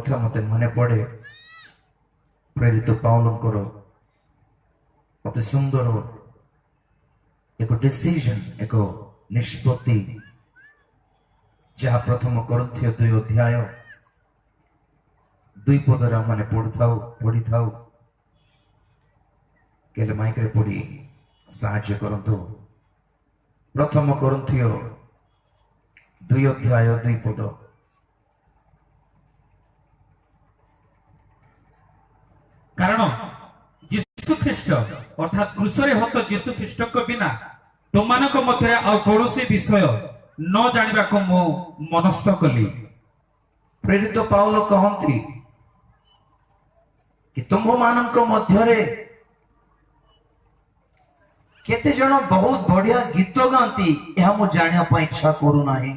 कथा मत मन पड़े प्रेरित पाउलंकर अति सुंदर एक डिसीजन एक निष्पत्ति जहाँ प्रथम कोरिन्थियो 2 अध्याय 2 पदर मैंने पढ़ी था केले माइक रे पढ़ी साहाय्य करंतु। प्रथम कोरिन्थियो 2 अध्याय 2 पद। कारण यीशु ख्रीष्ट अर्थात क्रूसरे हत यीशु ख्रीष्ट को बिना तुमମାନଙ୍କ ମଧ୍ୟରେ ଆଉ କୌଣସି ବିଷୟ ନ ଜାଣିବାକୁ ମୁଁ ମନସ୍ଥ କଲି। प्रेरित पाउल कहନ୍ତି कि तुमମାନଙ୍କ ମଧ୍ୟରେ केते जण बहुत बढ़िया गीत गाती यह मु जानिया ପାଇଁ इच्छा करू नाही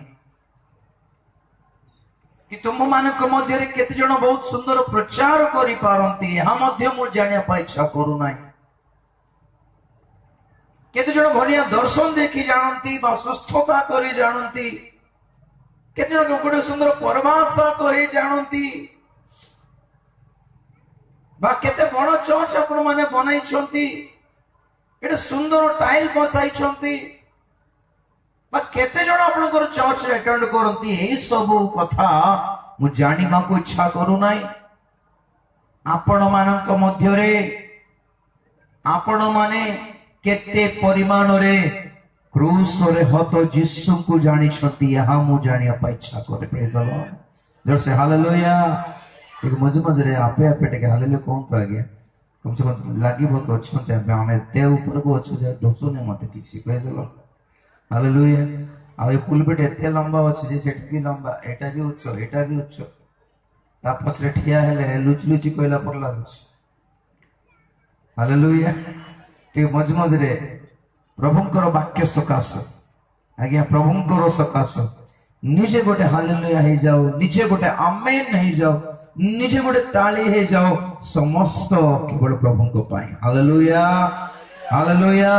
कि तुमମାନଙ୍କ ମଧ୍ୟରେ केते जण बहुत सुंदर प्रचार करि पारंती यह मध्य मु जानिया ପାଇଁ इच्छा करू नाही। केते जण बढ़िया दर्शन देखि जानती बा सुस्थता करि जानती केते जण गोटे सुंदर परभाषा कहि जानती बा केते बड़ चर्च आपण माने बनाई छंती एटा सुंदर टाइल बसाई छंती बा केते जण आपनकर चर्च अटेंड करंती एई सब कथा मु जानिबा को इच्छा करू नाही। आपण मानक मध्य रे आपण माने केते परिमाण रे क्रूस रे हत यीशु को जानि छंती यहा मु जानिया पा इच्छा करे। प्रेज द लॉर्ड जोर से हालेलुया। एक मजे मजे रे आपे आपे टे हालेलुया कोन तो आगे कम से कम लागी बहुत अच्छे थे आमे ते ऊपर को अच्छे जाए दोस्तों ने मत किसी प्रेज द लॉर्ड हालेलुया। आ ये पुलपिट एते लंबा अच्छे जे सेट भी लंबा एटा भी उच्च ता पछरे ठिया हेले लुच लुची कोइला परला हालेलुया। टे मज मज रे प्रभुंकर वाक्य सकाश आज्ञा प्रभुंकर सकाश निजे गोटे हालेलुया हे जाओ निजे गोटे आमेन हे जाओ निजे गोटे ताली हे जाओ समस्त केवल प्रभु को पाए। Hallelujah hallelujah.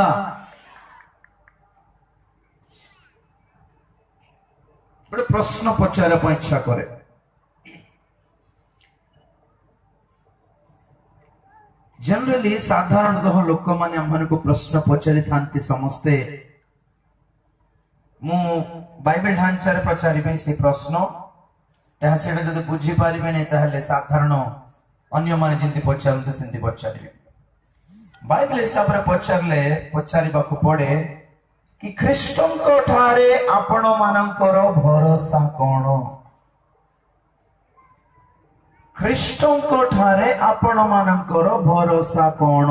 गोटे प्रश्न पचार इच्छा करे जनरली साधारणतः लोक माने हमन को प्रश्न पचारि थांती समस्ते मु बाइबल ढांचा रे पचारि पे से प्रश्न ताहा सेटा जदि बुझी पारिबे नै ताहले साधारण अन्य माने जिंती पचारते सेंती पचारिबे। बाइबल हिसाब रे पचारिबा को पड़े कि ख्रीष्टन को ठारे आपण मानकर भरोसा कोन ख्रीष्टन को ठारे आपण मानकर भरोसा कोन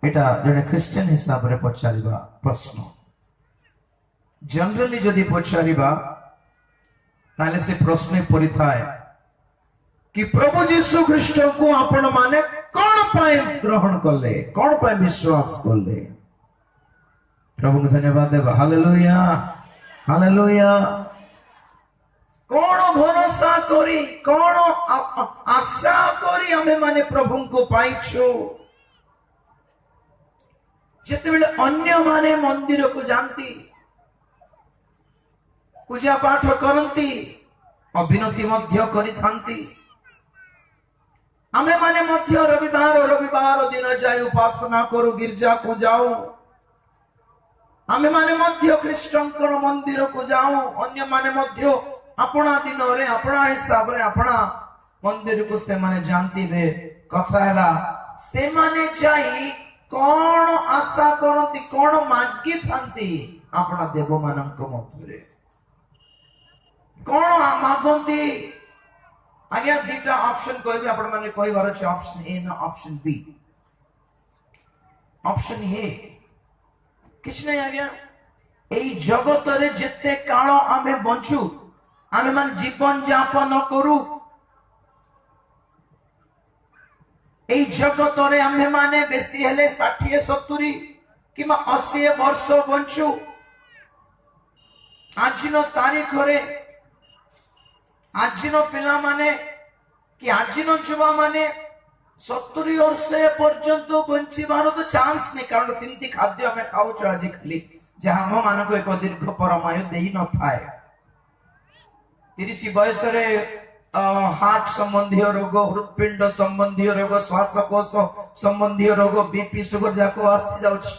एटा जने क्रिश्चियन हिसाब रे पचारिबा प्रश्न। जनरली जदि पचारिबा ताले से प्रश्न पड़ी थाए कि प्रभु यीशु ख्रीष्ट को आपण माने कौन पाए ग्रहण कले कौन पाए विश्वास कले। प्रभु को धन्यवाद देवा। Hallelujah hallelujah. कौन भरोसा करी कौन आशा करी हमें माने प्रभु को पाइछु जेते बेले अन्य माने मंदिर को जानती पूजा पाठ करती अभिनति मध्य करी थांती आमे माने मध्य रविवार दिन जाय उपासना करू गिरजा को जाओ आमे माने मध्य ख्रीष्टंकर मंदिर को जाओ अन्य माने मध्य अपना दिन रे अपना हिसाब रे अपना मंदिर को से माने जानती बे कथा हैला से माने जाई कौन आशा करती कौन मागी थांती अपना देव मानक मध्य रे कौन मागंती आज्ञा दीटा ऑप्शन कहबे आपण माने कहबार छै ऑप्शन ए ना ऑप्शन बी। ऑप्शन ए किछ नै आज्ञा एई जगत रे जेते काल आमे बंचू आमे मान जीवन यापन करू एई जगत रे आमे माने बेसी हेले 60 70 किमा 80 वर्ष बंचू आजिनो तारीख रे आजिनो पिला माने कि आजिनो जुवा माने 70 वर्ष पर्यंत बंचिबार तो चांस नहीं कारण सिंती खाद्य हमें खाऊ आज खाली जहाँ हम मान को एक दीर्घ परमायु दे न थाए 30 बयस रे हार्ट संबंधी रोग, हृदपिंड संबंधी रोग, श्वासकोश संबंधी रोग, बीपी सुगर जाक आसी जाउछि।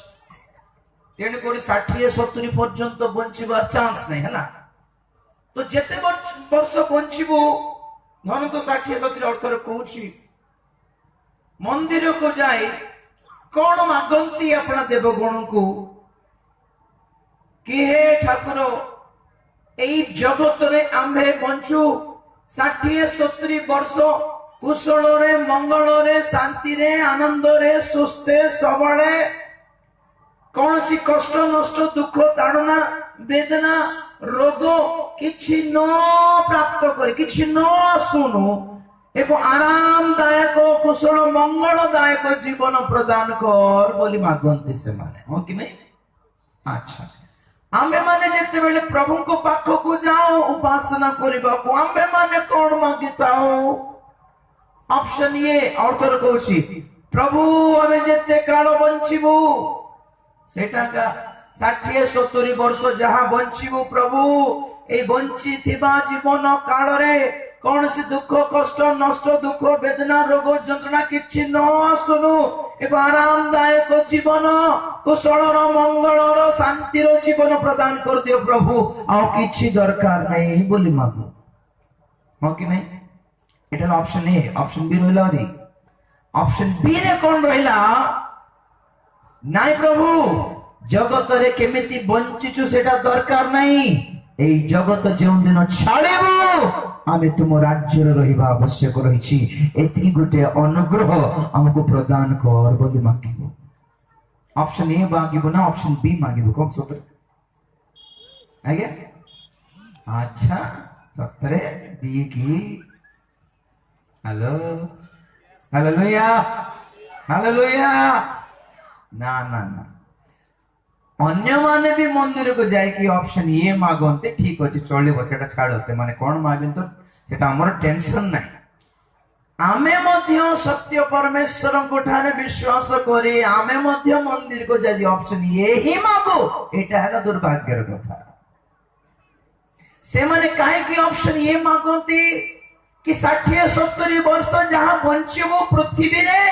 तेणु करी 60-70 पर्यंत बंचिबार चांस नहीं है ना। तो जेते वर्ष बंचिबो धन तो 60-70 अर्थर कहूछि। मंदिर को जाई कौन मागंती अपना देवगण को कि हे ठाकुर एई जगत रे आम्भे बंचु 60-70 वर्ष कुशल रे, मंगल रे, शांति रे, आनंद रे, सुस्थे सबले, कौन सी कष्ट नष्ट दुख ताड़ना वेदना रोग किछि न प्राप्त करे, किछि न सुनु एक आरामदायक कुशल मंगलदायक जीवन प्रदान कर बोली मागंती से माने हो कि नहीं। अच्छा आमे माने जेते बेले प्रभु को पाख को जाओ उपासना करबा को आमे माने कोन मागिताओ। ऑप्शन ए ऑर्थर कहूची प्रभु आमे जेते काल बंचिबू सेटा का 60-70 वर्ष जहां बंचिबू प्रभु ए बंची थिबा जीवन काल रे कौन सी दुख कष्ट नष्ट दुख वेदना रोग जंत्रणा किछि न आसुनु एक आरामदायक जीवन कुशल मंगल शांतिर जीवन प्रदान कर दियो प्रभु आ किछि दरकार नहीं बोली मागु हो कि नहीं। एटा ऑप्शन ए। ऑप्शन बी रहला रे ऑप्शन बी रे कोन रहला नाइ प्रभु जगत रे केमिति बंचिचु सेटा दरकार नहीं এই জগত ଯେଉଁ ଦିନ ଛାଡ଼ିବୁ ଆମେ ତୁମ ରାଜ୍ୟରେ ରହିବା ଆବଶ୍ୟକ ରହିଛି ଏତିକି ଗୋଟେ ଅନୁଗ୍ରହ ଆମକୁ ପ୍ରଦାନ କର ବୋଲି ମାଗିବୁ। ऑप्शन ए मागिबୁ ନା ऑप्शन बी मागिबୁ कोन ସତରେ ଆଜ୍ଞା। अच्छा ସତରେ बी की हेलो हालेलुया हालेलुया ना ना ना अन्य माने भी मंदिर को जाए कि ऑप्शन ये मागंते ठीक अच्छे चलो सेटा छाड़ से माने कौन मागे तो सेटा हमर टेंशन नहीं। आमे मध्य सत्य परमेश्वर को ठारे विश्वास करे आमे मध्य मंदिर को जाए ऑप्शन ये ही मागो एटा है दुर्भाग्यर कथा। से माने काहे कि ऑप्शन ये मागंती कि 60-70 वर्ष जहां बंचिबो पृथ्वी रे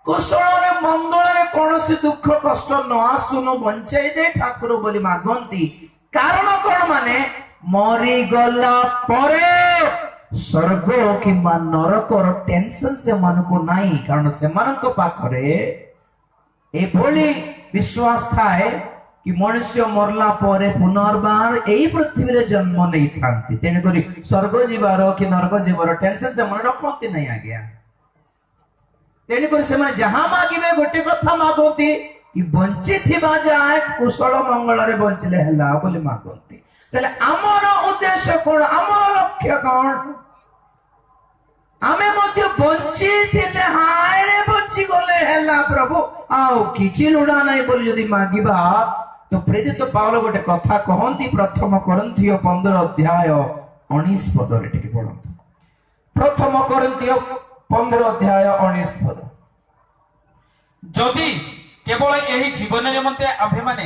कुशल मंगल कौन से दुख कष्ट न आसुनु बंचाई दे ठाकुर बोली मागंती। कारण कौन माने मरी गला परे स्वर्ग किंबा नरकर टेंशन से मन को नहीं कारण से मन को पाखरे ए बोली विश्वास थाए कि मनुष्य मरला परे पुनर्बार एई पृथ्वी रे जन्म नहीं थांती तेने करी स्वर्ग जीवार कि नरक जीवार टेंशन से मन रखती नहीं आज्ञा। तेणुकर से जहां मागिबे गोटे कथा मागंती कि बंची थिबा जाए कुशल मंगल रे बंचले हला बोली मागंती। तले हमर उद्देश्य कोन हमर लक्ष्य कोन आमे मध्य बंची थिले हाय रे बंची गले हला प्रभु आओ किछि लुडा नाही बोली जदी मागिबा तो प्रेरित पावल गोटे कथा कहंती प्रथम कोरिन्थियो 15 अध्याय 19 पद रे टिके पढंतु। प्रथम कोरिन्थियो 15 अध्याय 19 पद जदि केवल यही जीवन निमंते आम्भे माने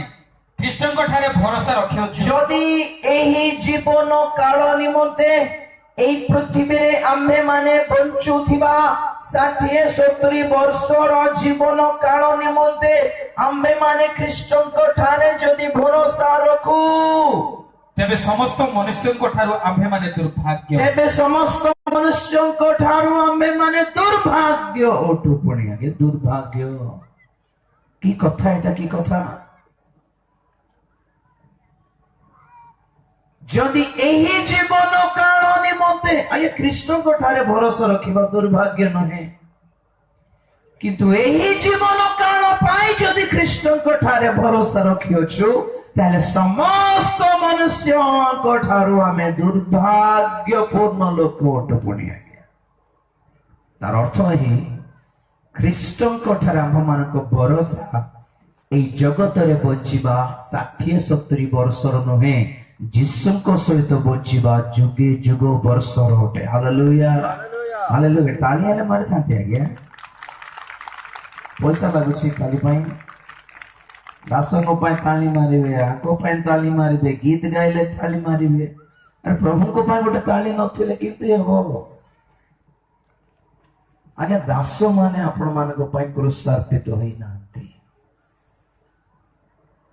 ख्रीष्टन को ठारे भरोसा रखियो जदि यही जीवन काल निमंते एई पृथ्वी रे आम्भे माने बंचुथिबा 60-70 वर्षर जीवन काल निमंते आम्भे माने ख्रीष्टन को ठारे जदि भरोसा रखू तेबे समस्त मनुष्य को ठारो आम्भे माने दुर्भाग्य तेबे समस्त मनुष्य को ठारो आम्भे माने दुर्भाग्य ओटू पुणी आगे दुर्भाग्य की कथा एटा की कथा जदि एही जीवन काल निमंते आये कृष्ण को ठारे भरोसा रखिबा दुर्भाग्य नहे किंतु एही जीवन काल पाई जदि कृष्ण को ठारे भरोसा रखियोछु ताले समस्त मनुष्य को ठारो आमे दुर्भाग्यपूर्ण लोक ओट पुणी आगे तार अर्थ ही ख्रीष्टन को ठारे आम मान को भरोसा एई जगत रे बंचिबा 60-70 वर्षर नुहे जीसुଙ୍କ ସହିତ ବଞ୍ଚିବା ଯୁଗେ ଯୁଗ ବର୍ଷର ଅଟେ। ହାଲେଲୁୟା ହାଲେଲୁୟା ତାଳି ହେଲେ ମାରିଥାନ୍ତି ଆଜ୍ଞା ପଇସା ଲାଗୁଛି ତାଳି ପାଇଁ ଦାସଙ୍କ ପାଇଁ ତାଳି ମାରିବେ ଆଙ୍କ ପାଇଁ ତାଳି ମାରିବେ ଗୀତ ଗାଇଲେ ତାଳି ମାରିବେ ଆରେ ପ୍ରଭୁଙ୍କ ପାଇଁ ଗୋଟେ ତାଳି ନଥିଲେ କେମିତି ହେବ? ଆଜ୍ଞା, ଦାସ ମାନେ ଆପଣ ମାନଙ୍କ ପାଇଁ କ୍ରୁଶାର୍ପିତ ହୋଇନାହାନ୍ତି।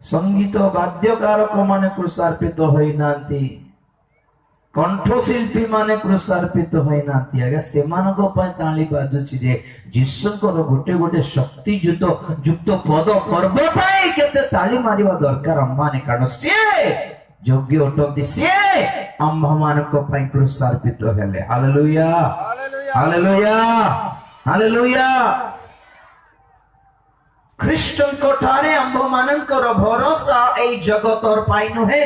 ସଙ୍ଗୀତ ବାଦ୍ୟକାରକ ମାନେ କ୍ରୁଶାର୍ପିତ ହୋଇନାହାନ୍ତି। କଣ୍ଠଶିଳ୍ପୀ ମାନେ କ୍ରୁଶାର୍ପିତ ହୋଇନାହାନ୍ତି। ଆଜ୍ଞା, ସେମାନଙ୍କ ପାଇଁ ତାଳି ବାଜୁଛି ଯେ ଯୀଶୁଙ୍କର ଗୋଟେ ଗୋଟେ ଶକ୍ତି ଯୁକ୍ତ ପଦ ପର୍ବ ପାଇଁ କେତେ ତାଳି ମାରିବା ଦରକାର ଆମମାନେ, କାରଣ ସିଏ ଯୋଗ୍ୟ ଅଟନ୍ତି, ସିଏ ଆମ୍ଭ ମାନଙ୍କ ପାଇଁ କ୍ରୁଶାର୍ପିତ ହେଲେ। Hallelujah, hallelujah, hallelujah. ଖ୍ରୀଷ୍ଟଙ୍କ ଠାରେ ଆମ୍ଭ ମାନଙ୍କର ଭରସା ଏଇ ଜଗତର ପାଇଁ ନୁହେଁ।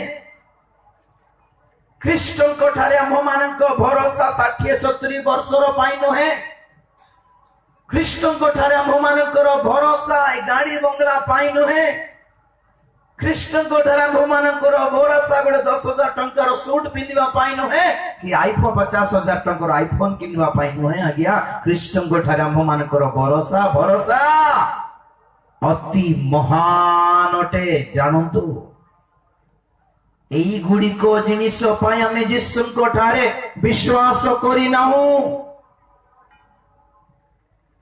ଖ୍ରୀଷ୍ଟଙ୍କ ଠାରେ ଆମ୍ଭ ମାନଙ୍କ ଭରସା 60-70 ବର୍ଷର ପାଇଁ ନୁହେଁ। ଖ୍ରୀଷ୍ଟଙ୍କ ଠାରେ ଆମ୍ଭ ମାନଙ୍କର ଭରସା ଏ ଗାଡି ବଙ୍ଗଲା ପାଇଁ ନୁହେଁ। ଖ୍ରୀଷ୍ଟଙ୍କ ଠାରେ ଆମ୍ଭ ମାନଙ୍କର ଭରସା ଗୋଟେ 10,000 ଟଙ୍କାର ସୁଟ ପିନ୍ଧିବା ପାଇଁ ନୁହେଁ, କି ଆଇଫୋନ 50,000 ଟଙ୍କାର ଆଇଫୋନ କିଣିବା ପାଇଁ ନୁହେଁ। ଆଜ୍ଞା, ଖ୍ରୀଷ୍ଟଙ୍କ ଠାରେ ଆମ୍ଭ ମାନଙ୍କର ଭରସା ଅତି ମହାନ ଅଟେ। ଜାଣନ୍ତୁ, ଏଇ ଗୁଡିକ ଜିନିଷ ପାଇଁ ଆମେ ଯୀଶୁଙ୍କ ଠାରେ ବିଶ୍ୱାସ କରିନାହୁଁ।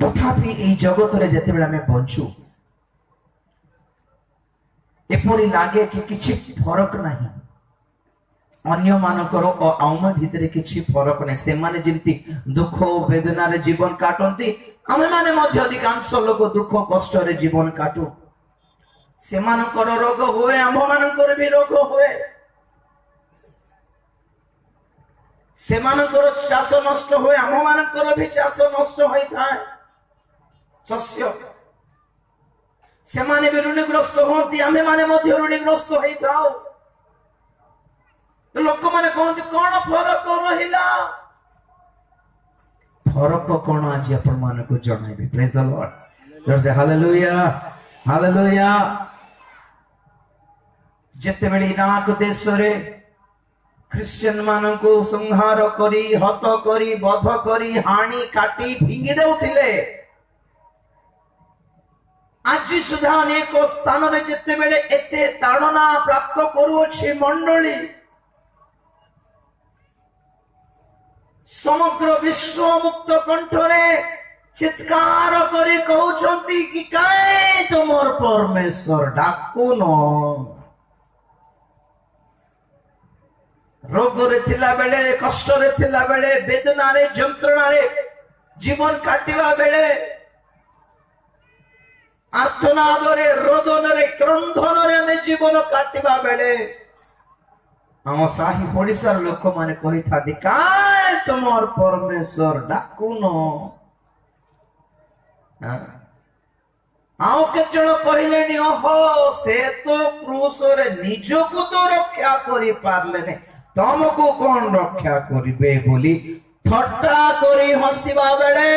ତଥାପି ଏଇ ଜଗତରେ ଯେତେବେଳେ ଆମେ ବଞ୍ଚୁ, ଏପରି ଲାଗେ କି କିଛି ଫରକ ନାହିଁ। ଅନ୍ୟମାନଙ୍କର ଓ ଆମ ଭିତରେ କିଛି ଫରକ ନାହିଁ। ସେମାନେ ଯେମିତି ଦୁଃଖ ଓ ବେଦନାରେ ଜୀବନ କାଟନ୍ତି, ଆମେମାନେ ମଧ୍ୟ ଅଧିକାଂଶ ଲୋକ ଦୁଃଖ କଷ୍ଟରେ ଜୀବନ କାଟୁ। ସେମାନଙ୍କର ରୋଗ ହୁଏ, ଆମ୍ଭ ମାନଙ୍କର ବି ରୋଗ ହୁଏ। ସେମାନଙ୍କର ଚାଷ ନଷ୍ଟ ହୁଏ, ଆମ ମାନଙ୍କର ବି ଚାଷ ନଷ୍ଟ ହୋଇଥାଏ, ଶସ୍ୟ। ସେମାନେ ବି ଋଣଗ୍ରସ୍ତ ହୁଅନ୍ତି, ଆମେ ମାନେ ମଧ୍ୟ ଋଣଗ୍ରସ୍ତ ହେଇଥାଉ। ଲୋକମାନେ କହନ୍ତି କଣ ଫରକ ରହିଲା? ଫରକ କଣ ଆଜି ଆପଣ ମାନଙ୍କୁ ଜଣାଇବି। ପ୍ରେଜ୍ ଦ ଲର୍ଡ, ହାଲେଲୁୟା, ହାଲେଲୁୟା। ଯେତେବେଳେ ଇରାକ ଦେଶରେ ଖ୍ରୀଷ୍ଟିୟାନ ମାନଙ୍କୁ ସଂହାର କରି, ହତ କରି, ବଧ କରି, ହାଣି କାଟି ଫିଙ୍ଗି ଦେଉଥିଲେ, ଆଜି ସୁଦ୍ଧା ଅନେକ ସ୍ଥାନରେ ଯେତେବେଳେ ଏତେ ତାଡ଼ନା ପ୍ରାପ୍ତ କରୁଅଛି ମଣ୍ଡଳୀ, ସମଗ୍ର ବିଶ୍ୱ ମୁକ୍ତ କଣ୍ଠରେ ଚିତ୍କାର କରି କହୁଛନ୍ତି କି କାହିଁ ତୁମର ପରମେଶ୍ୱର ଡାକୁନ? ରୋଗରେ ଥିଲା ବେଳେ, କଷ୍ଟରେ ଥିଲା ବେଳେ, ବେଦନାରେ, ଯନ୍ତ୍ରଣାରେ ଜୀବନ କାଟିବା ବେଳେ, ଆର୍ତ୍ତନାଦରେ, ରୋଦନରେ, କ୍ରନ୍ଧନରେ ଆମେ ଜୀବନ କାଟିବା ବେଳେ, ଆମ ସାହି ପଡିଶାର ଲୋକମାନେ କହିଥାନ୍ତି କାହିଁ ତୁମର ପରମେଶ୍ୱର ଡାକୁନ? ଆଉ କେତେ ଜଣ କହିଲେଣି, ଓହୋ ସେ ତ କ୍ରୁଶରେ ନିଜକୁ ତ ରକ୍ଷା କରିପାରିଲେନି, ତମକୁ କଣ ରକ୍ଷା କରିବେ ବୋଲି ଥଟ୍ଟା କରି ହସିବା ବେଳେ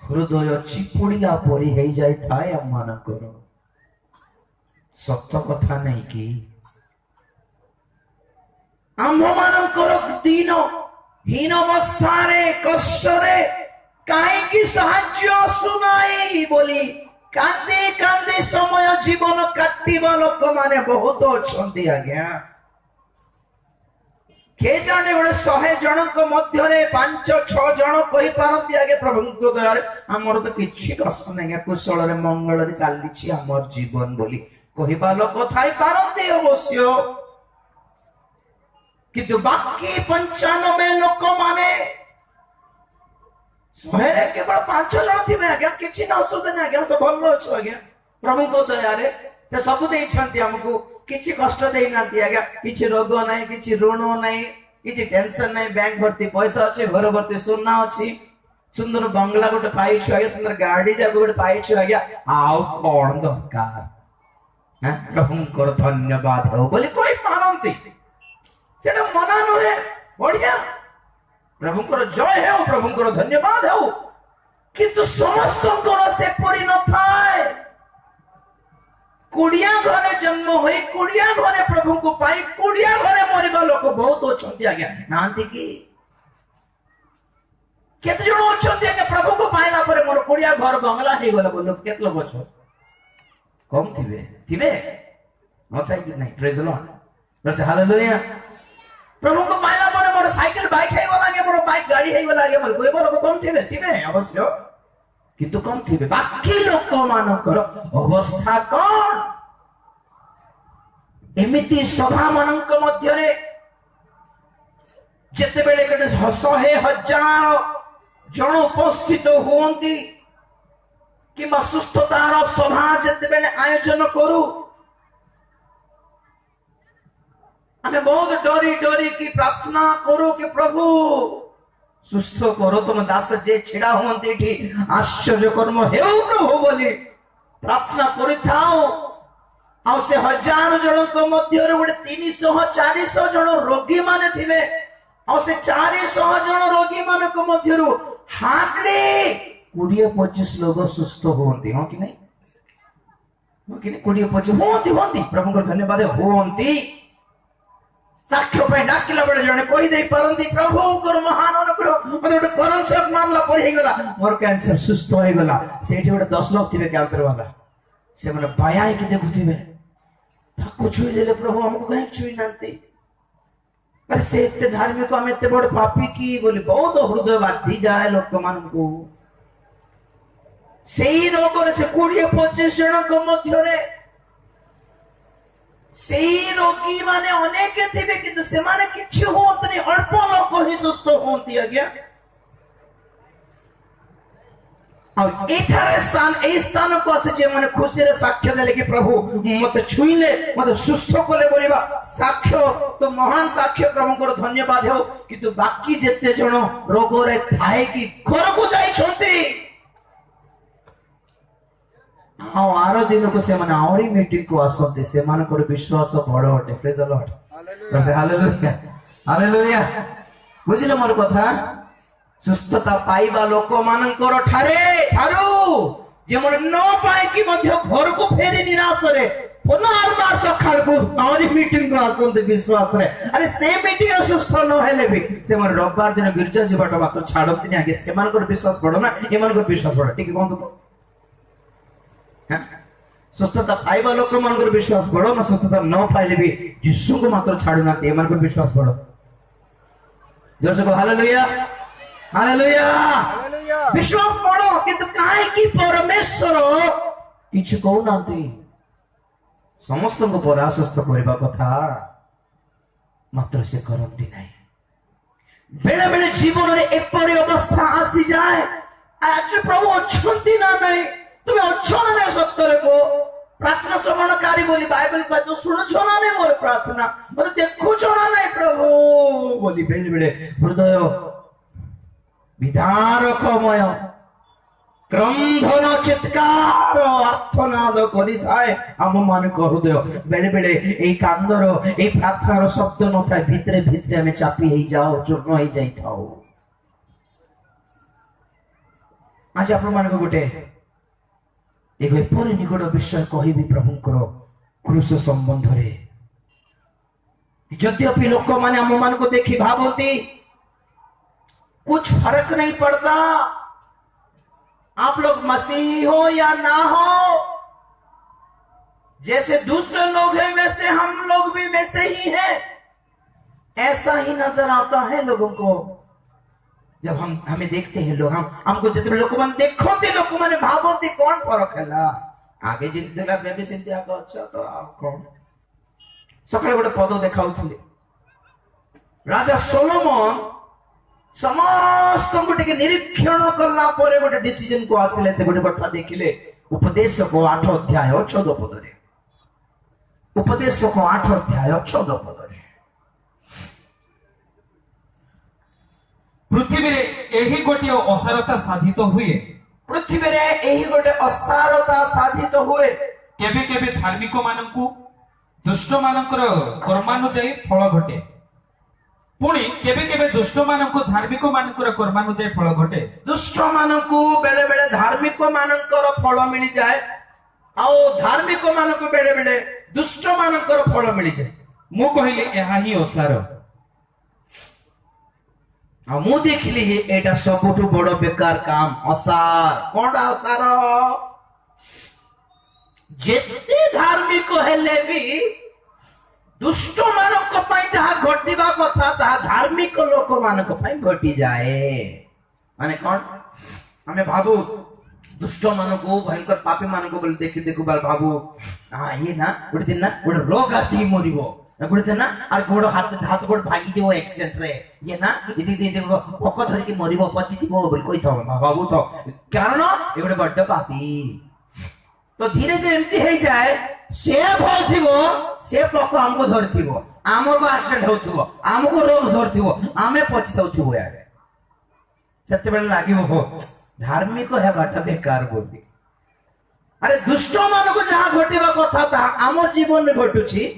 ହୃଦୟ ଚିପୁଡ଼ିଲା ପରି ହେଇଯାଇଥାଏ ଆମମାନଙ୍କର। ସତ କଥା ନାଇଁ କି? ଆମ୍ଭମାନଙ୍କର ଦିନ ହୀନ ଅବସ୍ଥାରେ, କଷ୍ଟରେ କାହିଁକି ସାହାଯ୍ୟ ଆସୁନାହିଁ ବୋଲି କାନ୍ଦି କାନ୍ଦି ସମୟ ଜୀବନ କାଟିବା ଲୋକମାନେ ବହୁତ ଅଛନ୍ତି। ଆଜ୍ଞା, କେଜାଣେ ଗୋଟେ 100 ଜଣଙ୍କ ମଧ୍ୟରେ 5-6 ଜଣ କହିପାରନ୍ତି ଆଜ୍ଞା ପ୍ରଭୁଙ୍କ ଦୟାରେ ଆମର ତ କିଛି କଷ୍ଟ ନାହିଁ, କୁଶଳରେ ମଙ୍ଗଳରେ ଚାଲିଛି ଆମର ଜୀବନ ବୋଲି କହିବା ଲୋକ ଥାଇପାରନ୍ତି ଅବଶ୍ୟ। କିନ୍ତୁ ବାକି 95 ଲୋକମାନେ, 100ରେ କେବଳ 5 ଜଣ ଥିବେ ଆଜ୍ଞା, କିଛି ନା ଅସୁବିଧା ନାହିଁ ଆଜ୍ଞା, ସବୁ ଭଲ ଅଛୁ ଆଜ୍ଞା ପ୍ରଭୁଙ୍କ ଦୟାରେ। ସେ ସବୁ ଦେଇଛନ୍ତି ଆମକୁ, କିଛି କଷ୍ଟ ଦେଇନାହାନ୍ତି ଆଜ୍ଞା, କିଛି ରୋଗ ନାହିଁ, କିଛି ଋଣ ନାହିଁ, କିଛି ଟେନସନ ନାହିଁ, ବ୍ୟାଙ୍କ ଭର୍ତ୍ତି ପଇସା ଅଛି, ଘର ଭର୍ତ୍ତି ସୁନା ଅଛି, ସୁନ୍ଦର ବଙ୍ଗଲା ଗୋଟେ ପାଇଛୁ ଆଜ୍ଞା, ସୁନ୍ଦର ଗାଡି ଯାକ ଗୋଟେ ପାଇଛୁ ଆଜ୍ଞା, ଆଉ କଣ ଦରକାର? ପ୍ରଭୁଙ୍କର ଧନ୍ୟବାଦ ହଉ ବୋଲି କହିପାରନ୍ତି। ସେଟା ମନା ନୁହେଁ, ବଢିଆ, ପ୍ରଭୁଙ୍କର ଜୟ ହେଉ, ପ୍ରଭୁଙ୍କର ଧନ୍ୟବାଦ ହେଉ। କିନ୍ତୁ ସମସ୍ତଙ୍କର ସେପରି ନଥାଏ। କୁଡିଆ ଘରେ ଜନ୍ମ ହୋଇ କୁଡିଆ ଘରେ ପ୍ରଭୁଙ୍କୁ ପାଇ କୁଡିଆ ଘରେ ମରିବା ଲୋକ ବହୁତ ଅଛନ୍ତି ଆଜ୍ଞା, ନାହାନ୍ତି କି? କେତେ ଜଣ ଅଛନ୍ତି ଆଜ୍ଞା ପ୍ରଭୁଙ୍କୁ ପାଇଲା ପରେ ମୋର କୁଡିଆ ଘର ବଙ୍ଗଲା ହେଇଗଲା ବୋଲି କେତେ ଲୋକ ଅଛନ୍ତି? କମ ଥିବେ, ଥିବେ ନଥାଏ କି ନାହିଁ? ପ୍ରେଜ୍ ଦ ଲର୍ଡ। हालेलुया प्रभु को पाइला परे मोर साइकिल बाइक है वाला के मोर बाइक गाड़ी है वाला के मोर कोई लोग कम थिबे थिबे अवश्य किंतु कम थिबे बाकी लोक मानकर अवस्था कोन एमिति सभा मानक मध्य रे जेते बेले कटे 100,000 जन उपस्थित होंती कि सुस्थतार सभा जेते बेले आयोजन करू हमें बहुत डरी डरी की प्रार्थना करो कि प्रभु सुस्थ करो तुम दास जे छिड़ा हुंती ठी आश्चर्य कर्म हेउ प्रभु बोली प्रार्थना करि थाओ आ से 1000 जनक मध्य रे गोटे 300-400 जन रोगी माने थिबे आ से 400 जन रोगी मानक मध्य रु हाकले 20-25 लोग सुस्थ होंती हो कि नहीं हो कि नहीं 20-25 होंती प्रभु को धन्यवाद होंती साक्ष्य पे डाकिला बेले जने कहि दे परंती प्रभु कर महान अनुग्रह मते गोटे करन शॉट मारला पर हे गला मोर कैंसर सुस्त हो गला सेठी गोटे 10 लोग थिबे कैंसर वाला से माने बायाई कि देखुथिबे ताको छुई देले प्रभु हमको कहीं छुई नांती अरे से इतने धार्मिक हम इतने बड़े पापी की बोली बहुत हृदय बाधी जाए लोक मान को सेही रोग रे से 20-25 जन को मध्य रे सेही रोगी माने अनेक थिबे किंतु से माने किछि होतनी अल्प लोक ही सुस्थ होंती आज्ञा और एठारे स्थान ए स्थान को आसे जे माने खुशी रे साक्ष्य देले कि प्रभु मते छुईले मते सुस्थ कोले बोलिबा साक्ष्य तो महान साक्ष्य प्रभु को धन्यवाद हो किंतु बाकी जेते जण रोग रे थाए कि घर को जाई छथि हाँ आर दिन को से माने आवरी मीटिंग को आसते से मान को विश्वास बड़ हटे praise the lord hallelujah hallelujah बुझिले मोर कथा सुस्थता पाइबा लोक मानकर ठारू जे मोर न पाए कि मध्य घर को फेरी निराश रे पुनर्बार सखाल को आवरी मीटिंग को आसते विश्वास रे अरे से मीटिंग सुस्थ न हेले भी से मोर रविवार दिन गिरजा जीवाटा मात्र छाड़ती नहीं आगे से मान को विश्वास बड़ ना ए मान को विश्वास बड़ ठीक कहतो तो सुस्थता पाइबा लोक मान विश्वास बड़ो ना सुस्थता न पाइले भी यीशु को मात्र छाड़ू ना मान विश्वास बड़ो जोर से हालेलुया हालेलुया विश्वास बड़ो किंतु काहे कि परमेश्वर किछ कहू नांती समस्त को पर आश्वस्त करबा कथा मात्र से करंती नहीं बेले बेले जीवन रे एपरि अवस्था आसी जाए आज प्रभु अछंती ना नहीं तुम्हें अच्छो ना सत्तर को प्रार्थना श्रवणकारी बोली बाइबल का जो सुन छोना नहीं मोर प्रार्थना मतलब देखो छोना नहीं प्रभु बोली बेले बेले हृदय विधारकमय क्रंधन चित्कार आर्तनाद करि थाए हम मान को हृदय बेले बेले ए कांदर ए प्रार्थनार शब्द न थाए भितरे भितरे हमें चापी हे जाओ चूर्ण हे जाई थाओ आज आपण मान को गोटे एक एपरि निकट विषय कहबी प्रभुंकर क्रूस संबंध रे यद्यपि लोक माने हम मान को देखी भावती कुछ फर्क नहीं पड़ता आप लोग मसीही हो या ना हो जैसे दूसरे लोग हैं वैसे हम लोग भी वैसे ही हैं ऐसा ही नजर आता है लोगों को जब हम हमें देखते हैं लोग हमको जितने लोग मन देखो लोग माने भावती कौन फरक है आगे जिनते मैं भी सिंधी आगे अच्छा तो आप कौन सकाळे गोटे पद देखाउथिले राजा सोलोमन समस्त को टिके निरीक्षण करला परे गोटे डिसीजन को आसिले से गोटे कथा देखिले उपदेश को 8 अध्याय 14 पद रे उपदेश को 8 अध्याय 14 पद रे पृथ्वी रे एही गोटे असारता साधित हुए पृथ्वी रे एही गोटे असारता साधित हुए केबे केबे धार्मिक मानकु दुष्ट मानकर कर्मानुଯାୟୀ फल घटे पुणी केबे केबे दुष्ट मानकु धार्मिक मानकर कर्मानुଯାୟୀ फल घटे दुष्ट मानकु बेले बेले धार्मिक मानकर फल मिल जाए आउ धार्मिक मानकु बेले बेले दुष्ट मानकर फल मिल जाए मु कहिली एहा ही असार मु देखली एटा सबुठु बड़ बेकार काम असार कोनटा असार जेते धार्मिक हेले भी दुष्ट मानक पाई जहाँ घटिबा कथा ताहा धार्मिक लोक मानक पाई घटी जाए माने कौन हमें भाबू दुष्ट मानक भयंकर पापी मानक बोले देखि देखु बाल भाबू हाँ ये ना गोटे दिन ना गोटे रोग आसी मरिबो गोटे दिन ना और गोड़ हाथ हाथ गोड़ भांगी जीवो एक्सीडेंट रे ये ना इति पक धरिकी मरिबो पची जीवो बोल कोई था भाबू तो कारण ये गोटे बड्ड पापी तो धीरे धीरे एमती हो जाए से भल थिबो से पक हमको धरथिबो हमको एक्सीडेंट होथिबो हमको रोग धरथिबो आमे पची जाउथिबो याडे सत्य बेले लागिबो धार्मिक हेबाटा बेकार बोली अरे दुष्ट मान को जहाँ घटिबा कथा ता आम जीवन में घटुची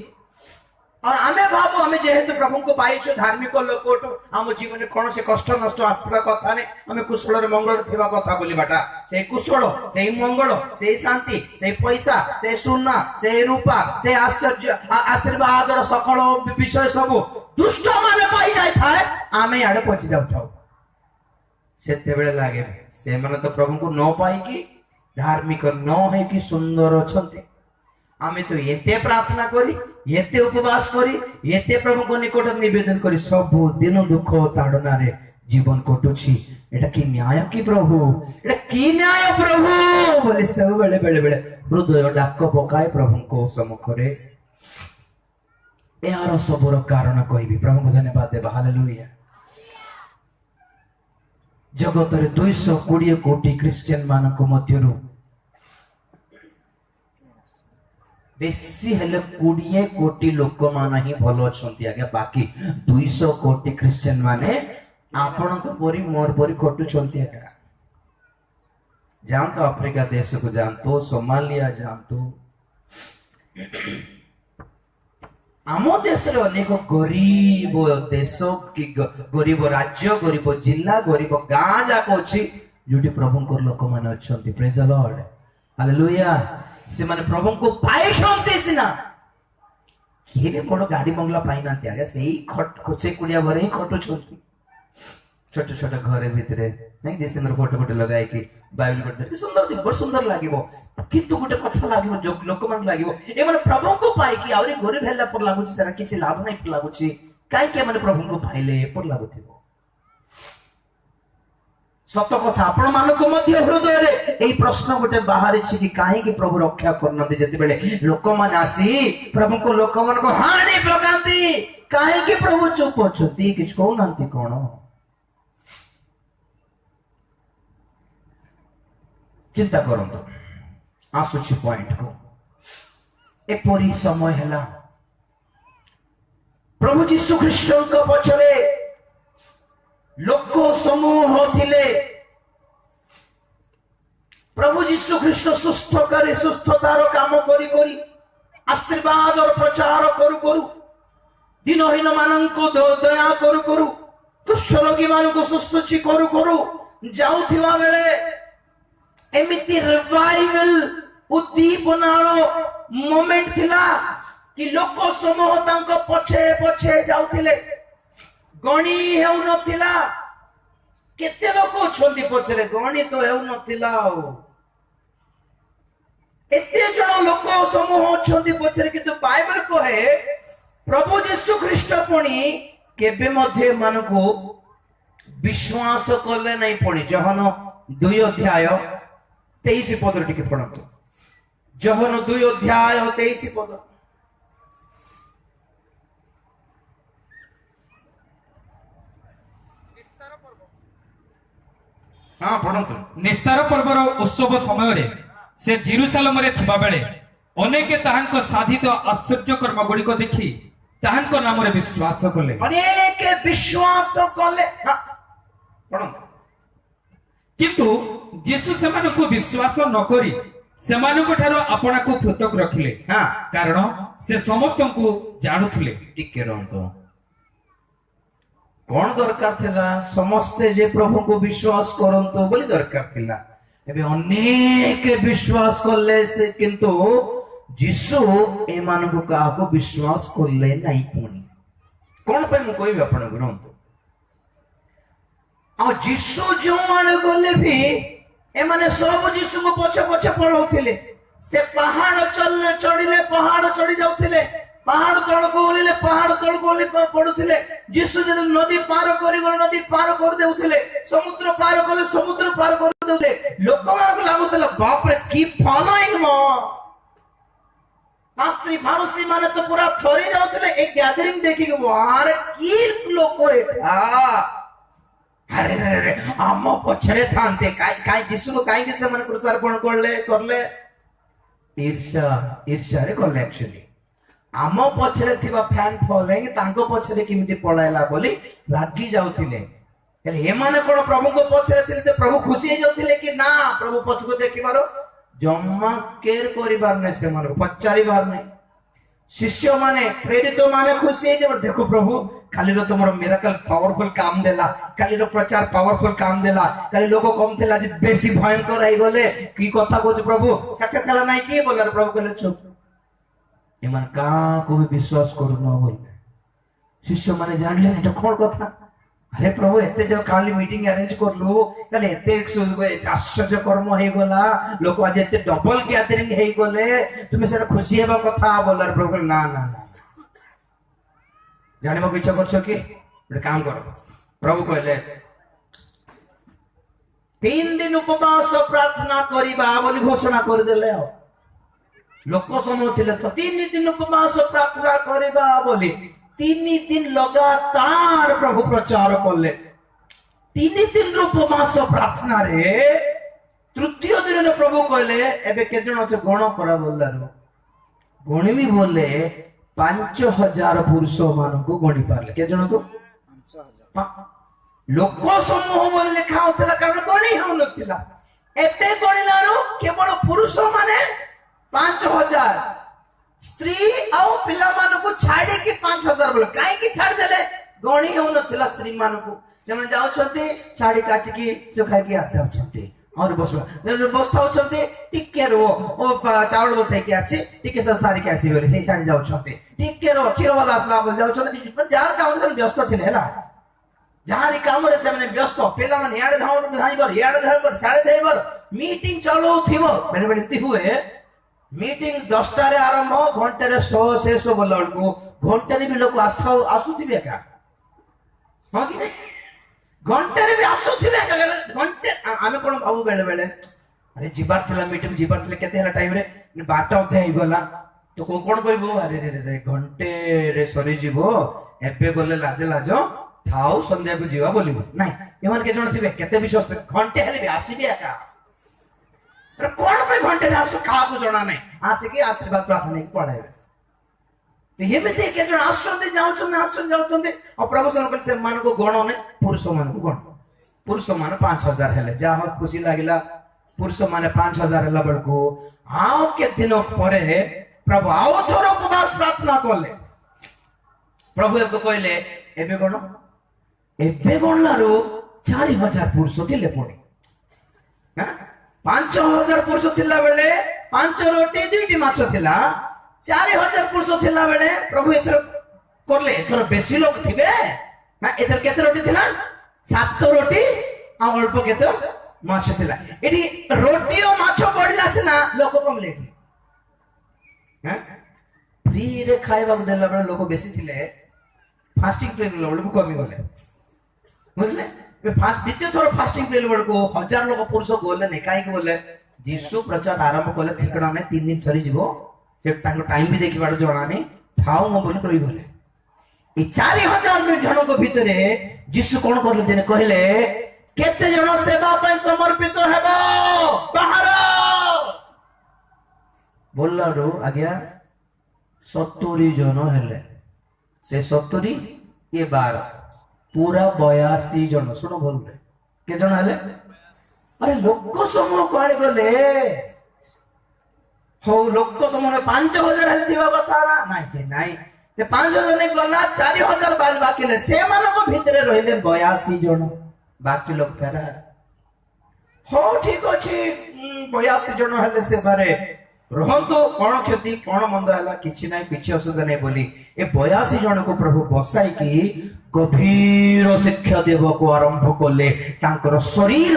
और आमे भाबो आमे जेहेतु प्रभु को पाइछु धार्मिक लोकटो आम जीवन में कौन से कष्ट नष्ट आसवा कथा ने आमे कुशल रे मंगल थिबा कथा बोली बाटा से कुशल से मंगल से शांति से पैसा से सुना से रूपा से आश्चर्य आशीर्वाद और सकल विषय सब दुष्ट माने पाई जाय थाए आमे आडे पहुंची जाउ थाउ सेते बेले लागे से माने तो प्रभु को न पाई कि धार्मिक न है कि सुंदर अछंती आमे तो एते प्रार्थना करी एते उपवास करी एते प्रभु को निकट निवेदन करी सब दिन दुख ताड़ना रे जीवन कटुछि एटा की न्याय की प्रभु एटा की न्याय प्रभु बोले सब बेले बेले बेले हृदय डाक पकाए प्रभु को सम्मुख रे यार सबर कारण कहबी प्रभु को धन्यवाद देबा हालेलुया जगत रे 220 कोटी क्रिश्चियन मानक मध्यरु बेसी हेले 20 कोटी लोक मान ही भलो छंती आगे बाकी 200 कोटी क्रिश्चियन माने आपण को परी मोर परी खटु छंती आगे जान तो अफ्रीका देश को जान तो सोमालिया जान तो आमो देश रे अनेक गरीब देश की गरीब राज्य गरीब जिला गरीब गाँ जाक अछि जोटी प्रभु को लोक मान अछंती प्रेज द लॉर्ड हालेलुया से माने प्रभु को पाई छंती सिना केबे बड़ गाड़ी बंगला पाई ना त्यागे सेही खट से कुड़िया भरे ही खटु छंती छोटे छोटे घर भितरे नहीं डिसेंबर फोटो फोटो लगाए कि बाइबल पढ़ते सुंदर दिन बहुत सुंदर लागिवो किंतु गोटे कथा लागिवो जो लोक मान लागिवो ए माने प्रभु को पाई कि आउरी गरीब हेला पर लागु सेरा किछि लाभ नहीं लागु छि काई के माने प्रभु को पाइले पर लागुथिबो सत्य कथा आपण मानक मध्य हृदय रे एई प्रश्न गोटे बाहर छि कि काहे कि प्रभु रक्षा करनते जति बेले लोक मान आसी प्रभु को लोक मान को हानि प्रकांती काहे कि प्रभु चुप अछती किछ कहू नांती कोन चिंता करंतु आसुछि पॉइंट को एपरी समय हैला प्रभु यीशु ख्रीष्ट को पछरे लोक समूह थिले प्रभु यीशु ख्रीष्ट सुस्थतार काम करी करी आशीर्वाद और प्रचार करू करू दिनहीन माननको दया करू करू कुष्ठ रोगी माननको सुस्थि करू करू जाउथिबा बेले एमिति रिवाइवल उद्दीपनार मोमेंट थिला कि लोक समूह तांको पछे पछे जाउथिले गणी हेउ नथिला केते लोक छंती पछरे गणी तो हेउ नथिला एते जण लोक समूह छंती पछरे किंतु बाइबल कहे प्रभु यीशु ख्रीष्ट पुणी केबे मध्ये मानको विश्वास कले नहीं पुणी जहन 2 अध्याय 23 पद टिके पढंतु जहन 2 अध्याय 23 पद हाँ पढ़ंतु निस्तार पर्वर उत्सव समय रे से जेरुसालेम रे थिबा बेले अनेके ताहांको साधित आश्चर्य कर्म गुडी को देखि ताहांको नाम रे विश्वास कले अनेके विश्वास कले पढंतु किंतु यीशु सेमानको विश्वास न करी सेमानको ठारो आपना को पृथक रखिले हां कारण से समस्त को जानुथिले टिके रहंतो कौन दरकार थिला समस्ते जे प्रभु को विश्वास करंतो बोली दरकार थिला एबे अनेक विश्वास करले से किंतु यीशु ए मानको का को विश्वास करले नहीं पुनी कौन पे मु कोई आपण ग्रंथ आ यीशु जो माने बोले भी ए माने सब यीशु को पछे पछे पळौथिले से पहाड़ चढ़िले पहाड़ चढ़ी जाउथिले ପାହାଡ ତଳକୁ ଓହ୍ଲିଲେ, ପାହାଡ ତଳକୁ ଓହ୍ଲି ପଡୁଥିଲେ। ଯୀଶୁ ଯଦି ନଦୀ ପାର କରିଗଲେ ନଦୀ ପାର କରିଦେଉଥିଲେ, ସମୁଦ୍ର ପାର କଲେ ସମୁଦ୍ର ପାର କରିଦେଉଥିଲେ। ଲୋକମାନଙ୍କୁ ଲାଗୁଥିଲା ବାପରେ କି ଫଲୋଇଂ ମୋ ଶାସ୍ତ୍ରୀ ଫାରୁସୀ ମାନେ ତ ପୁରା ଥରି ଯାଉଥିଲେ ଏ ଗ୍ୟାଦରିଂ ଦେଖିକି। ଆରେ କି ଲୋକ ଏଟା, ଆରେ ଆରେ ଆମ ପଛରେ ଥାନ୍ତେ, କାଇଁ ଯୀଶୁକୁ କାହିଁକି ସେମାନେ କୃଷାର୍ପଣ କରଲେ? ଈର୍ଷାରେ କଲେ। ଆକ୍ଚୁଆଲି ଆମ ପଛରେ ଥିବା ଫ୍ୟାନ୍ ଫଲୋଇଂ ତାଙ୍କ ପଛରେ କେମିତି ପଳାଇଲା ବୋଲି ରାଗି ଯାଉଥିଲେ। ହେଲେ ଏମାନେ କଣ ପ୍ରଭୁଙ୍କ ପଛରେ ଥିଲେ ତ ପ୍ରଭୁ ଖୁସି ହେଇଯାଉଥିଲେ କି ନା? ପ୍ରଭୁ ପଛକୁ ଦେଖିବାର ଜମା କେୟାର କରିବାର ନାହିଁ, ସେମାନଙ୍କୁ ପଚାରିବାର ନାହିଁ। ଶିଷ୍ୟ ମାନେ ପ୍ରେରିତ ମାନେ ଖୁସି ହେଇଯିବ, ଦେଖ ପ୍ରଭୁ କାଲିର ତୁମର ମିରାକଲ ପାୱାରଫୁଲ କାମ ଦେଲା, କାଲିର ପ୍ରଚାର ପାୱାରଫୁଲ କାମ ଦେଲା, କାଲି ଲୋକ କମ ଥିଲା ଆଜି ବେଶୀ ଭୟଙ୍କର ହେଇଗଲେ। କି କଥା କହୁଛୁ ପ୍ରଭୁ, ସକ୍ସେସ ହେଲା ନାହିଁ କି ବୋଲାର? ପ୍ରଭୁ କହିଲେ ଚୁପ, ଏମାନେ କାହାକୁ ବି ବିଶ୍ୱାସ କରୁନ ବୋଲି। ଶିଷ୍ୟ ମାନେ ଜାଣିଲେ ଏଟା କଣ କଥା। আরে প্রভু এতে যে কালি মিটিং অ্যারেঞ্জ করলু তাহলে এতে আশ্চর্য কর্ম হয়ে গলা, লোক আজ এতে ডবল গ্যাদারিং হয়ে গলে, তুমি সেটা খুশি হবা কথা বলার। প্রভু না না না, জানিବାକୁ ইচ্ছা করছো কি? ଗୋଟେ কাম কর। প্রভু কইলে 3 দিন উপবাস প্রার্থনা করিবা বলি ঘোষণা করে দিলে। লোক সময় ଥିଲେ তো 3 দিন উপবাস প্রার্থনা করিবা বলি 3 দিন লগাতার প্রভু প্রচার করলে। 3 দিন উপবাস প্রার্থনারে তৃতীয় দিনে প্রভু কইলে এবে কেজন আছে গণ করা বললার। গণিমি বললে 5000 পুরুষ মানকু গণি পারলে। কেজনকু? 5000 লোক সমূহ বলে লেখা হଉଥିଲା, কারণ গণি হଉନଥିଲା। এতে গণিলাରୁ কেবল পুরুষ মানে 5000, স্ত্রী ଆଉ ପିଲାମାନଙ୍କୁ ଛାଡିକି 5000 ବୋଲେ। କାହିଁକି ଛାଡିଦେଲେ? ଗଣି ହେଉନଥିଲା ସ୍ତ୍ରୀ ମାନଙ୍କୁ। ସେମାନେ ଯାଉଛନ୍ତି ଶାଢୀ କାଚିକି ଶୁଖାଇକି ଆସିଯାଉଛନ୍ତି, ଆହୁରି ବସାଉଛନ୍ତି, ଟିକେ ରୁହ ଓ ଚାଉଳ ବସେଇକି ଆସି ଟିକେ ସବୁ ସାରିକି ଆସିବେ ବୋଲି ସେଇ ଶାଢୀ ଯାଉଛନ୍ତି। ଟିକେ ରୁହ କ୍ଷୀର ବାଲା ଆସିଲା ବୋଲି ଯାଉଛନ୍ତି। ଯାହାର କାମରେ ସେମାନେ ବ୍ୟସ୍ତ ଥିଲେ ହେଲା, ଯାହାରି କାମରେ ସେମାନେ ବ୍ୟସ୍ତ। ପିଲାମାନେ ଇଆଡେ ଧାଇଁବାର, ଇଆଡେ ଧାଇଁବାର, ସିଆଡେ ଧାଇଁବାର, ମିଟିଂ ଚଲଉଥିବ। ବେଳେ ବେଳେ ଏମିତି ହୁଏ, মিটিং 10টাରେ ଆରମ୍ଭ, ଘଣ୍ଟାରେ ଶେଷ ବୋଲା ବେଳକୁ ଘଣ୍ଟାରେ ବି ଲୋକ ଆସୁଥିବେ ଏକା। ହଁ କି ନାଇଁ? ଘଣ୍ଟାରେ ବି ଆସୁଥିବେ ଏକା। ଘଣ୍ଟେ ଆମେ କଣ ଭାବୁ ବେଳେ ବେଳେ, ଆରେ ଯିବାର ଥିଲା ମିଟିଂ, ଯିବାର ଥିଲା, କେତେ ହେଲା ଟାଇମରେ 12ଟା ଅଧେ ହେଇଗଲା ତ କଣ କହିବୁ? ଆରେ ରେ ଘଣ୍ଟେରେ ସରିଯିବ, ଏବେ ଗଲେ ଲାଜ ଲାଜ ଥାଉ, ସନ୍ଧ୍ୟାକୁ ଯିବା ବୋଲିବୁ। ନାଇଁ, ଏମାନେ କେତେ ଜଣ ଥିବେ କେତେ ବିଶ୍ୱାସ, ଘଣ୍ଟେ ହେଲେ ବି ଆସିବେ ଏକା। କଣ ପାଇଁ ଘଣ୍ଟାରେ ଆସୁ କାହାକୁ ଜଣା ନାହିଁ, ଆସିକି ଆଶୀର୍ବାଦ ପ୍ରାର୍ଥନା ପଢାଇବେ। ଏମିତି କେତେ ଜଣ ଆସୁଛନ୍ତି ଯାଉଛନ୍ତି। ଆଉ ପ୍ରଭୁ ସେମାନଙ୍କୁ ଗଣ ନାହିଁ, ପୁରୁଷ ମାନଙ୍କୁ ଗଣ। ପୁରୁଷ ମାନେ 5000 ହେଲେ, ଯାହା ହଉ ଖୁସି ଲାଗିଲା। ପୁରୁଷ ମାନେ 5000 ହେଲା ବେଳକୁ ଆଉ କେତେ ଦିନ ପରେ ପ୍ରଭୁ ଆଉ ଥରେ ଉପବାସ ପ୍ରାର୍ଥନା କଲେ। ପ୍ରଭୁ ଏବେ କହିଲେ ଏବେ ଗଣ। ଏବେ ଗଣଲାରୁ 4000 ପୁରୁଷ ଥିଲେ। ପୁଣି 5000 ପୁରୁଷ ଥିଲା ବେଳେ 5 ରୋଟି 2ଟି ମାଛ ଥିଲା। 4000 ପୁରୁଷ ଥିଲା ବେଳେ ପ୍ରଭୁ ଏଥର করলে এথর বেশি লোক থিবে না। এথর কেতে রুটি ଥିଲା? 7 রুটি আর অল্প কেতে মাছ ଥିଲା। এটি রুটি ও মাছ বড়িলা সিনা লোক কমলে। হ্যাঁ, ফ্রি রে খাইবা দেলা বেলা লোক বেশি থিলে, ফাস্টিং প্রেল লোক কমি গলে, বুঝলে? দ্বিতীয় থর ফাস্টিং প্রেল বেলকু 1000 লোক পুরুষ গলে নাই। কাইকি বলে যিশু প্রচার আরম্ভ কলে ঠিকনা নাই, 3 দিন সরি যাব, সে তাঙ্ক টাইম भी দেখিবার জଣା নাই, ଥାଉ ମୁଁ ବୋଲି କହି ଗଲେ। এই 4000 জনক ভিতরে যিশু কোন করলে দিনে কহিলে কেতে জন সেবা ପାଇଁ সমর্পিত ହେବ ବାହାର ବୋଲାରୁ ଆଜ୍ଞା 70 জন ହେଲେ। ସେ 70 ଏ 12 पूरा 82 জন। শুনো বললে কে জন হেলে? আরে লোক সমূহ কুଆଡେ গলে? হো লোক সমূহ 5000 হেলে দিবা কথা না নাই যে নাই। ସେ 5 ଗଲା, 4000 ବାକି ସେମାନଙ୍କ ଭିତରେ ରହିଲେ 82 ଜଣ। ବାକି ଲୋକ ଫେରା। ହଉ ଠିକ ଅଛି, 82 ଜଣ ହେଲେ ସେ ବାରେ ରହନ୍ତୁ, କଣ କ୍ଷତି କଣ ମନ୍ଦ ହେଲା କିଛି ନାହିଁ, କିଛି ଅସୁବିଧା ନାହିଁ ବୋଲି ଏ 82 ଜଣକୁ ପ୍ରଭୁ ବସାଇକି ଗଭୀର ଶିକ୍ଷା ଦେବାକୁ ଆରମ୍ଭ କଲେ। ତାଙ୍କର ଶରୀର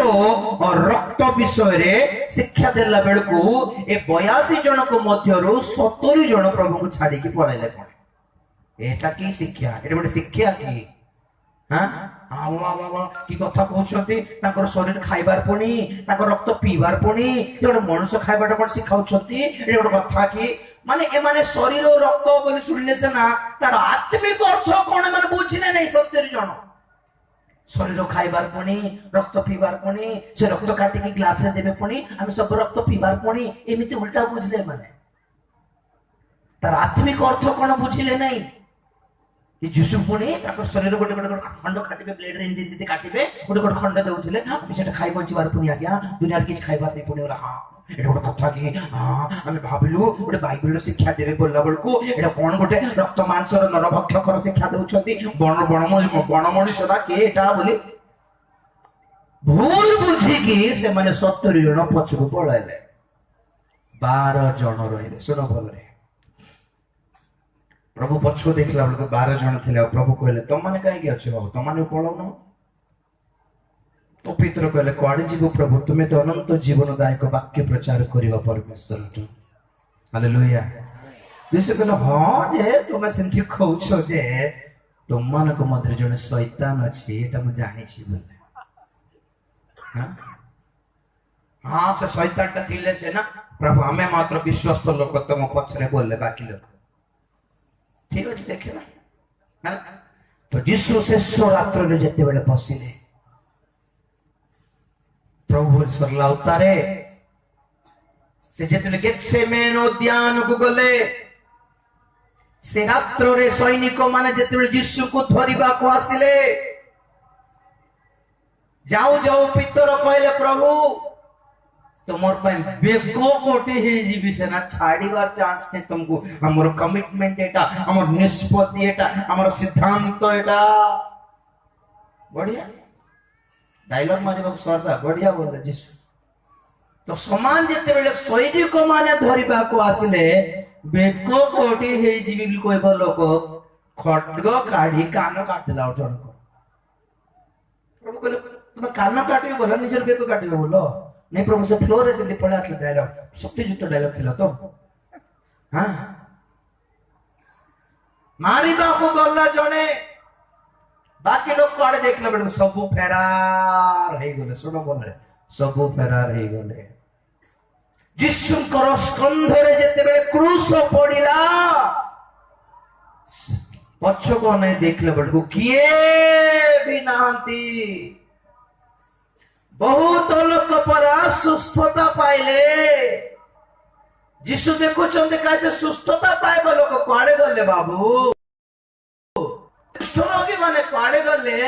ଓ ରକ୍ତ ବିଷୟରେ ଶିକ୍ଷା ଦେଲା ବେଳକୁ ଏ 82 ଜଣଙ୍କ ମଧ୍ୟରୁ 70 ଜଣ ପ୍ରଭୁଙ୍କୁ ଛାଡିକି ପଳେଇଲେ। এটা কি শিକ୍ଷା? এটা ଗୋଟେ ଶିକ୍ଷା କି? କି କଥା କହୁଛନ୍ତି? ତାଙ୍କର ଶରୀର ଖାଇବାର ପୁଣି, ତାଙ୍କ ରକ୍ତ ପିଇବାର ପୁଣି, ସେ ଗୋଟେ ମଣିଷ ଖାଇବାଟା କଣ ଶିଖାଉଛନ୍ତି? ଏଟା ଗୋଟେ କଥା କି? ମାନେ ଏମାନେ ଶରୀର ରକ୍ତ ବୋଲି ଶୁଣିଲେ ସିନା ତାର ଆତ୍ମିକ ଅର୍ଥ କଣ ଏମାନେ ବୁଝିଲେ ନାହିଁ। 70 ଜଣ ଶରୀର ଖାଇବାର ପୁଣି, ରକ୍ତ ପିଇବାର ପୁଣି, ସେ ରକ୍ତ କାଟିକି ଗ୍ଲାସରେ ଦେବେ ପୁଣି, ଆମେ ସବୁ ରକ୍ତ ପିଇବାର ପୁଣି, ଏମିତି ଉଲ୍ଟା ବୁଝିଲେ ଏମାନେ। ତାର ଆତ୍ମିକ ଅର୍ଥ କଣ ବୁଝିଲେ ନାହିଁ। ଯୀଶୁ ପୁଣି ତାଙ୍କ ଶରୀର ଗୋଟେ ଗୋଟେ ଖଣ୍ଡ କାଟିବେ, ବ୍ଲେଡରେ ଏମିତି କାଟିବେ, ଗୋଟେ ଗୋଟେ ଖଣ୍ଡ ଦେଉଥିଲେ, ଆମେ ସେଟା ଖାଇ ବଞ୍ଚିବାର ପୁଣି, ଆଜ୍ଞା ଦୁନିଆରେ କିଛି ଖାଇବାର ନାହିଁ ପୁଣି। ହଁ এটা ଗୋଟେ କଥା କି? ଆମେ ଭାବିଲୁ ଗୋଟେ ବାଇବେଲର ଶିକ୍ଷା ଦେବେ ବୋଲିଲା ବେଳକୁ ଏଟା କଣ ଗୋଟେ ରକ୍ତ ମାଂସର ନରଭକ୍ଷକର ଶିକ୍ଷା ଦଉଛନ୍ତି। ବଣ ମଣିଷଟା କିଏ ଏଟା ବୋଲି ଭୁଲ ବୁଝିକି ସେମାନେ 70 ଜଣ ପଛକୁ ପଳାଇଲେ। 12 ଜଣ ରହିଲେ। ଶୁଣ ଭଲରେ, ପ୍ରଭୁ ପଛକୁ ଦେଖିଲା ବେଳକୁ 12 ଜଣ ଥିଲେ। ଆଉ ପ୍ରଭୁ କହିଲେ, ତମମାନେ କାହିଁକି ଅଛ ବାବୁ? ତମମାନେ ପଳାଉନ। तो पितर कहले, कुआड़े जीव प्रभु? तुम्हें तो अनंत जीवनदायक वाक्य प्रचार करिवा परमेश्वर। हालेलुया। यीशु कहले, हाँ जे तुम सेंति कहउछ जे तुमମାନଙ୍କ ମଧ୍ୟରେ ଜଣେ ଶୈତାନ ଅଛି, ଏଟା ମୁଁ ଜାଣିଛି ବୋଲେ। हाँ से शैतानଟା ଥିଲେ ସେ ନା प्रभु ଆମେ ମାତ୍ର ବିଶ୍ୱସ୍ତ ଲୋକ ତମ ପଛରେ ବୋଲେ ବାକି ଲୋକ। ଠିକ ଅଛି, ଦେଖିବା। तो ଯୀଶୁ ଶେଷ ରାତ୍ରରେ ଯେତେବେଳେ ବସିଲେ, प्रभु सरला उतारे से जेतले गेत्सेमेन उद्यान को गले, से रात्र रे सैनिक माने जेतले यीशु को धरिबा को आसिले, जाओ जाओ पितर कहले, प्रभु तुमर पय बेको कोटी हे जीवी से ना छाड़ीबार चांस है तुमको। हमर कमिटमेंट एटा, हमर निष्पत्ति एटा, हमर सिद्धांत एटा। बढ़िया डायलॉग मारे सरदा बढ़िया बोले यीशु। तो समान जेते बेले सैनिक माने धरिबा को आसिले, बेको कोटी हे जीवी भी कोई लोक खड्ग काढ़ी कान काटिला जन को। प्रभु कहले, तुम कान काटिबे बोला, निजर बेको काटिबे बोलो? नहीं प्रभु, से फ्लोर से पड़े आसले डायलॉग, शक्तियुक्त डायलॉग थिला तो। हां मारिबा को गल्ला जने, बाकी लोग कुआड़े देखले बेले सबु फेरार हे गले। सुनो बोले, सबु फेरार हे गले। यीशुଙ୍କର ସ୍କନ୍ଧରେ ଯେତେବେଳେ କ୍ରୁଶ ପଡ଼ିଲା, ପଛକୁ ଅନେଇ ଦେଖିଲା ବେଳକୁ କିଏ ବି ନାହାନ୍ତି। ବହୁତ ଲୋକ ପରା ସୁସ୍ଥତା ପାଇଲେ। ଯୀଶୁ ଦେଖୁଛନ୍ତି କାହିଁ ସେ ସୁସ୍ଥତା ପାଇବା ଲୋକ କୁଆଡେ ଗଲେ ବାବୁ? ରୋଗୀ ମାନେ କୁଆଡେ ଗଲେ?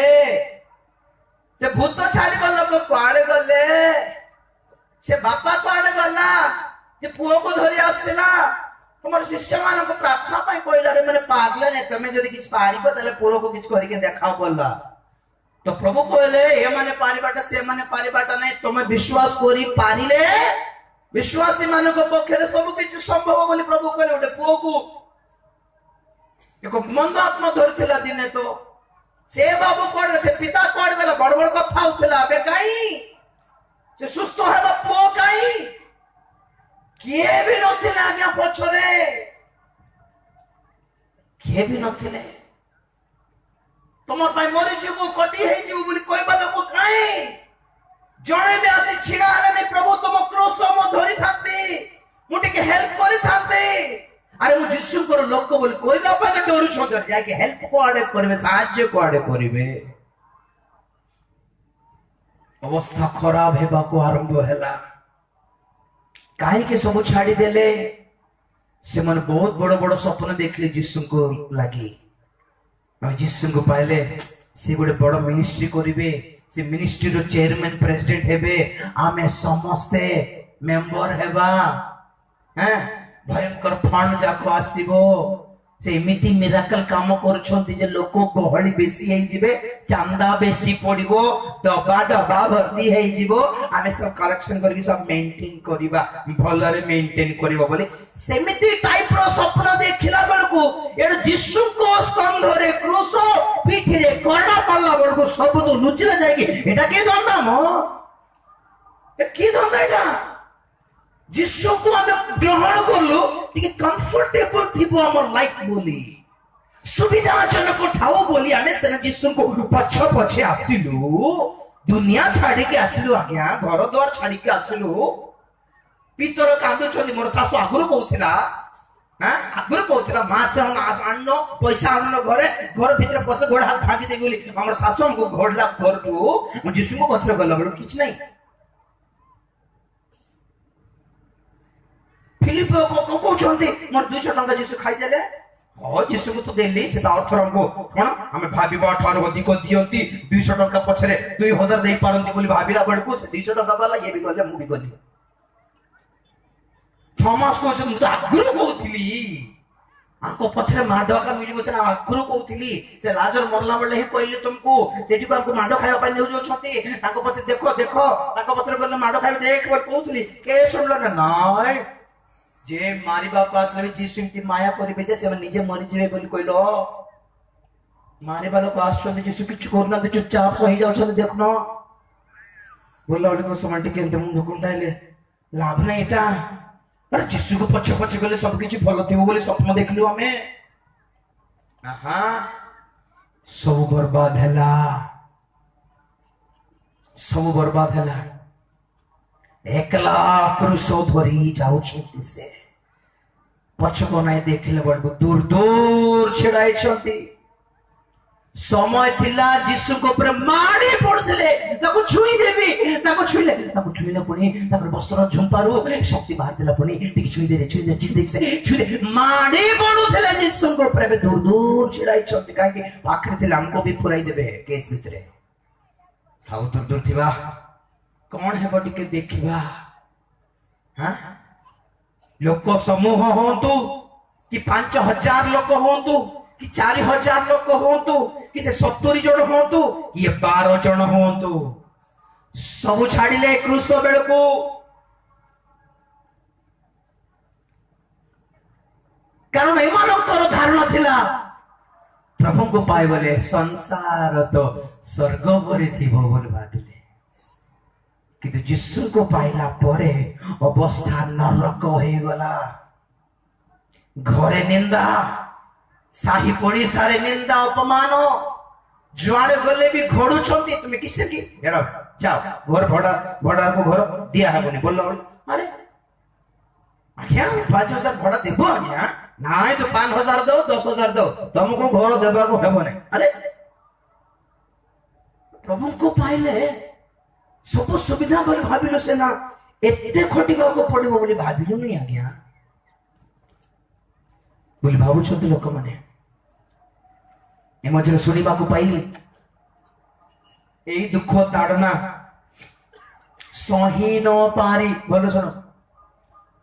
ସେ ଭୂତ ଛାଡିବା ଲୋକ କୁଆଡେ ଗଲେ? ସେ ବାପା କୁଆଡେ ଗଲା ଯେ ପୁଅକୁ ଧରି ଆସିଥିଲା? ତୁମର ଶିଷ୍ୟ ମାନଙ୍କୁ ପ୍ରାର୍ଥନା ପାଇଁ କହିଲା, ମାନେ ପାଗଲା ନାହିଁ, ତମେ ଯଦି କିଛି ପାରିବ ତାହେଲେ ପୁଅକୁ କିଛି କରିକି ଦେଖାଅ ବୋଲା। तो प्रभु कहले, ये माने पारिबाटा से माने पारिबाटा नहीं, तुम विश्वास करी पारिले विश्वासी मानक पक्षरे सब किछु संभव बोली प्रभु कहले। गोटे पुओ को एक मंद आत्मा धरथिला दिने, तो से बाबू कोड से पिता कोड गला बड़ बड़ कथा होथिला। बे काई से सुस्त हेबा पुओ काई किए भी नथिला आज्ञा पछरे, किए भी नथिले। तुम मरी जीव कटी हो बोली कहवा लोक कहीं जड़े भी आसी छिड़ा नहीं, प्रभु तुम क्रोश मो धरी थांती, मुझे हेल्प करी थांती। अरे मु यीशु को लोक बोली कहवा पे डरू छो, जाके हेल्प को आडे करबे, साहाय्य को आडे करिवे। अवस्था खराब हेबा को आरंभ हैला। काहे के सब छाड़ी देले? से मन बहुत बड़ बड़ स्वप्न देखले यीशु को लागी। यीशु को पाइले, से गोटे बड़ मिनिस्ट्री करिवे, से मिनिस्ट्री रो चेयरमैन प्रेसिडेंट हेबे, आमे समस्ते मेंबर हेबा। हैं भयंकर फंड जाको आसीबो। से एमिति मिराकल काम करूछंती जे लोक गहली बेसी हे जिवे, चांदा बेसी पड़िबो, डबा डबा भर्ती हे जिवो, आमे सब कलेक्शन करके सब मेंटेन करिबा, भलरे मेंटेन करिबो बोली सेमिति टाइप रो स्वप्न देखिला बेलको एड यीशु को स्कंधरे क्रूस पीठरे कड़ा पल्ला बेलको सब तो लुचिला जायकी। एटा के धंदा मो? ए की धंदा एटा? यीशु को हम ग्रहण करलो, टिके कंफर्टेबल थिबो हमर लाइफ बोली, सुविधाजनक ठाऊ बोली आमे सेना जीसु को पछ पछे आसिलु दुनिया छाड़ी के आसिलु आज्ञा घर द्वार छाड़ी के आसिलु पितर कांदु छथि मोर सासु आगुरु कहउथिला हां आगुरु कहउथिला माछ आनो पैसा आनो घरे घर भीतर पसे गोड़ हाथ भागी दे बोली हमर सासु हमको घोड़ला घरटू हम जीसु को पछरे गला बड़ किछ नहीं फिलिप को कहउछन्ती मोर 200 टंका जीसु खाइ देले ओ जीसु को तो देली से अर्थ हमको कोन हमें भाबिबा ठार अधिक दियंती 200 टंका पछरे 2000 देई पारंती बोली भाबिला बडको से 200 टंका वाला ये भी गले मु भी गली थॉमस को जो आगुरु कहउथिली आको पछरे माडका मिलिबो से आगुरु कहउथिली से लाजर मरला बेले ही कहले तुमको सेठी को हमको माडो खाया पाइ नेउ जो छथि ताको पछे देखो देखो ताको पछरे गले माडो खाइ देख बोल कहउथिली के सुनलो ना नाय जे मारिबा पास लबी जीसु की माया करिबे जे से निजे मरि जेबे बोली कहलो मारिबा लोक आछन जीसु किछ करना दे चुपचाप सही जाउ छन देखनो बोला ओडी को समाटी के मुंड कुंडाइले लाभ नहीं एटा अरे जीसु को पछ पछ गले सब किछि भलो थिबो बोली स्वप्न देखलु हमें आहा सब बर्बाद हला एकला क्रूस धरी जाउ छथि से पछ बनाई देखले बड़ दूर दूर छिड़ाई छथि समय थिला जीसु को ऊपर माड़ी पड़थिले ताको छुई देबी ताको छुईले पुनी तापर वस्त्र झुंपारू शक्ति बाहरथिला पुनी टिक छुई दे माड़ी पड़ुथिले जीसु को ऊपर दूर दूर छिड़ाई छथि काहे कि पाखरे थिला हमको भी फुराई देबे केस भितरे थाउ दूर दूर थिबा कौन है बड़ी के देखिबा हां लोक समूह होंतु कि 5000 लोक होंतु कि 4000 लोक होंतु कि से 70 जन होंतु ये 12 जन होंतु सब छाड़िले क्रूस बेलको कारण एमानकर धारणा थिला प्रभु को पाए बोले संसार तो स्वर्ग परे थिबो बोल भाबिले किंतु जीसु को पाइला परे अवस्था नरक हो गला घरे निंदा साही पड़िसा रे निंदा अपमान जुआड़े गले भी घोड़ू छंती तुम्हें किसे की हेरो जाओ घर भड़ा को घर दिया हेबनी बोललो अरे आज्ञा 5000 भड़ा देबो आज्ञा नाय तो 5000 दो 10000 दो तुमको घर देबा को हेबो नै अरे प्रभु को पाइले सब सुविधा बोली भाविलो से ना एते खटिबा को पड़िबो बोली भाविलो नहीं आज्ञा बोली भाबु छथि लोक माने ए मजरे सुनिबा को पाइली एई दुख ताड़ना सही न पारी बोलो सुनो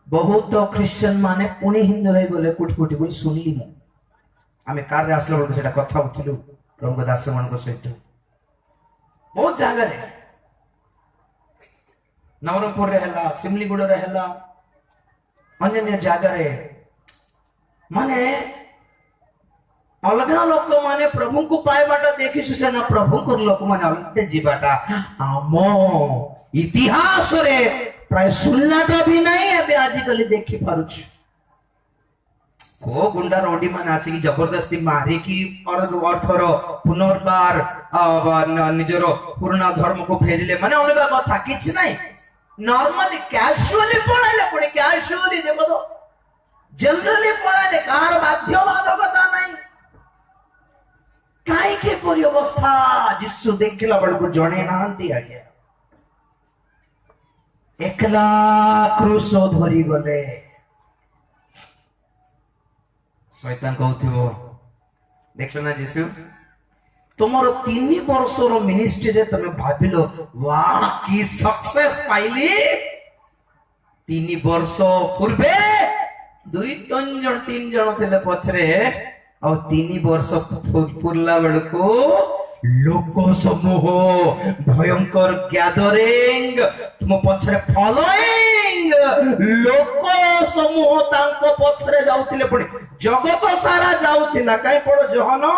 बहुत क्रिश्चियन माने पुणी हिंदू हो गले कुटकुटी बोली सुनली मु आमे कार रे आसलो बोल सेटा कथा उठिलु प्रभु दास मन को सहित बहुत जगह रे नवरंगपुर रे हला सिमलीगुड़ रे हला अन्य जगह रे माने अलग लोक माने प्रभु को पाइबाटा देखि से ना प्रभु को लोक माने अलग जीवाटा आम इतिहास रे प्राय सुननाटा भी नहीं है आजिकल देखि पारुछ को गुंडा रोडी मान आसी जबरदस्ती मारी की और अर्थर पुनर्बार निजर पुराना धर्म को फेरिले माने अलग कथा किछ नहीं नॉर्मली कैजुअली पढ़ाइले पड़े कैजुअली देखो तो जनरली पढ़ाइले कार बाध्यबाधकता नहीं काई के परि अवस्था जिसु देखला बड़को जणे नांती आ गया एकला क्रूस धरी गले शैतान कहथिबो देखलो ना जिसु तुमर 3 वर्षर मिनिस्ट्री रे तमे भाबिलो वाह की सक्सेस पाइली 3 वर्ष पूर्वे 2-3 जन थिले पछरे और 3 वर्ष पुरला बेलको लोक समूह भयंकर गैदरिंग तुम पछरे फॉलोइंग लोक समूह तांको पछरे जाउतिले पड़ी जगत सारा जाउतिला काई पड़ो जोहन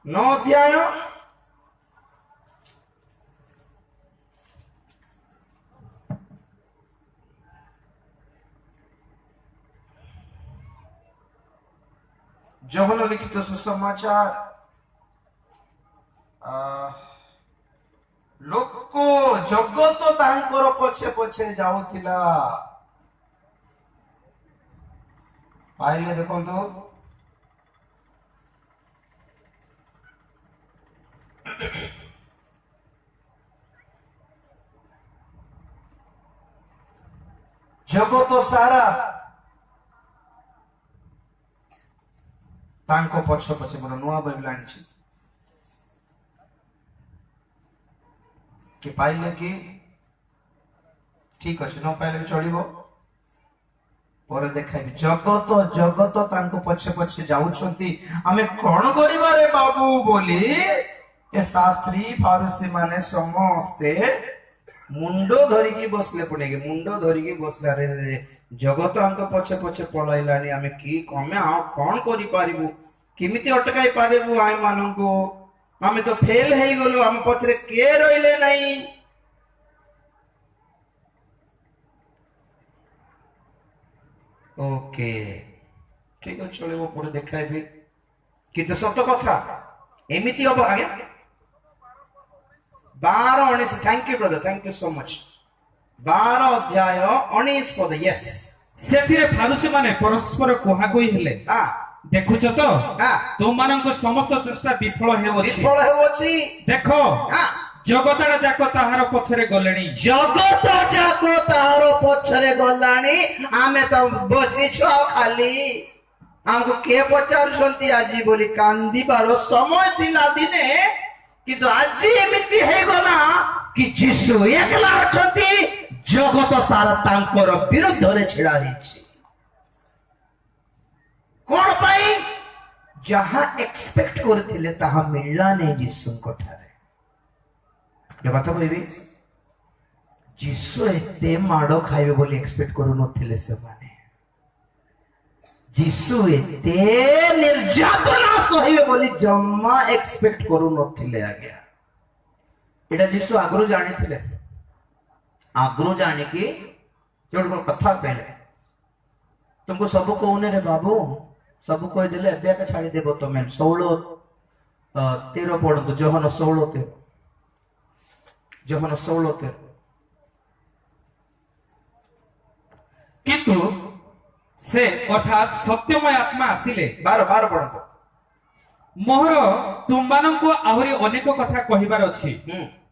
9 अध्याय ଯୋହନ ଲିଖିତ ସୁସମାଚାର ଲୋକ ଜଗତ ତାଙ୍କର ପଛେ ପଛେ ଯାଉଥିଲା। ପାଇଲେ ଦେଖନ୍ତୁ, ଜଗତ ସାରା ତାଙ୍କ ପଛ ପଛେ, ମୋର ନୂଆ ବାଇବେଲ ଆଣିଛି କି ପାଇଲେ କି ଠିକ ଅଛି, ନ ପାଇଲେ ବି ଚଳିବ, ପରେ ଦେଖାଇବି। ଜଗତ ଜଗତ ତାଙ୍କ ପଛେ ପଛେ ଯାଉଛନ୍ତି, ଆମେ କଣ କରିବାରେ ବାବୁ ବୋଲି ଏ ଶାସ୍ତ୍ରୀ ଫାରୁସୀ ମାନେ ସମସ୍ତେ ମୁଣ୍ଡ ଧରିକି ବସିଲେ। ପୁଣି ମୁଣ୍ଡ ଧରିକି ବସିଲେ, ଆରେ ଜଗତ ଆଙ୍କ ପଛେ ପଛେ ପଳାଇଲାଣି, ଆମେ ଆଉ କଣ କରିପାରିବୁ, କେମିତି ଅଟକାଇ ପାରିବୁ ଆମ ମାନଙ୍କୁ, ଆମେ ତ ଫେଲ ହେଇଗଲୁ, ଆମ ପଛରେ କିଏ ରହିଲେ ନାହିଁ। ଓକେ ଠିକ ଅଛି, ଚଳିବ, ପରେ ଦେଖାଇବି। କିନ୍ତୁ ସତ କଥା ଏମିତି ହବ ଆଜ୍ଞା। 12-19, thank you brother, thank you so much. 12-19 ପଦ, ୟେସ୍। ସେଥିରେ ଫାରୁସୀ ମାନେ ପରସ୍ପର କୁହାକୁହି ହେଲେ, ଦେଖୁଛ ତ ତୁମମାନଙ୍କ ସମସ୍ତ ଚେଷ୍ଟା ବିଫଳ ହେଉଅଛି। ଦେଖ ଜଗତଟା ଯାକ ତାହାର ପଛରେ ଗଲେଣି। ଜଗତ ଯାକ ତାହାର ପଛରେ ଗଲାଣି, ଆମେ ତ ବସିଛୁ ଆଉ ଖାଲି ଆମକୁ କିଏ ପଚାରୁଛନ୍ତି ଆଜି ବୋଲି କାନ୍ଦିବାର ସମୟ ଥିଲା ଦିନେ। କିନ୍ତୁ ଆଜି ଏମିତି ହେଇଗଲା କି ଯୀଶୁ ଏକଲା ଅଛନ୍ତି, ଜଗତ ସାରା ତାଙ୍କର ବିରୁଦ୍ଧରେ ଛିଡା ହେଇଛି। କଣ ପାଇଁ? ଯାହା ଏକ୍ସପେକ୍ଟ କରିଥିଲେ ତାହା ମିଳିଲାନି ଯୀଶୁଙ୍କ ଠାରେ। କଥା କହିବି, ଯୀଶୁ ଏତେ ମାଡ ଖାଇବେ ବୋଲି ଏକ୍ସପେକ୍ଟ କରୁନଥିଲେ ସେମାନେ। ଯୀଶୁ ଏତେ ନିର୍ଯାତନା ସହିବେ ବୋଲି ଜମା ଏକ୍ସପେକ୍ଟ କରୁନଥିଲେ ଆଜ୍ଞା। ଏଟା ଯୀଶୁ ଆଗରୁ ଜାଣିଥିଲେ। ଆଗରୁ ଜାଣିକି ଯୋଉଠି କଥା କହିଲେ, ତୁମକୁ ସବୁ କହୁନି ରେ ବାବୁ, ସବୁ କହିଦେଲେ ଏବେ ଏକା ଛାଡ଼ିଦେବ ତମେ। 16-13 ପଢନ୍ତୁ, ଯୋହନ 16-13। ଯୋହନ 16-13। କିନ୍ତୁ ସେ ଅର୍ଥାତ୍ ସତ୍ୟମୟ ଆତ୍ମା ଆସିଲେ, 12 ପଢନ୍ତୁ। ମୋର ତୁମମାନଙ୍କୁ ଆହୁରି ଅନେକ କଥା କହିବାର ଅଛି,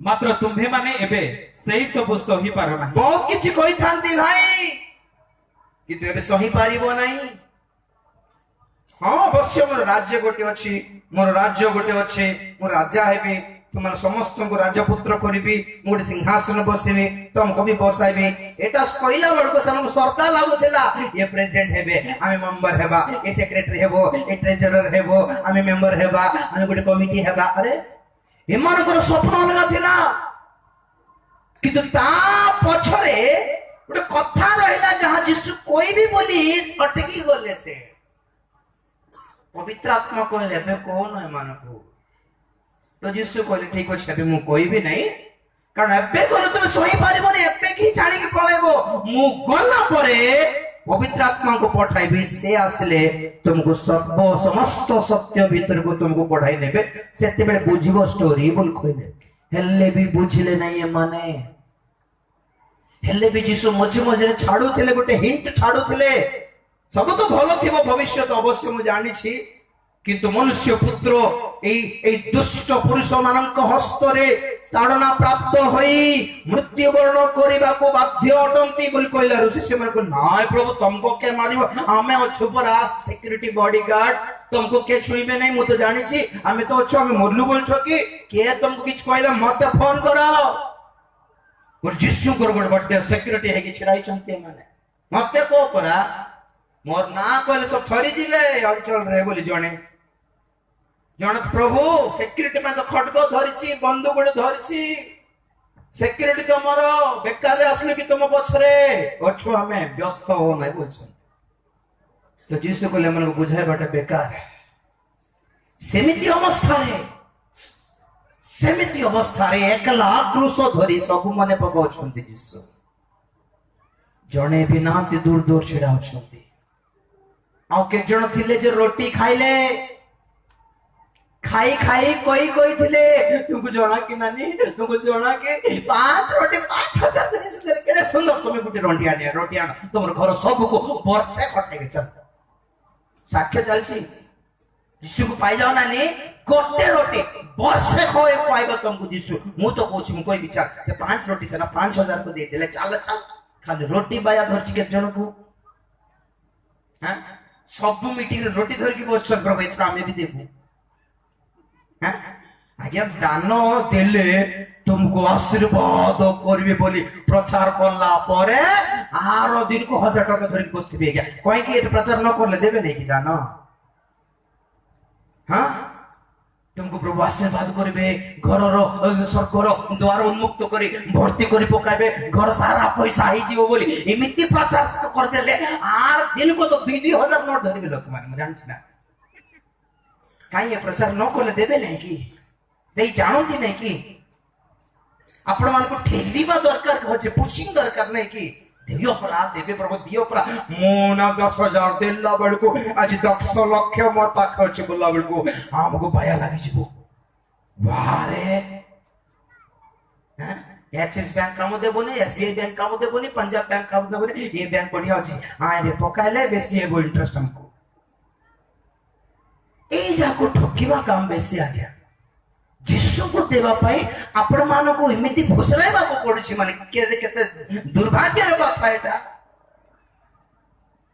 ମାତ୍ର ତୁମ୍ଭେମାନେ ଏବେ ସେଇ ସବୁ ସହିପାର ନାହିଁ। ବହୁତ କିଛି କହିଥାନ୍ତି ଭାଇ, କିନ୍ତୁ ଏବେ ସହିପାରିବ ନାହିଁ। ହଁ ଅବଶ୍ୟ ମୋର ରାଜ୍ୟ ଗୋଟେ ଅଛି, ମୋର ରାଜ୍ୟ ଗୋଟେ ଅଛି, ମୁଁ ରାଜା ହେବି, ତୁମମାନେ ସମସ୍ତଙ୍କୁ ରାଜପୁତ୍ର କରିବି, ମୁଁ ଗୋଟେ ସିଂହାସନ ବସିବି, ତମକୁ ବି ବସାଇବି। ଏଟା କହିଲା ବେଳକୁ ସେମାନଙ୍କୁ ଶ୍ରଦ୍ଧା ଲାଗୁଥିଲା, ଇଏ ପ୍ରେସିଡେଣ୍ଟ ହେବେ, ଆମେ ମେମ୍ବର ହେବା, ଏ ସେକ୍ରେଟାରୀ ହେବ, ଏ ଟ୍ରେଜରର ହେବ, ଆମେ ମେମ୍ବର ହେବା, ଆମେ ଗୋଟେ କମିଟି ହେବା। ଆରେ ଏମାନଙ୍କର ସ୍ୱପ୍ନ ଅଲଗା ଥିଲା। କିନ୍ତୁ ତା ପଛରେ ଗୋଟେ କଥା ରହିଲା, ଯାହା ଯୀଶୁ କହିବି ବୋଲି ଅଟକି ଗଲେ। ସେ ପବିତ୍ର ଆତ୍ମା କହିଲେ ଏବେ କହୁନ ଏମାନଙ୍କୁ। ତ ଯୀଶୁ କହିଲେ ଠିକ ଅଛି, ଏବେ ମୁଁ କହିବି ନାହିଁ, କାରଣ ଏବେ କହିଲେ ତୁମେ ସହିପାରିବନି, ଏବେ କି ଛାଡ଼ିକି ପଳେଇବ। ମୁଁ ଗଲା ପରେ ପବିତ୍ର ଆତ୍ମାଙ୍କୁ ପଠାଇବି, ସେ ଆସିଲେ ତୁମକୁ ସମସ୍ତ ସତ୍ୟ ଭିତରକୁ ତୁମକୁ ପଢାଇ ନେବେ, ସେତେବେଳେ ବୁଝିବ ଷ୍ଟୋରି ବୋଲି କହିଲେ। ହେଲେ ବି ବୁଝିଲେ ନାହିଁ ଏମାନେ। ହେଲେ ବି ଯୀଶୁ ମଝି ମଝିରେ ଛାଡୁଥିଲେ, ଗୋଟେ ହିଣ୍ଟ ଛାଡୁଥିଲେ। ସବୁ ତ ଭଲ ଥିବ ଭବିଷ୍ୟତ, ଅବଶ୍ୟ ମୁଁ ଜାଣିଛି, କିନ୍ତୁ ମନୁଷ୍ୟ ପୁତ୍ର ଏଇ ଦୁଷ୍ଟ ପୁରୁଷ ମାନଙ୍କ ହସ୍ତରେ ତାଡ଼ନା ପ୍ରାପ୍ତ ହୋଇ ମୃତ୍ୟୁବରଣ କରିବାକୁ ବାଧ୍ୟ ଅଟନ୍ତି ବୋଲି କହିଲାରୁ ଶିଷ୍ୟମାନେ କହିଲେ, ନାଇଁ ପ୍ରଭୁ, ତମକୁ କିଏ ମାରିବ? ଆମେ ଅଛୁ ପରା ସିକ୍ୟୁରିଟି ବଡିଗାର୍ଡ, ତମକୁ କିଏ ଛୁଇଁବେ ନାହିଁ, ମୁଁ ତ ଜାଣିଛି, ଆମେ ତ ଅଛୁ, ଆମେ ମରିଲୁ ବୋଲୁଛ କି? କିଏ ତମକୁ କିଛି କହିଲା ମତେ ଫୋନ କର। ଯୀଶୁଙ୍କର ଗୋଟେ ବଡ ସିକ୍ୟୁରିଟି ହେଇକି ଛିଡା ହେଇଛନ୍ତି ଏମାନେ। ମତେ କହ ପରା, ମୋର ନାଁ କହିଲେ ସବୁ ଥରିଯିବେ ଅଞ୍ଚଳରେ ବୋଲି ଜଣେ ପ୍ରଭୁ ସିକ୍ୟୁରିଟି ପାଇଁ ତ ଖଡଗ ଧରିଛି, ବନ୍ଧୁକ ଗୋଟେ ଧରିଛି, ସିକ୍ୟୁରିଟି ତମର ବେକାରରେ ଆସିଲେ କି ତମ ପଛରେ ଅଛୁ, ଆମେ ବ୍ୟସ୍ତ ହଉ ନାହିଁ ବୋଲୁଛନ୍ତି। ତ ଯୀଶୁ କହିଲେ ଏମାନଙ୍କୁ ବୁଝାଇବାଟା ବେକାର। ସେମିତି ଅବସ୍ଥାରେ ଏକଲା କ୍ରୁଶ ଧରି ସବୁ ମନେ ପକାଉଛନ୍ତି ଯୀଶୁ। ଜଣେ ବି ନାହାନ୍ତି, ଦୂର ଦୂର ଛିଡା ଅଛନ୍ତି। ଆଉ କେତେ ଜଣ ଥିଲେ ଯେ ରୋଟି ଖାଇଲେ ଖାଇ ଖାଇ କହି ଥିଲେ ତୁମକୁ ଜଣା କି ନାନି ତୁମକୁ ଜଣା କି 5 ରୋଟି 5,000 କେତେ ସୁନ୍ଦର ତୁମେ ଗୋଟେ ରୋଟି ଆଣ ତୁମର ଘର ସବୁକୁ ବର୍ଷେ ଖଟେଇବେ ଚାଲ ସାକ୍ଷ୍ୟ ଚାଲିଛି ଯୀଶୁକୁ ପାଇଯାଉ ନାନି ଗୋଟେ ରୋଟି ବର୍ଷେ ଖୁଆଇବ ତମକୁ ଯୀଶୁ ମୁଁ ତ କହୁଛି ମୁଁ କହିବି ଚାଲ ସେ 5 ରୋଟି ସେନା 5,000 କୁ ଦେଇଦେଲେ ଚାଲ ଚାଲ ଖାଲି ରୋଟି ବାୟା ଧରିଛି କେତେ ଜଣକୁ ସବୁ ମିଟିଂ ରୋଟି ଧରିକି ବସୁଛ ପ୍ରଭୁ ଏଥର ଆମେ ବି ଦେବୁ ଆଜ୍ଞା ଦାନ ଦେଲେ ତୁମକୁ ଆଶୀର୍ବାଦ କରିବେ ବୋଲି ପ୍ରଚାର କଲା ପରେ ଆର ଦିନକୁ 1,000 ଟଙ୍କା ଧରିକି ବସିଥିବେ ଆଜ୍ଞା କାହିଁକି ଏଠି ପ୍ରଚାର ନ କଲେ ଦେବେ ନାଇଁ ଦାନ तुमको प्रभु आशीर्वाद करेंगे घर स्वर्गर द्वार उन्मुक्त कर भर्ती कर पकाइबे घर सारा पैसा हो बोली एमती प्रचार करदे आर दिन को तो 2,000 नोट धरबे लोक माने जानछि ना काई प्रचार न कले देबे नहीं कि देई जानती नहीं कि आपण मान को ठेलीबा दरकार होचे पुशिंग दरकार नहीं कि दियो परा देबे प्रभु दियो परा मोना 10,000 देला बेलको आज 10 लाख मोर पाख अछि बोला बेलको हमको भया लागि जिवो वारे एक्सिस बैंक काम देबोनी एसबीआई बैंक काम देबोनी पंजाब बैंक काम देबोनी ये बैंक बढ़िया अछि आए रे पकाइले बेसी एबो इंटरेस्ट हमको ए जाको ठकिबा काम बेसी आ गया जीशु को देवा पाई आपण मानो को एमिति घोषणाइबा को पड़छि माने केते दुर्भाग्यर कथा एटा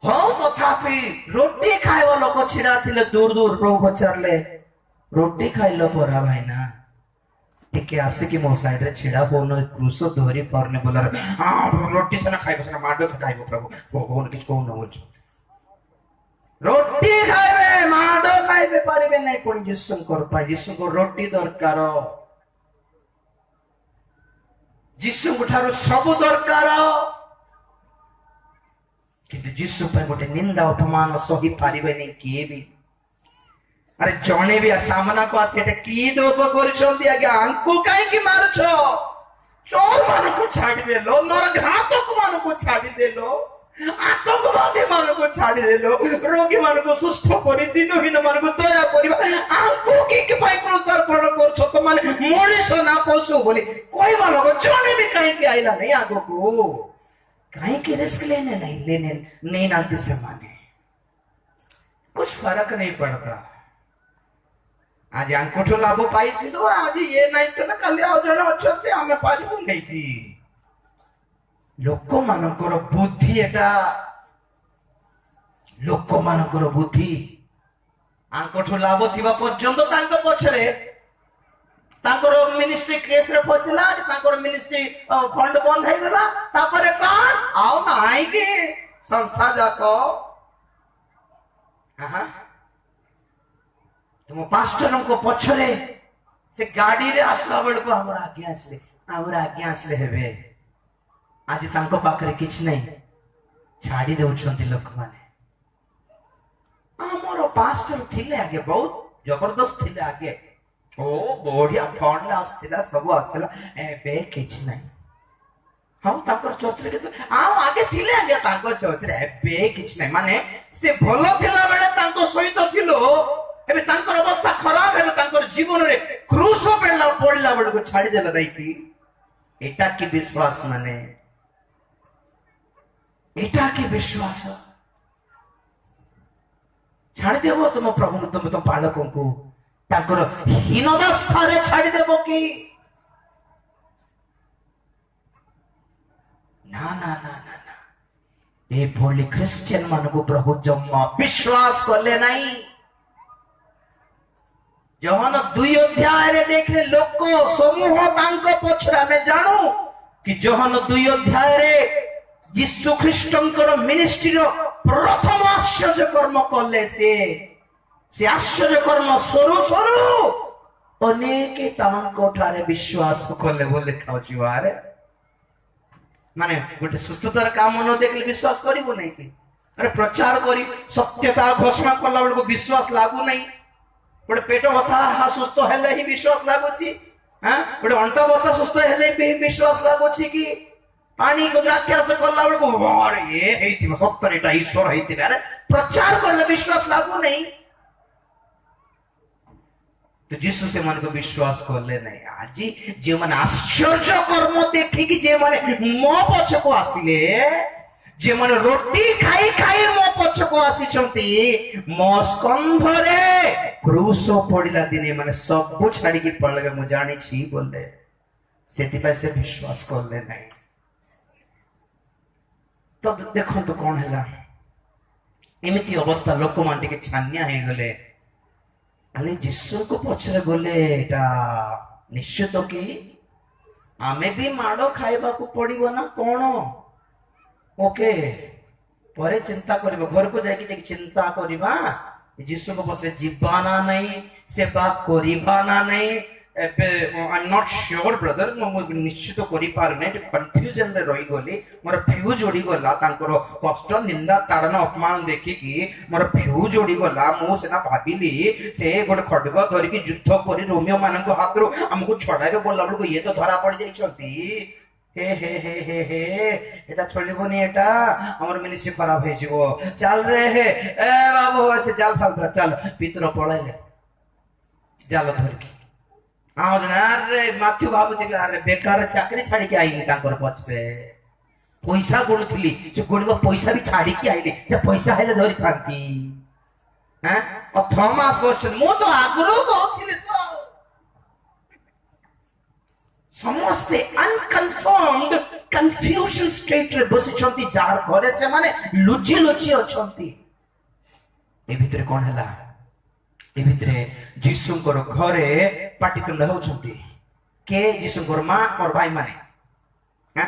हो तथापि रोटी खाइबो लोक छिड़ा थिले दूर दूर प्रभु पचारले रोटी खाइलो परा भाई ना टिके आसे कि मो साइड रे छिड़ा होनो क्रूस धोरी परने बोला रोटी से ना खाइबो से माडो खाइबो प्रभु कोन किछ कोन हो रोटी खाइबे माडो खाइबे पारिबे नहीं कोन जीसु कर पाई जीसु को रोटी दरकार जीसु ठारो सब दरकार किंतु जीसु पर गोटे निंदा अपमान सही पारिबे नहीं किए भी अरे जणे भी सामना को आसे एटा की दोष करछोंती आगे आंकु काई की मारछो चोर मान को छाड़ी देलो नरघातक मान को छाड़ी देलो आतंकवादी मान को छाड़ी देलो रोगी मान को सुस्थ करी दिनहीन मान को दया करिबा आंकु की पाई प्रचार करछो तो माने मनीष ना पशु बोली कोई मानो जणे भी काई के आइला नहीं आगो को काई के रिस्क लेने नहीं नाते से माने कुछ फर्क नहीं पड़ता आज अंकुठो लाभ पाई थी आज ये नहीं तो ना कल आ जण अछते हमें पारिबो नहीं थी लोक मानकर बुद्धि एटा लोक मानकर बुद्धि अंकुठो लाभ थिबा पर्यंत तांको पछरे तांकर मिनिस्ट्री केस रे फसिला तांकर मिनिस्ट्री फंड बंद है गला तापरे कान आओ नाई के संस्था जाको तुम पास्टर को पछरे से गाड़ी रे आसला बेल को हमरा आज्ञा आसले हेबे आज तांको पाखरे किछ नहीं छाड़ी देउछंती लोक माने हमरो पास्टर थिले आगे बहुत जबरदस्त थिले आगे ओ बढ़िया फंड आसला सब आसला एबे किछ नहीं हम ताकर चर्च रे के आगे थिले आगे तांको चर्च रे एबे किछ नहीं माने से भलो थिला बेले तांको सहित थिलो एबे तांकर अवस्था खराब हेलो तांकर जीवन रे क्रूस पड़ला बेले को छाड़ी देला नहीं की एटा की विश्वास माने एटा की विश्वास छाड़ी देबो तुम प्रभु तुम बालकों को ताकर हीनदस्था रे छाड़ी देबो की ना ना ना ना ना ए भोली क्रिश्चियन मान को प्रभु जम्मा विश्वास करले नहीं जहन 2 अध्याय रे देखले लोक समूह तांको पछरा में जानू कि जहन 2 अध्याय रे यीशु ख्रीष्टंकर मिनिस्ट्री रो प्रथम आश्चर्य कर्म कले से आश्चर्य कर्म स्वरू अनेक तांको ठारे विश्वास कले बोले खाउची वारे माने गोटे सुस्थतार काम न देखले विश्वास करिवो नहीं कि अरे प्रचार करी सत्यता घोषणा करला बेले विश्वास लागू नहीं गोटे पेट बथा सुस्थ हेले ही विश्वास लागुची हां गोटे अंटा बथा सुस्थ हेले भी विश्वास लागुची कि पानी को द्राक्षारस कला बेलू ये सतर एटा ईश्वर होते अरे प्रचार करले विश्वास लागू नहीं तो जीसु से मन को विश्वास करले नहीं आज जे माने आश्चर्य कर्म देखिकी जे माने मो पछ को आसिले जे माने रोटी खाई खाई मो पछ को आसीचंती मो स्कंधरे क्रूस पड़िला दिने माने सब छाड़ी की पळगे मु जानि छी बोले सेति पे से विश्वास करले नहीं तो देखो तो कौन है एमती अवस्था लोक मान टिके छानिया हे गले अरे जीसु को पछरे गले एटा निश्चित कि आमे भी माड़ो खाइबा को पड़िबो ना कोन ओके परे चिंता करबो घर को जाके जे चिंता करबा जीसु को पछरे जीवाना नहीं सेवा करबा ना नहीं I am not sure brother मो निश्चित करि पारने कंफ्यूजन रे रही गली मोर फ्यूज जोड़ी गला तांकर कष्ट निंदा ताड़न अपमान देखि कि मोर फ्यूज जोड़ी गला मो सेना भाबिली से गोटे खड्ग धरि कि युद्ध करी रोमियो मानक हाथ रो हमको छडा के बोलला बळको ये तो धरा पड़ जाई छथि हे हे हे हे हे एटा छोड़िबोनी एटा हमर मिनिस्ट्री खराब हे जिवो चल रे हे ए बाबू से जाल फाल धर चल पितर पळाइले जाल धर के अरे माथ्यू बाबू जी अरे बेकार चाकरी छाड़ी के आईली तांकर पछरे पैसा गुणुथली से गुणबा पैसा भी छाड़ी के आईली से पैसा हेले धरि थांती हैं और थॉमस क्वेश्चन मो तो आगरो कहथिले तो समस्ते अनकन्फर्म्ड कंफ्यूजन स्टेट रे बसिछंती जार घरे से माने लुचि लुचि अछंती ए भितरे कोन हला ए भितरे जीसुंकर घरे पाटितुंड होउछंती के जीसुंकर मां और भाई माने हां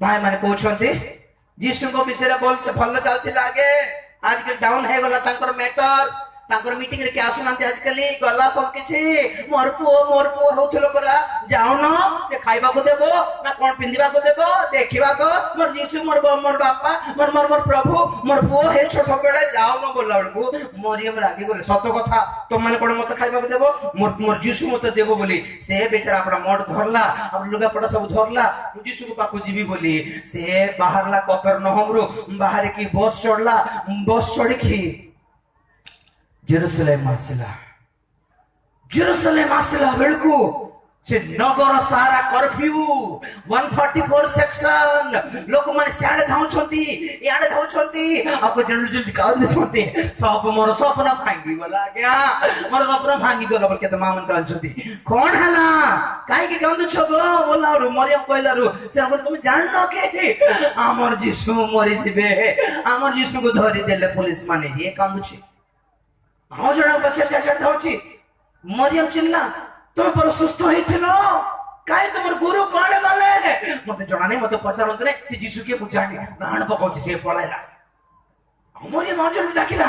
भाई माने कहउछंती जीसुंको विषय बोल से भल चलथिला आगे आज के डाउन हे गला तांकर मैटर तांकर मीटिंग रे के आसुनांती आज कली गला सब किछि मोर पो होथलो करा जाओ न से खाइबा को देबो ना कोन पिंदिबा को देबो देखिबा को मोर जीसु मोर बापा मोर प्रभु मोर पो हे छोट बेले जाओ न बोलला बळकू मरियम रागी बोले सत कथा तो माने कोन मत खाइबा को देबो मोर जीसु मत देबो बोली से बेचारा अपना मोट धरला अब लुगा पटा सब धरला जीसु को पाको जीवी बोली से बाहरला कफरनहूम रो बाहर की बस चढ़ी की जेरूसलेम आसिला बेलकू से नगर सारा कर्फ्यू 144 सेक्शन लोक माने सियाडे धाउछंती याडे धाउछंती आपको जल्दी काल देछंती सब मोर सपना भांगी गला गया मोर सपना भांगी गला बोल के त मामन कहछंती कोन हला काई के गंद छबो बोलारो मरियम कहलारो से हम तुम जाननो के हमर जीसु मरि जिबे हमर जीसु को धरि देले पुलिस माने ये काम छी हां जणा बसे चढ़ धाउची मरियम चिल्ला तुम पर सुस्त होइथिलो काई तुमर गुरु कोने गले मते जणा नै मते पचारंत नै से जीसु के बुझानी प्राण पकाउची से पळाइला मरियम मजल डाकिला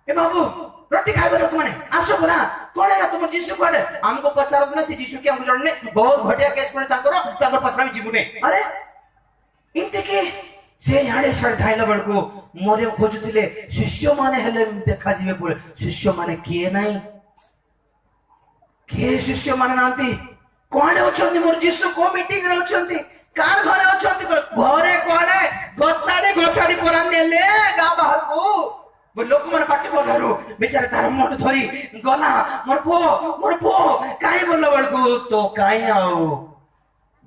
ए बाबू रोटी खाइबो लोक माने आसो बरा कोने तुम जीसु कोने हमको पचारंत नै से जीसु के हम जणने बहुत घटिया केस कोने तांकर पसरा में जीवने अरे इनते के से याडे सर धाइला बळको मरियम खोजुथिले शिष्य माने हेले देखा जिवे बोले शिष्य माने किए नाही के शिष्य माने नांती कोने अछंती मोर जीसु को मीटिंग रे अछंती कार घरे अछंती घरे कोने गोसाडी कोरान देले गा बाहर को वो लोक मन पाटी बोलारो बेचारे तार मोट धरी गला मोर पो काई बोलला बळको तो काई नाओ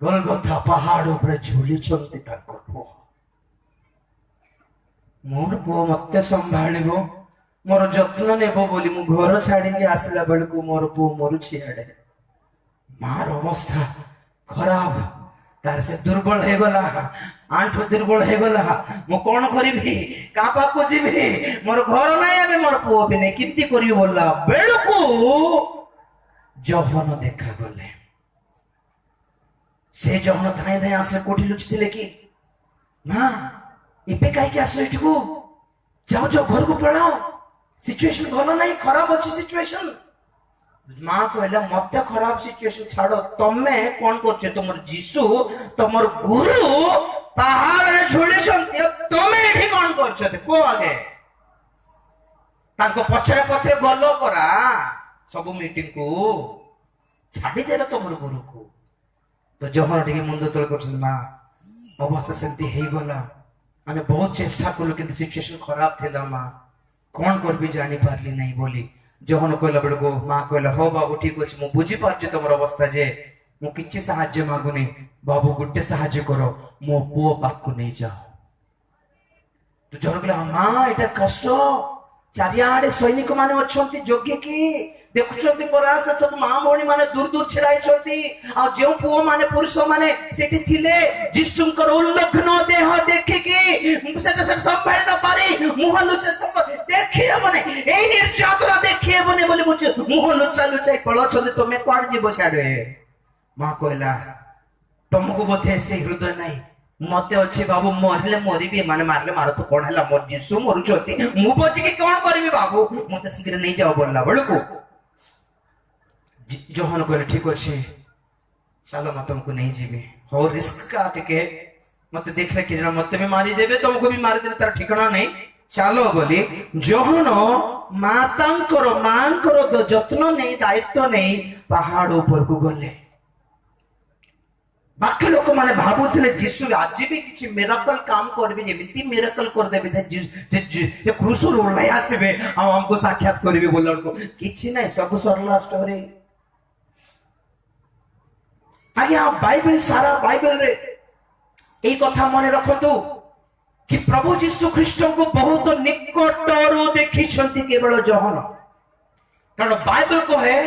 गोलगोथा पहाड़ ऊपर झूली छंती ताको पो मोर पो मते संभाळिबो मोर जत्न नेबो बोली मु घर छाडी के आसला बेलकू मोर पो मोर छियाडे मार अवस्था खराब तार से दुर्बल हे गला आंठो दुर्बल हे गला मु कोन करिबी कापा को जीबी मोर घर नै आबे मोर पो भी नै किंती करियो बोलला बेलकू जहन देखा गले से जहन धाय धाय आसले कोठी लुचथिले कि ना इपे काई के आसले इठको जाओ घर को पळाओ सिचुएशन भलो नहीं खराब अच्छी सिचुएशन मां कहला मत खराब सिचुएशन छाड़ो तमे कोन करछे तुमर जीसु तुमर गुरु पहाड़ रे झोले छंती तमे एठी कोन करछते को आगे ताको पछरे गलो परा सब मीटिंग को छाडी देला तुमर गुरु को तो जहन टिके मुंड तळ करछ ना अवश्य सेमती हो गला आम बहुत चेष्टा कलु कि सिचुएशन खराब थिला माँ कौन करबी जानी पारली नहीं बोली जहन कहला बेलू माँ कहला हो बाबू ठीक अच्छे मुझे बुझीपार तुम अवस्था जे मुझे साहाଯ୍य मागुनी बाबू गोटे साहाଯ୍य कर मो पुओ पाक नहीं जाओ तो जन कहला माँ एटा कष्ट चारिआडे सैनिक माने अच्छे जोग्य कि देखुंत परा से सब माँ भौणी माने दूर दूर छिड़ाई जो पुओ माने पुरुष माने सेठी थिले जिसुंकर उल्लग्न देह देखिकी संभाଳି न पारी मुह लुचा देखी हेबने एई निर्यातना देखी हेबने बोली मुझे मुह लुचा लुचाई पळछन्ते तमे कोड जीव साडे माँ कहला तुमको बोधे से हृदय नहीं मते अच्छे बाबू मरले मरबी माने मारले मार तो कौन है मोर जीसु मरुचती मु बचिके कौन करबी बाबू मते शीघ्र नहीं जाओ बोलला बेलको जोहन कहले ठीक अच्छे चलो मैं तुमको नहीं जीवी हो रिस्क का टिके मत देखले कि मत भी मारी देबे तुमको भी मारी देबे तार ठिकाना नहीं चलो बोली जोहन मातांकर जत्न नहीं दायित्व नहीं पहाड़ ऊपर को गले बाकी लोक माने भाबुथिले जीसु आज भी किछि मिराकल काम करबे जेमिति मिराकल कर देबे जे क्रूस ओल्लाई आसीबे आ हमको साक्षात करबे बोलल को किछि नै सब सरला स्टोरी आगे आप बाइबल सारा बाइबल रे এই কথা মনে রাখନ୍ତୁ कि प्रभु जीशु ख्रीष्ट को बहुत निकटरू देखिछन्ति केवल जहन कारण बाइबल को है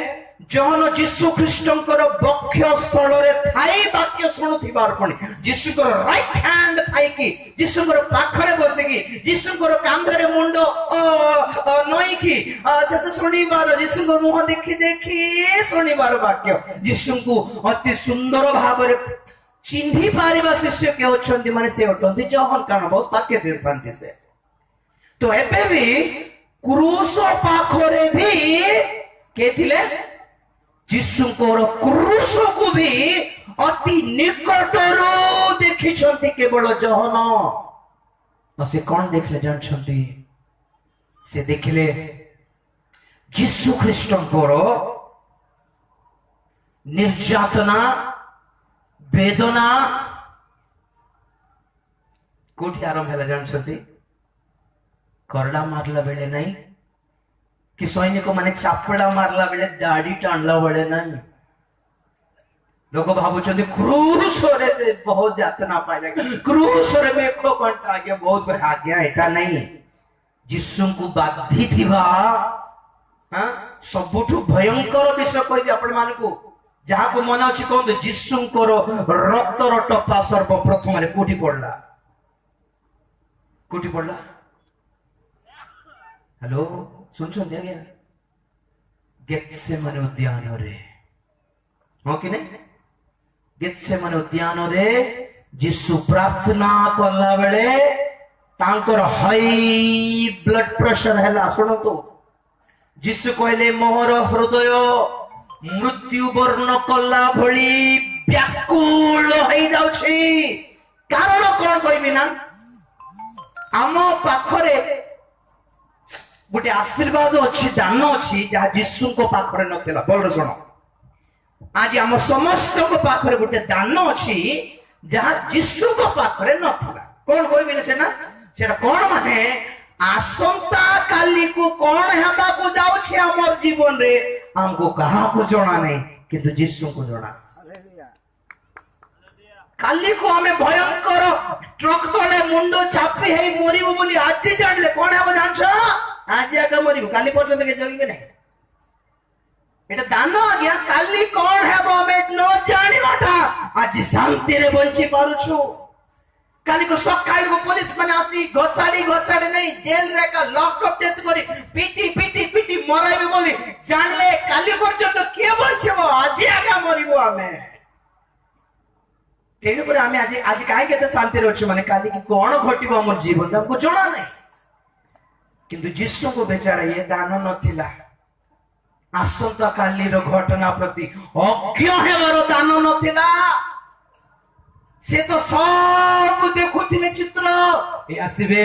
जहन जीशु ख्रीष्टंकर बक्ष स्थल रे थाई वाक्य शुणुथिबार पणी जीशुकर राइट हैंड थाई कि जीशुकर पाखरे बसिकी जीशुकर कांधरे मुंड नई कि से शुनिबार जीशुकर मुह देखि देखि शुनिबार वाक्य जीशु को अति सुंदर भाव रे चिन्ही पारिबा शिष्य के होछन्ति माने से होतन्ति जहन कारण बहुत वाक्य देखान्ति से तो एबे भी क्रूस पाखरे भी के थिले जीशुଙ୍କର क्रूस को भी अति निकटरू देखिछन्ति केवल जहन और से कौन देखले जानछन्ति से देखले जीशु ख्रीष्टଙ୍କର निर्यातना वेदना कोठी आरंभ है जानछन्ति करड़ा मारला बेले नहीं कि सैनिक माने चापड़ा मारला बेले दाढ़ी टाणला बेले नहीं लोग भावुचंदी क्रूस रे से बहुत यातना पाइला क्रूस रे में को कंटा आ गया बहुत भाग्य एटा नहीं जीशु को बाधी थिबा हां सबुठु भयंकर विषय कहबी आपण मान को जहाँ को मन अच्छी कहते जीशुंकर रक्तर टपा सर्वप्रथम कोठी पड़ला हेलो सुन आज्ञा गेत्सेमाने उद्यान रे हाँ कि नहीं गेत्सेमाने उद्यान रे जीशु प्रार्थना कला बेले तांकर हाई ब्लड प्रेशर हैला सुनो तो जीशु कहले मोहर हृदय मृत्यु वर्ण कला भली व्याकुल हो जाउछि कारण कौन कहबी ना आम पाखरे गोटे आशीर्वाद अच्छी दान अच्छी जहाँ जीशु को पाखरे नथिला बोल सुनो आज आम समस्त को पाखरे गोटे दान अच्छी जहाँ जीशु को पाखरे नथिला कौन कहबी से ना सेटा कौन माने आसंता काली को कौन हेबा को जाउछि हमर जीवन रे हमको कहा को जना नहीं किंतु जीशु को जना काली को हमें भयंकर ट्रक तले मुंडो चापी है मरिबो बोली आज जानले कौन हेबो जानछो आज आगे मरिबो काली पर्यंत के जगिबे नहीं एटा दान आज्ञा काली कौन हेबो हमें न जानिबाटा आज शांति रे बंची पारुछु काली को सकाळ को पुलिस माने आसी घोसाड़ी नहीं जेल रे का लॉकअप डेथ करी पीटी मराइबे बोली जानले काली पर्यंत के बंचबो आज आगे मरिबो हमें तेनु पर हमें आज काहे केते शांति रे अछि माने काली की कोन घटिबो हमर जीवन हमको जणा नहीं किंतु जीशु को बेचारा ये दान नथिला आसंता काली रो घटना प्रति अज्ञ हेबार दान नथिला से तो सब देखुथिले चित्र ए आसीबे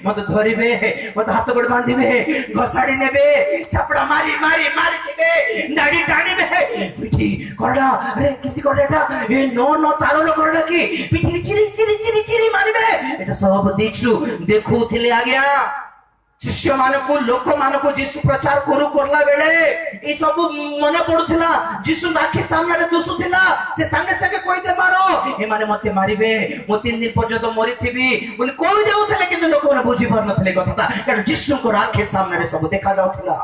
मत धरिबे मत हाथ गोड़ बांधिबे घसाड़ी नेबे चापड़ा मारी मारी मारी दिबे दाढ़ी टाणीबे पिठी करडा अरे किति करडा ए नो नो तारो करडा की पिठी चिरी चिरी चिरी चिरी मारिबे एटा सब देखुथिले आज्ञा शिष्य मानक लोक मानक जीशु प्रचार करू करला बेले ए सब मन पडुथिला जीशु आखि सामने दुसुथिला से संगे संगे कोई दे मारो ए माने मते मारिबे मो 3 दिन पर्यंत मरिथिबी बोली कोई देउथिले किंतु लोक माने बुझी पार नथिले कथा कारण जीशु को आखि सामने सब देखा जाउथिला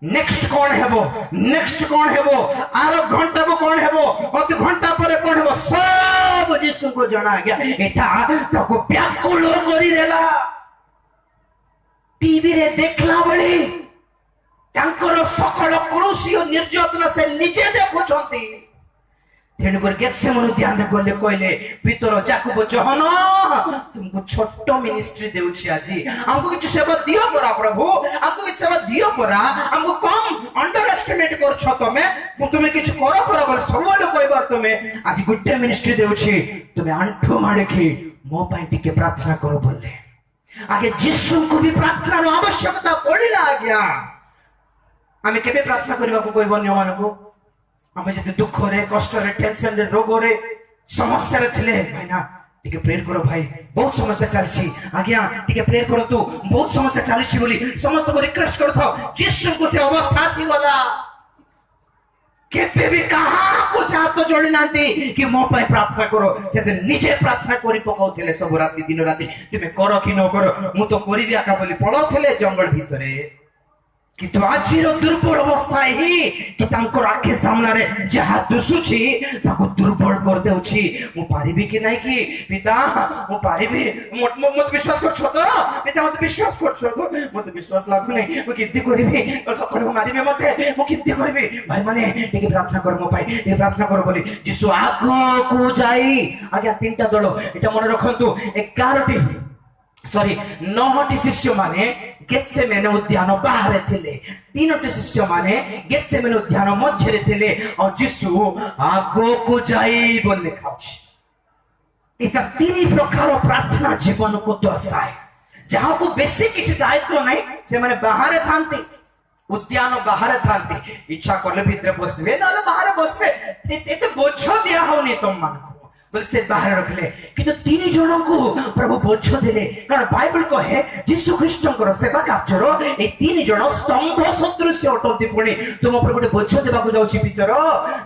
नेक्स्ट कौन हेबो नेक्स्ट कौन हेबो आरो घंटा को कौन हेबो अति घंटा परे कौन हेबो सब जीशु को जणा गया एटा ताको व्याकुल करी देला टीवी रे देखला बड़ी तांकर सकल क्रूसी और निर्यातना से नीचे देखुछंती तेणुकर गेत्सेमने ध्यान गले कहले पितर जाकब जहन तुमको छोट मिनिस्ट्री देउछि आजी हमको किछ सेवा दियो परा प्रभु हमको किछ सेवा दियो परा हमको कम अंडर एस्टिमेट करछो तुमे किछ करो परा बोले सबले कहबार तुमे आज गुड्डे मिनिस्ट्री देउछि तुमे आंठो माडे मो पई टिके प्रार्थना करो बोले आगे जीशु को भी प्रार्थना आवश्यकता पड़िला आज्ञा आमे केबे प्रार्थना करबा को कहबो अन्य मानको आमे जते दुख रे कष्ट रे टेंशन रे रोग रे समस्या रे थिले भाईना टिके प्रेयर करो भाई बहुत समस्या चलछि आज्ञा टिके प्रेयर करो तू बहुत समस्या चलछि बोली समस्त को रिक्वेस्ट करथो जीशु को से अवस्था सी वाला केबे भी कहां को से हाथ जोड़ी नांती कि मो पे प्रार्थना करो से निजे प्रार्थना करी पकाउथिले सब राती दिन राती तुमे करो कि न करो मु तो करिबी आका बोली पळौथिले जंगल भितरे किंतु आजिर दुर्बल अवस्था ही कि तांकर आखे सामने रे जहा दुसुछि ताको दुर्बल कर देउछि मु पारिबी कि नै कि पिता मु पारिबी मत विश्वास करछो तो पिता मत विश्वास करछो तो मत विश्वास लागु नै मु किति करिबी सखण मारिबे मते मु किति करिबी भाई माने टिके प्रार्थना कर मो भाई टिके प्रार्थना कर बोली यीशु आगो को जाई आज्ञा तीनटा दल एटा मन रखंतु 11टी सॉरी 9टी शिष्य माने गेत्सेमेने उद्यान बाहर थिले 3टी शिष्य माने गेत्सेमेने उद्यान मध्यरे थिले और यीशु आगो को जाई बोल लिखाउछि एटा 3 प्रकार प्रार्थना जीवन को दर्शाए जहां को बेसी किसी दायित्व नहीं से माने बाहर थांती उद्यान बाहर थांती इच्छा करले भीतर बसबे नले बाहर बसबे एते बोझ दिया होनी तुम मानको से बाहर रखले किंतु 3 जनों को प्रभु बोझ देले कारण बाइबल कहे यीशु ख्रीष्टकर सेवा कार्य ए 3 जन स्तंभ सदृश अटंती पुणी तुम ऊपर गोटे बोझ देबा को जाउछि भीतर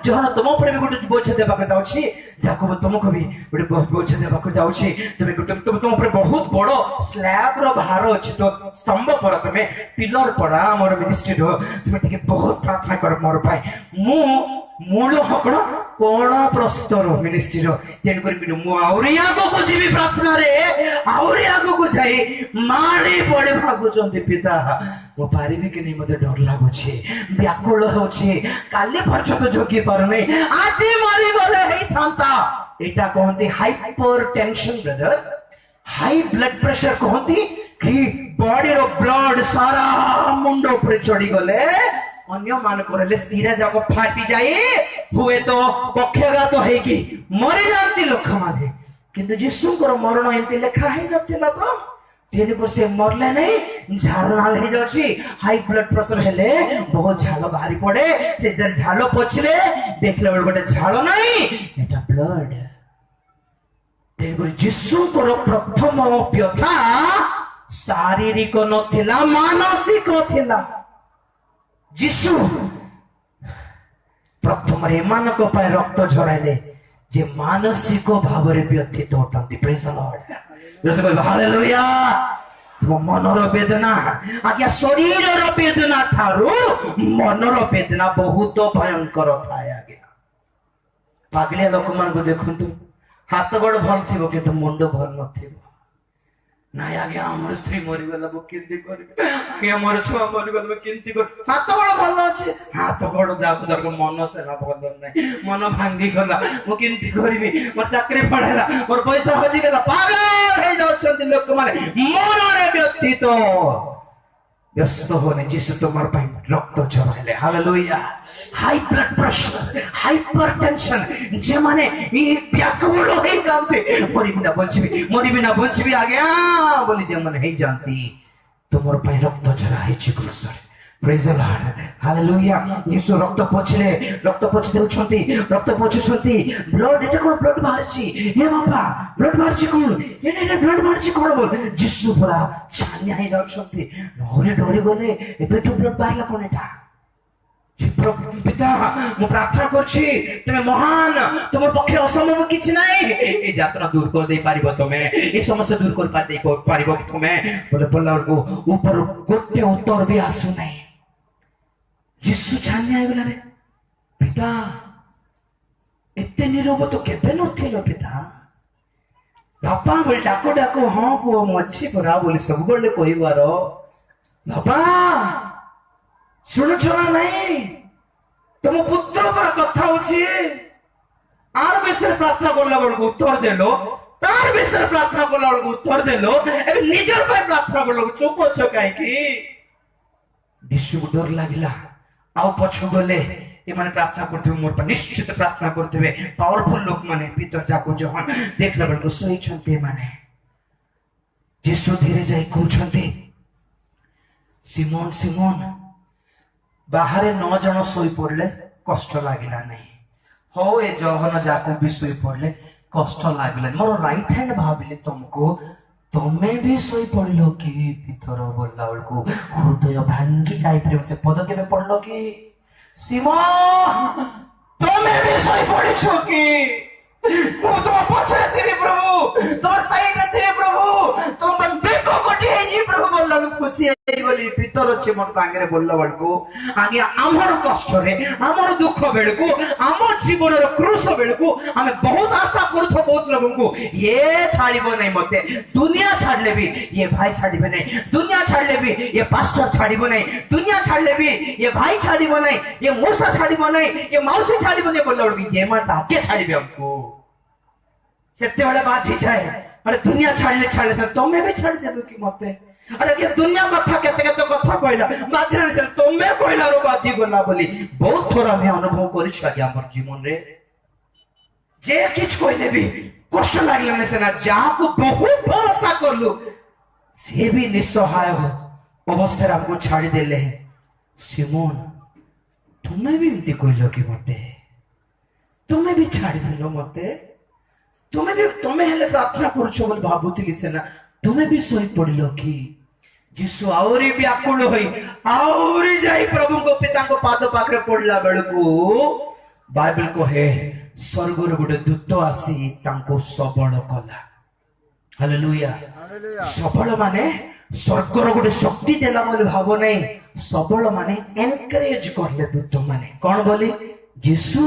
जहन तुम ऊपर भी गोटे बोझ देबा को जाउछि जाकब तुमको भी गोटे बोझ देबा को जाउछि तुम गोटे तुम ऊपर बहुत बड़ स्लैब रो भार अछि तो स्तंभ पर तुम पिलर पर हमर मिनिस्ट्री रो तुम टिके बहुत प्रार्थना कर मोर भाई मु मूल हकड़ कोण प्रस्तर मिनिस्ट्री रो तेन कर मु आउरी आगो को जीवी प्रार्थना रे आउरी आगो को जाई माड़ी पड़े भागुचंती पिता मो पारिबी कि नहीं मते डर लागुछि व्याकुल होछि काले पर्यंत जोगी पार नै आज मरि गले हेई थांता एटा कहंती hypertension brother high blood pressure कहंती कि बॉडी रो ब्लड सारा मुंडो पर चढ़ी गले अन्य मान करले सिरा जाक फाटी जाए हुए तो पक्षघात हेकी मरि जानती लोक माने किंतु यीशुकर मरण एंती लेखा है नथिला तो तेन को से मरले नहीं झाल नाल हे जाछि हाई ब्लड प्रेशर हेले बहुत झाल बाहरी पड़े से जर झाल पछले देखले बेल गोटे झाल नहीं एटा ब्लड तेन को यीशुकर प्रथम व्यथा शारीरिक नथिला मानसिक थिला यीशु प्रथम एमानक पाए रक्त झराइले जे मानसिक भाव रे व्यथित होतंती प्रेज द लॉर्ड जैसे कोई हालेलुया तो मनर वेदना आज्ञा शरीर रो वेदना थारु मनर वेदना बहुत भयंकर थाए आज्ञा पागले लोक मान को देखंतु हाथ गोड़ भल थिबो किंतु मुंड भल नथिबो नाय आज्ञा हमर स्त्री मरि गला बो किंती करबे आज्ञा हमर छुआ मरि गला किंती कर हाथ गोड़ भल अछि हाथ गोड़ दाको दर मन से ना भल नै मन भांगी गला मो किंती करबी मोर चाकरी पड़ेला मोर पैसा हजि गला पागल हे जाउछंती लोक माने मन रे व्यथित ବ୍ୟସ୍ତ ହୁଅନି, ଯୀଶୁ ତୁମର ପାଇଁ ରକ୍ତ ଝରାଇଲେ। Hallelujah. High blood pressure, hypertension, ଯେମାନେ ବ୍ୟାକୁଳ ହେଇଯାନ୍ତି, ମରିବି ନା ବଞ୍ଚିବି, ମରିବି ନା ବଞ୍ଚିବି ଆଜ୍ଞା ବୋଲି ଯେମାନେ ହେଇଯାନ୍ତି, ତୁମର ପାଇଁ ରକ୍ତ ଝରା ହେଇଛି କ୍ରୁସରେ। ପ୍ରେଜ ଦ ଲର୍ଡ। ହାଲେଲୁୟା। ଯୀଶୁ ରକ୍ତ ପୋଛିଲେ, ରକ୍ତ ପୋଛି ଦେଉଛନ୍ତି, ରକ୍ତ ପୋଛୁଛନ୍ତି। ବ୍ଲଡ, ଏଟା କଣ ବ୍ଲଡ ବାହାରିଛି? ହେ ବାପା, ବ୍ଲଡ ବାହାରିଛି କଣ? ଏଟା ବ୍ଲଡ ବାହାରିଛି କଣ ବୋଲ? ଯୀଶୁ ପୁରା ଛାନିଆ ହେଇଯାଉଛନ୍ତି, ଡରି ଗଲେ। ଏବେଠୁ ବ୍ଲଡ ବାହାରିଲା କଣ ଏଟା? ପିତା, ମୁଁ ପ୍ରାର୍ଥନା କରୁଛି, ତୁମେ ମହାନ, ତୁମ ପକ୍ଷେ ଅସମ୍ଭବ କିଛି ନାହିଁ। এই যাত্রা দূর করে দেই পারিব তুমি, এই সমস্যা দূর করে পারিব তুমি বলে বললা বেଳକୁ ଉପର ଗୋଟେ ଉତ୍ତର ବି ଆସୁ ନାହିଁ। ଯୀଶୁ ଛାନିଆ ହେଇଗଲାରେ। ପିତା, ଏତେ ନିରବ ତ କେବେ ନଥିଲ ପିତା। ବାପା ବୋଲି ଡାକୁ ଡାକୁ ହଁ ପୁଅ ମୁଁ ଅଛି ପରା ବୋଲି ସବୁବେଳେ କହିବାର। ବାପା ଶୁଣୁଛ ନା ନାହିଁ? ତମ ପୁତ୍ର ପରା କଥା ହଉଛି। ଆର ବିଷୟରେ ପ୍ରାର୍ଥନା କଲା ବେଳକୁ ଉତ୍ତର ଦେଲ, ତାର ବିଷୟରେ ପ୍ରାର୍ଥନା କଲା ବେଳକୁ ଉତ୍ତର ଦେଲ, ଏବେ ନିଜର ପାଇଁ ପ୍ରାର୍ଥନା କଲା ବେଳକୁ ଚୁପ ଅଛ କାହିଁକି? ଯୀଶୁକୁ ଡର ଲାଗିଲା। ଆଉ ପଛକୁ ଗଲେ ଏମାନେ ପ୍ରାର୍ଥନା କରୁଥିବେ, ମୋର ପାଇଁ ନିଶ୍ଚିତ ପ୍ରାର୍ଥନା କରୁଥିବେ। ପାୱାରଫୁଲ ଲୋକମାନେ ପିତର ଯାକୁ ଜହନ ଦେଖିଲା ବେଳକୁ ଶୋଇଛନ୍ତି ଏମାନେ। ଯୀଶୁ ଧୀରେ ଯାଇ କହୁଛନ୍ତି, ସିମୋନ ସିମୋନ, ବାହାରେ 9 ଜଣ ଶୋଇ ପଡିଲେ କଷ୍ଟ ଲାଗିଲା ନାହିଁ। ହଉ ଏ ଜହନ ଯାକୁ ବି ଶୋଇ ପଡିଲେ କଷ୍ଟ ଲାଗିଲାନି। ମୋର ରାଇଟ ହ୍ୟାଣ୍ଡ ଭାବିଲି ତମକୁ, ତମେ ବି ଶୋଇ ପଡିଲ କି? ଭିତର ବୋଲିଲା ବେଳକୁ ହୃଦୟ ଭାଙ୍ଗି ଯାଇପାରିବ। ସେ ପଦ କେବେ ପଡିଲ କି? ସିମୋନ, ତମେ ବି ଶୋଇ ପଡିଛ କି? ମୁଁ ତମ ପଛରେ ଥିବି ପ୍ରଭୁ, ତମ ସାଇଡରେ ଥିବି ପ୍ରଭୁ, ତମ ବେକ କଟି ହେଇଯିବି ପ୍ରଭୁ ବୋଲିଲା ବେଳକୁ ଖୁସି ହେଇଗଲି। ଭିତର ଅଛି ମୋର ସାଙ୍ଗରେ ବୋଲିଲା ବେଳକୁ ଆଜ୍ଞା ଆମର କଷ୍ଟରେ, ଆମର ଦୁଃଖ ବେଳକୁ, ଆମ ଜୀବନର କ୍ରୁଶ ବେଳକୁ ଆମେ ବହୁତ ଆଶା କରୁଥାଉ ବହୁତ ଲୋକଙ୍କୁ, ଇଏ ଛାଡ଼ିବ ନାହିଁ ମତେ। ଦୁନିଆ ଛାଡ଼ିଲେ ବି ଇଏ ଭାଇ ଛାଡ଼ିବେ ନାହିଁ, ଦୁନିଆ ଛାଡ଼ିଲେ ବି ଇଏ ପାଷ୍ଟର ଛାଡ଼ିବ ନାହିଁ, ଦୁନିଆ ଛାଡ଼ିଲେ ବି ଇଏ ଭାଇ ଛାଡ଼ିବ ନାହିଁ, ଇଏ ମଉସା ଛାଡ଼ିବ ନାହିଁ, ଇଏ ମାଉସୀ ଛାଡ଼ିବ ନାହିଁ ବୋଲିଲା ବେଳକୁ ଇଏ ମାନେ ଆଗେ ଛାଡ଼ିବେ ଆମକୁ। ସେତେବେଳେ ବାଧିଯାଏ, ଆରେ ଦୁନିଆ ଛାଡ଼ିଲେ ଛାଡ଼ିଲେ ତମେ ବି ଛାଡ଼ିଦେବ କି ମତେ? ଆରେ ଦୁନିଆ କଥା କେତେ କେତେ କଥା କହିଲା, ବାଧ୍ୟ ତମେ କହିଲାରୁ ବାଧି ଗଲା ବୋଲି ବହୁତ ଥର ଆମେ ଅନୁଭବ କରିଛୁ ଆଜ୍ଞା ଆମର ଜୀବନରେ। ଯେ କିଛି କହିଲେ ବି କଷ୍ଟ ଲାଗିଲାନି ସିନା, ଯାହାକୁ ବହୁତ ଭରସା କଲୁ ସିଏ ବି ନିଃସହାୟ ଅବସ୍ଥାରେ ଆମକୁ ଛାଡ଼ିଦେଲେ। ସିମୋନ, ତୁମେ ବି ଏମିତି କହିଲ କି ମତେ? ତୁମେ ବି ଛାଡ଼ିଦେଲ ମତେ? ତୁମେ ହେଲେ ପ୍ରାର୍ଥନା କରୁଛ ବୋଲି ଭାବୁଥିଲି ସିନା, ତୁମେ ବି ଶୋଇ ପଡିଲ କି? ଯୀଶୁ ଆହୁରି ବ୍ୟାକୁଳ ହୋଇ ଆହୁରି ଯାଇ ପ୍ରଭୁଙ୍କ ପିତାଙ୍କ ପାଦ ପାଖରେ ପଡିଲା ବେଳକୁ ବାଇବେଲ କହେ ସ୍ୱର୍ଗରୁ ଗୋଟେ ଦୂତ ଆସି ତାଙ୍କୁ ସବଳ କଲା। ହାଲେଲୁୟା। ସବଳ ମାନେ ସ୍ୱର୍ଗର ଗୋଟେ ଶକ୍ତି ଦେଲା ବୋଲି ଭାବ ନାହିଁ, ସବଳ ମାନେ ଏନକରେଜ କଲେ ଦୂତ ମାନେ। କଣ ବୋଲି? ଯୀଶୁ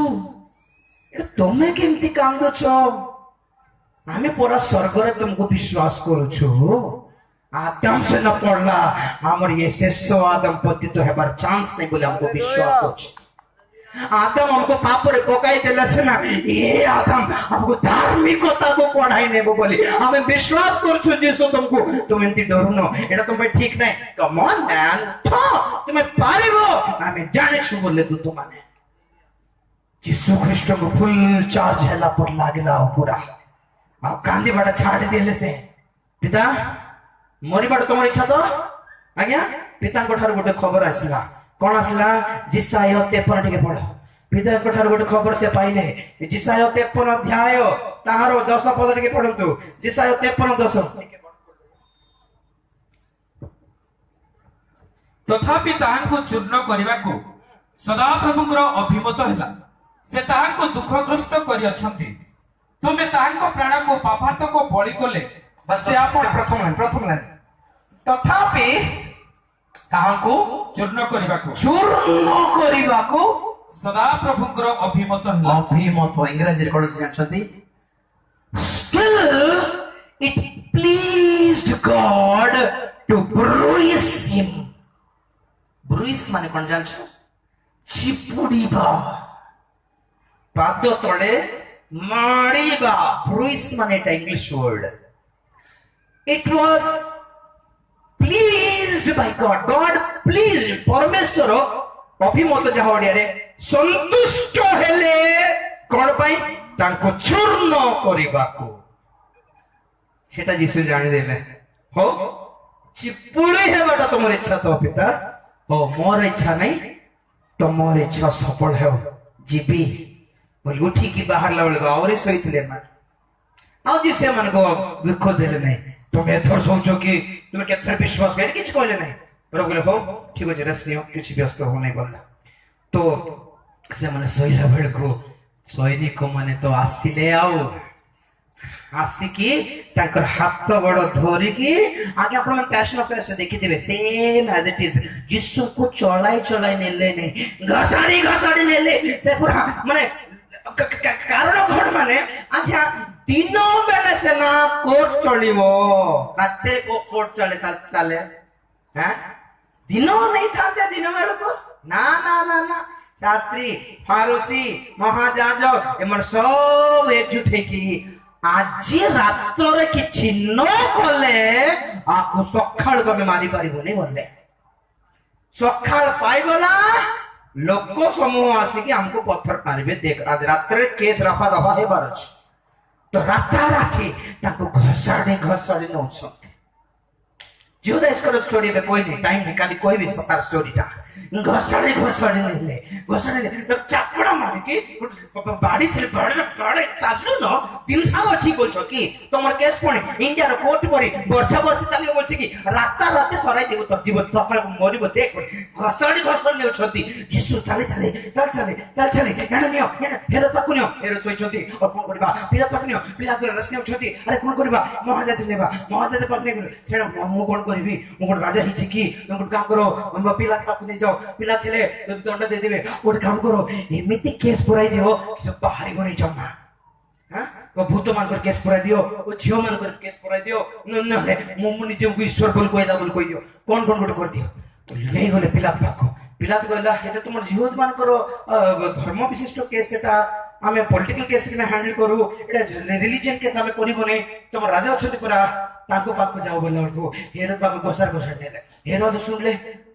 ତମେ କେମିତି କାନ୍ଦୁଛ? ଆମେ ପରା ସ୍ୱର୍ଗରେ ତୁମକୁ ବିଶ୍ୱାସ କରୁଛୁ। ଆଦମ ସେନ ପଡିଲା, ଆମର ଇଏ ଶେଷ ଆଦମ ପତିତ ହେବାର ଚାନ୍ସ ନାହିଁ ବୋଲି ଆମକୁ ବିଶ୍ୱାସ ଅଛି। ଆଦମ ଆମକୁ ପାପରେ ପକାଇ ଦେଲା ସିନା, ଏ ଆଦମ ଆମକୁ ଧାର୍ମିକତାକୁ ପଢାଇ ନେବ ବୋଲି ଆମେ ବିଶ୍ୱାସ କରୁଛୁ। ଯୀଶୁ ତୁମକୁ, ତୁମେ ଏମିତି ଡରୁନ, ଏଇଟା ତୁମ ପାଇଁ ଠିକ ନାହିଁ, କମ ଅନ୍ ମ୍ୟାନ୍, ତୁମେ ପାରିବ, ଆମେ ଜାଣିଛୁ ବୋଲି ଦୂତ ମାନେ ଯୀଶୁ ଖ୍ରୀଷ୍ଟଙ୍କୁ ଫୁଲ ଚାର୍ଜ ହେଲା ପରି ଲାଗିଲା। ଆଉ ପୁରା ଆଉ କାନ୍ଦିବାଟା ଛାଡ଼ି ଦେଲେ ସେ। ପିତା, ମରିବାଟା ତମର ଇଚ୍ଛା ତ? ଆଜ୍ଞା, ପିତାଙ୍କ ଠାରୁ ଗୋଟେ ଖବର ଆସିଲା। କଣ ଆସିଲା? ଜିସାୟ 53 ଟିକେ ପଢ। ପିତାଙ୍କ ଠାରୁ ଗୋଟେ ଖବର ସେ ପାଇଲେ। ଜିସାୟ 53 ଅଧ୍ୟାୟ ତାହାର 10 ପଦ ଟିକେ ପଢନ୍ତୁ। ଜିସାୟ 53:10। ତଥାପି ତାହାଙ୍କୁ ଚୂର୍ଣ୍ଣ କରିବାକୁ ସଦାପ୍ରଭୁଙ୍କର ଅଭିମତ ହେଲା। ସେ ତାହାଙ୍କୁ ଦୁଃଖଗ୍ରସ୍ତ କରିଅଛନ୍ତି। ତୁମେ ତାହାଙ୍କ ପ୍ରାଣକୁ ପାପାତ୍ମକ ବଳି କଲେ। ସେ ଆପଣ ପ୍ରଥମ ଲାଇନ ତଥାପି ତାହାଙ୍କୁ ଚୂର୍ଣ୍ଣ କରିବାକୁ ସଦାପ୍ରଭୁଙ୍କର ଅଭିମତ ହେଲା। ଅଭିମତ ଇଂରାଜୀରେ କଣ ଜାଣିଛନ୍ତି? Still it pleased God to bruise him. bruise ମାନେ କଣ ଜାଣିଛ? ଚିପୁଡିବା, ପାଦ ତଳେ ମାରିବା। bruise ମାନେ ଏଟା English word. It was pleased pleased by God. God pleased. परमेश्वर अभिमत जहा ओडिया रे संतुष्ट हेले कोन पई तांको चूर्ण करिबाको सेटा जीसु जानि देले हो चिपुड़ी हेबाटा तुमर इच्छा तो पिता हो मोर इच्छा नहीं तुमर इच्छा सफल हो जीबी बोल उठी की बाहर लवल और सहितले मा आ जी से मन को दुख देले नहीं तुम एथर सोचो कि तुम केथर विश्वास कर किछ कहले नहीं प्रभु बोले हो ठीक अछि रेस्ट नियो किछ व्यस्त हो नहीं बोलला तो से मन सोइला बेल को सैनिक माने तो आसिले आउ आसिकी ताकर हाथ बड़ धरि की आगे आपण पैशन ऑफ क्राइस्ट देखिथिबे सेम एज इट इज यीशु को चलाई नेले नहीं घसाड़ी नेले से पूरा माने कारण कोन माने आज्ञा दिन बेले से ना कोर्ट चलिवो राते को कोर्ट चले हैं दिन नहीं थाते दिन बेले को ना ना ना ना शास्त्री फारूसी महाजाजक एमन सब एकजुट है कि आज रात रे कि चिन्ह कले आपको सखाल को में मारी पारिबो नहीं बोलले सखाल पाइबला लोक समूह आसी कि हमको पत्थर मारिबे देख आज रात रे केस रफा दफा हे बारछ तो राता राती ताको घसाड़े नौछ जुदा इसको स्टोरी में कोई नहीं टाइम निकाली कोई भी सतार स्टोरी टा घसाड़े नेले तो चापड़ा मार के बाड़ी थे बड़े चालू न दिन साल अछि बोलछो कि तमर केस पणे इंडिया रो कोर्ट परी वर्षा चालियो बोलछि कि राता राते सराई देबो तो जीवन सकाळ मरिबो देख घसाड़ी ने छथि यीशु चले एना नियो एना फेर पाकु नियो फेर सोइछथि और कोन करबा पिला पाकु नियो पिला तो रसने छथि अरे कोन करबा महाराज पाकने छेड़ा मु कोन करबी मु कोन राजा हिछि कि तुम काम करो पिला पाकु नै जाओ पिला थिले दंड दे देबे और काम करो एमिति केस पुराई दियो कि बाहरी बनै जम्मा हां वो भूत मान कर केस पुराई दियो वो झियो मान कर केस पुराई दियो न रे मु निजे को ईश्वर बोल कोइ दियो कोन गोटे कर दियो तो लेई गले पिला तो कहला हेटा तुमर झियो मान करो धर्म विशिष्ट केस एटा आमे पॉलिटिकल केस के हैंडल करू एटा रिलीजन केस आमे करिबो नै तुम राजा अछति पुरा ताको पाको जाओ बोलला को हेरो बाबू घसार नेले हेरो तो सुनले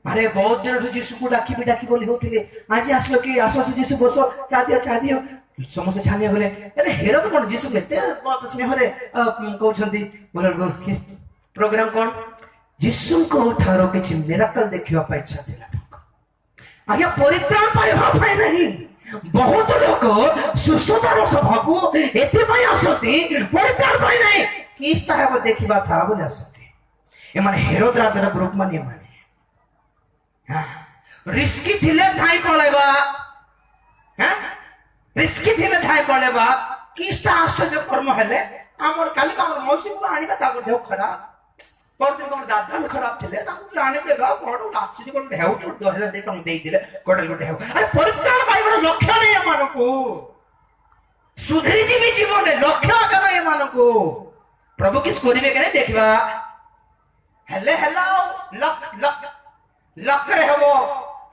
अरे बहुत दिन तो जीसु को डाकी बोली होथिले आज आसलो कि आसो जीसु बसो चा दियो समस्त छानिया गले अरे हेरो तो कोन जीसु केते स्नेह रे कहउछंती बोलल प्रोग्राम कोन जीसु को ठारो किछि मिराकल देखिवा पाइ इच्छा थिला आगे परित्राण पाइबा पाइ नहीं बहुत लोग सुस्थतार स्वभाव एते पाइ आसती परित्राण पाइ नहीं किस्ता है देखिबा था बोले आसती ए माने हेरोद राजा ग्रुप माने रिस्की थिले थाई पळेबा हैं रिस्की थिले थाई पळेबा किस्ता आश्चर्य कर्म हेले हमर काली का मौसी को आनिबा ताको देह खराब पर दिन को दादा में खराब थिले ताको आने देबा कोन आश्चर्य को देह उठ 2000 दे टंग देई दिले कोडल को देह अरे परित्राण पाइबा लक्ष्य नै मानको सुधरी जीवी जीवन लक्ष्य कर ए मानको प्रभु किस करिवे के देखबा हेलो लक रे हबो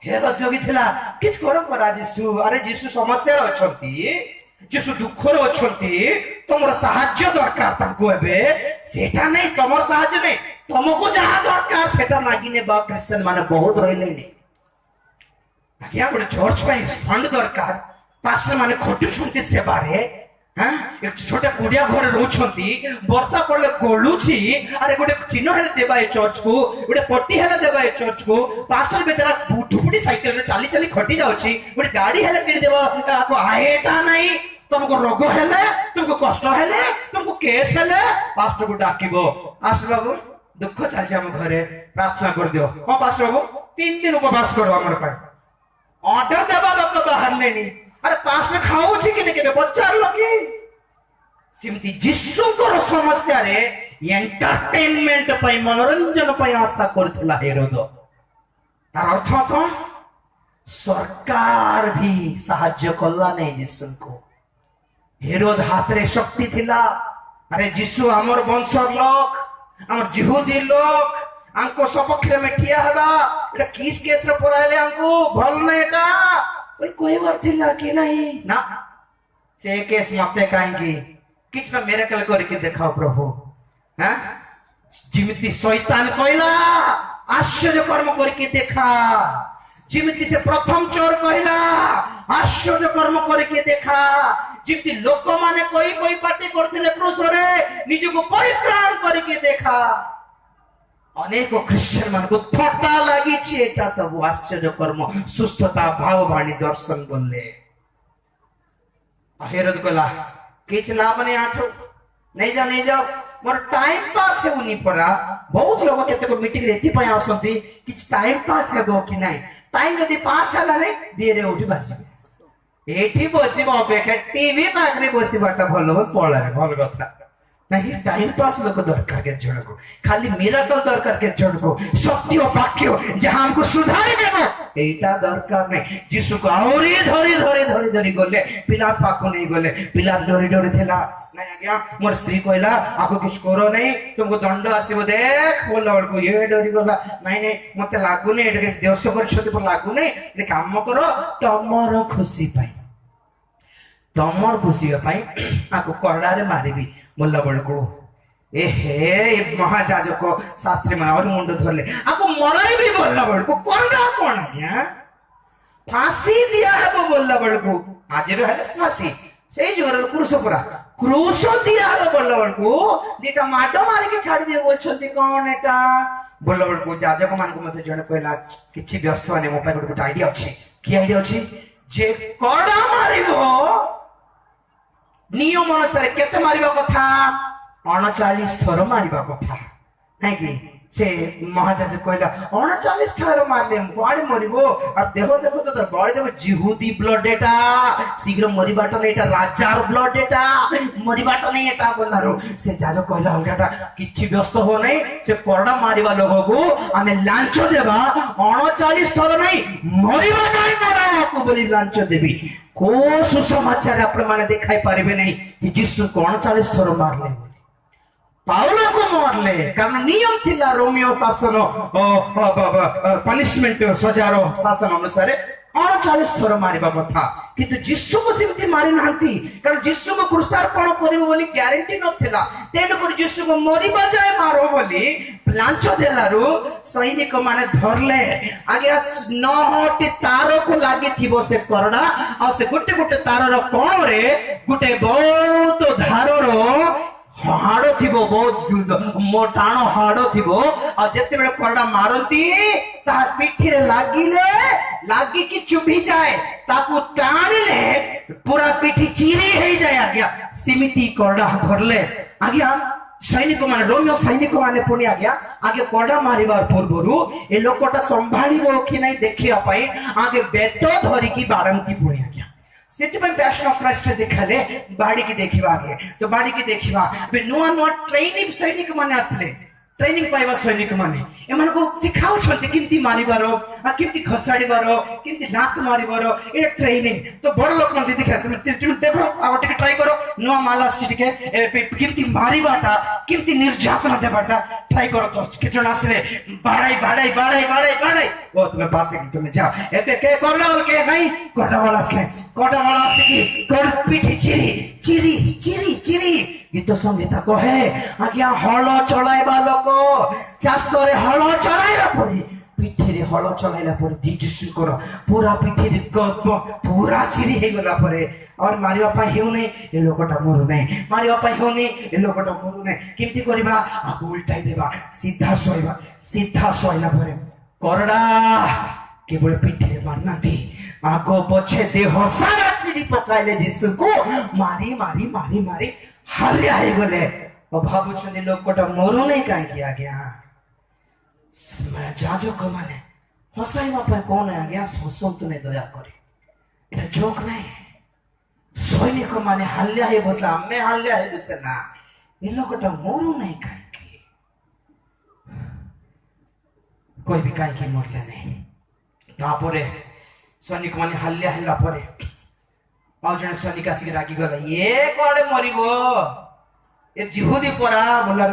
हेरो जोगी थिला किछ करम परा जीसु अरे जीसु समस्या रे अछंती जीसु दुख रे अछंती तमर सहाय्य दरकार ताको एबे सेटा नै तमर सहाय्य नै तमको जहा दरकार सेटा मागिने बा क्रिश्चियन माने बहुत रहिले नै आज्ञा बडे चर्च पे फंड दरकार पास्टर माने खोटु छुंती सेवा रे हां एक छोटा कुडिया घर रोछंती वर्षा पड़ले गोलुची अरे गोटे चिन्ह हेले देबा ए चर्च को गोटे पट्टी हेले देबा ए चर्च को पास्टर बेचारा धुपुडी साइकिल रे चाली खटी जाउची गोटे गाड़ी हेले किन देबा आपको आएटा नहीं तुमको रोग हेले तुमको कष्ट हेले तुमको केस हेले पास्टर को डाकिबो पास्टर बाबू दुख चल जाम घरे प्रार्थना कर दियो हां पास्टर बाबू 3 दिन उपवास करो हमर पाए ऑर्डर देबा लोग बाहर लेनी अरे पास्टर खाऊ छी कि के बच्चा लोकी सिमती जीसु को समस्या रे एंटरटेनमेंट पई मनोरंजन पई आशा करथिला हेरोद तार अर्थ कोन सरकार भी सहाय्य कला नै जीसु को हेरोद हाथ रे शक्ति थिला अरे जीसु हमर वंश लोक हमर यहूदी लोक हमको सपक्ष में ठिया हला एटा किस केस रे पराइले हमको भल नै एटा कोई बार थिला कि नहीं ना से केस मते काहेकी किछ ना मिरेकल करके देखाओ प्रभु हां जिमिति शैतान कहला आश्चर्य कर्म करके देखा जिमिति से प्रथम चोर कहला आश्चर्य कर्म करके देखा जिमिति लोक माने कोई पार्टी करथिले क्रूसरे निजको परित्राण करके देखा अनेक ख्रिस्टियन मान को थट्टा लगी एटा सब आश्चर्य कर्म सुस्थता भाव वाणी दर्शन बोले हेरोद कहला किछ लाभ नहीं आठो नहीं जाओ मोर टाइम पास है उनी परा बहुत लोग केते को मीटिंग रेती पय आसंती किछ टाइम पास हेबो कि नहीं टाइम यदि पास हला नहीं धीरे उठी बाजी एठी बसिबो अपेक्षा टीवी पाखरे बसिबाटा भलो पळारे भल कथा नहीं टाइम पास लोग दरकार के जन को खाली मिराकल दरकार के जन को सत्य वाक्य जहां हमको सुधारी देबो एटा दरकार नहीं यीशु को औरी धरी गले पिला पाको नहीं गले पिला डरी थिला नहीं आज्ञा मोर स्त्री कहला आपको कुछ करो नहीं तुमको दंड आसीबो देख बोला बड़को ये डरी गला नहीं मते लागु नहीं एटा देश पर छति पर लागु नहीं ए काम करो तमरो खुशी पाई तमर खुशी पाई आको करडारे मारिबी बोला बड़को ए हे महाजाजक शास्त्री मान और मुंड धरले आपको मराई भी बोला बड़को करडा कोन है फांसी दिया है वो बोला बड़को आज रे है फांसी सेई जोर क्रूस दिया है बोला बड़को दिटा माडो मार के छाड़ दिए बोलछंती कोन एटा बोला बड़को जाजक मान को मते जण कहला किछि व्यस्त ने मो पाइ गोटे आईडिया अछि की आईडिया अछि जे करडा मारिबो नियम अनुसार केते मारिबा कथा 39 थर मारिबा कथा नहीं कि से महाराज कहला 39 थर मारले बॉडी मरिबो और देखो तो बॉडी देखो जिहुदी ब्लड एटा शीघ्र मरिबाटा नै एटा राजार ब्लड एटा मरिबाटा नै एटा बोलारो से जाजो कहला हलटा किछि व्यस्त हो नै से करडा मारिबा लोग को आमे लांच देबा 39 थर नै मरिबा नै मरा को बोली लांच देबी को सुसमाचार आपण माने देखाई पारिबे नहीं कि यीशु 39 थर मारले पाउलो को मारले कारण नियम थिला रोमियो शासन पनिशमेंट सजार शासन अनुसार 39 थर मारिबा कथा किंतु यीशु को सिमती मारि नांती कारण यीशु को क्रूसार्पण करिबो बोली ग्यारंटी नथिला तेन पर यीशु को मरिबा जाय मारो बोली लांच देलारु सैनिक माने धरले आगे 9टी तार को लागि थिबो से करडा आ से गुटे तार रो कोण रे गुटे बहुत धाररो हाड़ थिबो बहुत मोटाणो हाड़ थिबो आ जते बेले करडा मारंती तार पिठी रे लागी कि चुभी जाए ताकू टाणिले पूरा पिठी चिरी हे जाए आज्ञा सिमिति करडा धरले आज्ञा सैनिक माने रोमियो सैनिक माने पुणी आज्ञा आगे करडा मारिबार पूर्वरु ए लोकटा संभाळिबो कि नै देखिया पई आगे बेत धरि की बारंती पुणी आज्ञा सेटिपन पैशन ऑफ क्राइस्ट देखाले बाड़ी की देखिबा आगे तो बाड़ी की देखिबा बे नुआ ट्रेनिंग सैनिक माने आसले ट्रेनिंग पाइबा सैनिक माने एमान को सिखाउ छथि किमती मारिबारो आ किमती खसाडीबारो किमती लात मारिबारो ए ट्रेनिंग तो बड़ लोक मन देखा तुम देखो आ टिके ट्राई करो नुआ माला सिटिके किमती मारिबाटा किमती निर्यातना देबाटा ट्राई करो तो किचन आसले बाड़ाई ओ तुम्हें पासे की तुम्हें जाओ एते के करला के नहीं कोटा वाला से की कर पीठी चिरी गीत संगीता कहे आज्ञा हल चलाइबा लोक चाषरे हल चलाइला परे पिठी रे हल चलाइला परे यीशु कर पूरा पिठी रे पूरा चिरी हे गला परे और मारिबा पा हेउ नै ए लोकटा मरु नै मारिबा पा हेउ नै ए लोकटा मरु नै केमती करबा आगु उल्टाई देबा सीधा सोइला परे करडा केवल पिठी रे मारना दी आगो पछे देह सारा चिरी पकाइले यीशु को मारी हाले आइ गले ओ भाबुछनी लोकटा मरु नै काई कि आज्ञा मैं जाजक माने हसाइबा पे कोन है आज्ञा ससंत ने दया करे एटा जोक नै सैनिक माने हाले आइ बसा मैं हाले आइ बसे ना ए लोकटा मरु नै काई कि कोई भी काई कि मरले नै तापरे सैनिक माने हाले आइला परे और जने सैनिक आसी रागी गला ये कोडे मरिबो ए जिहुदी परा बोला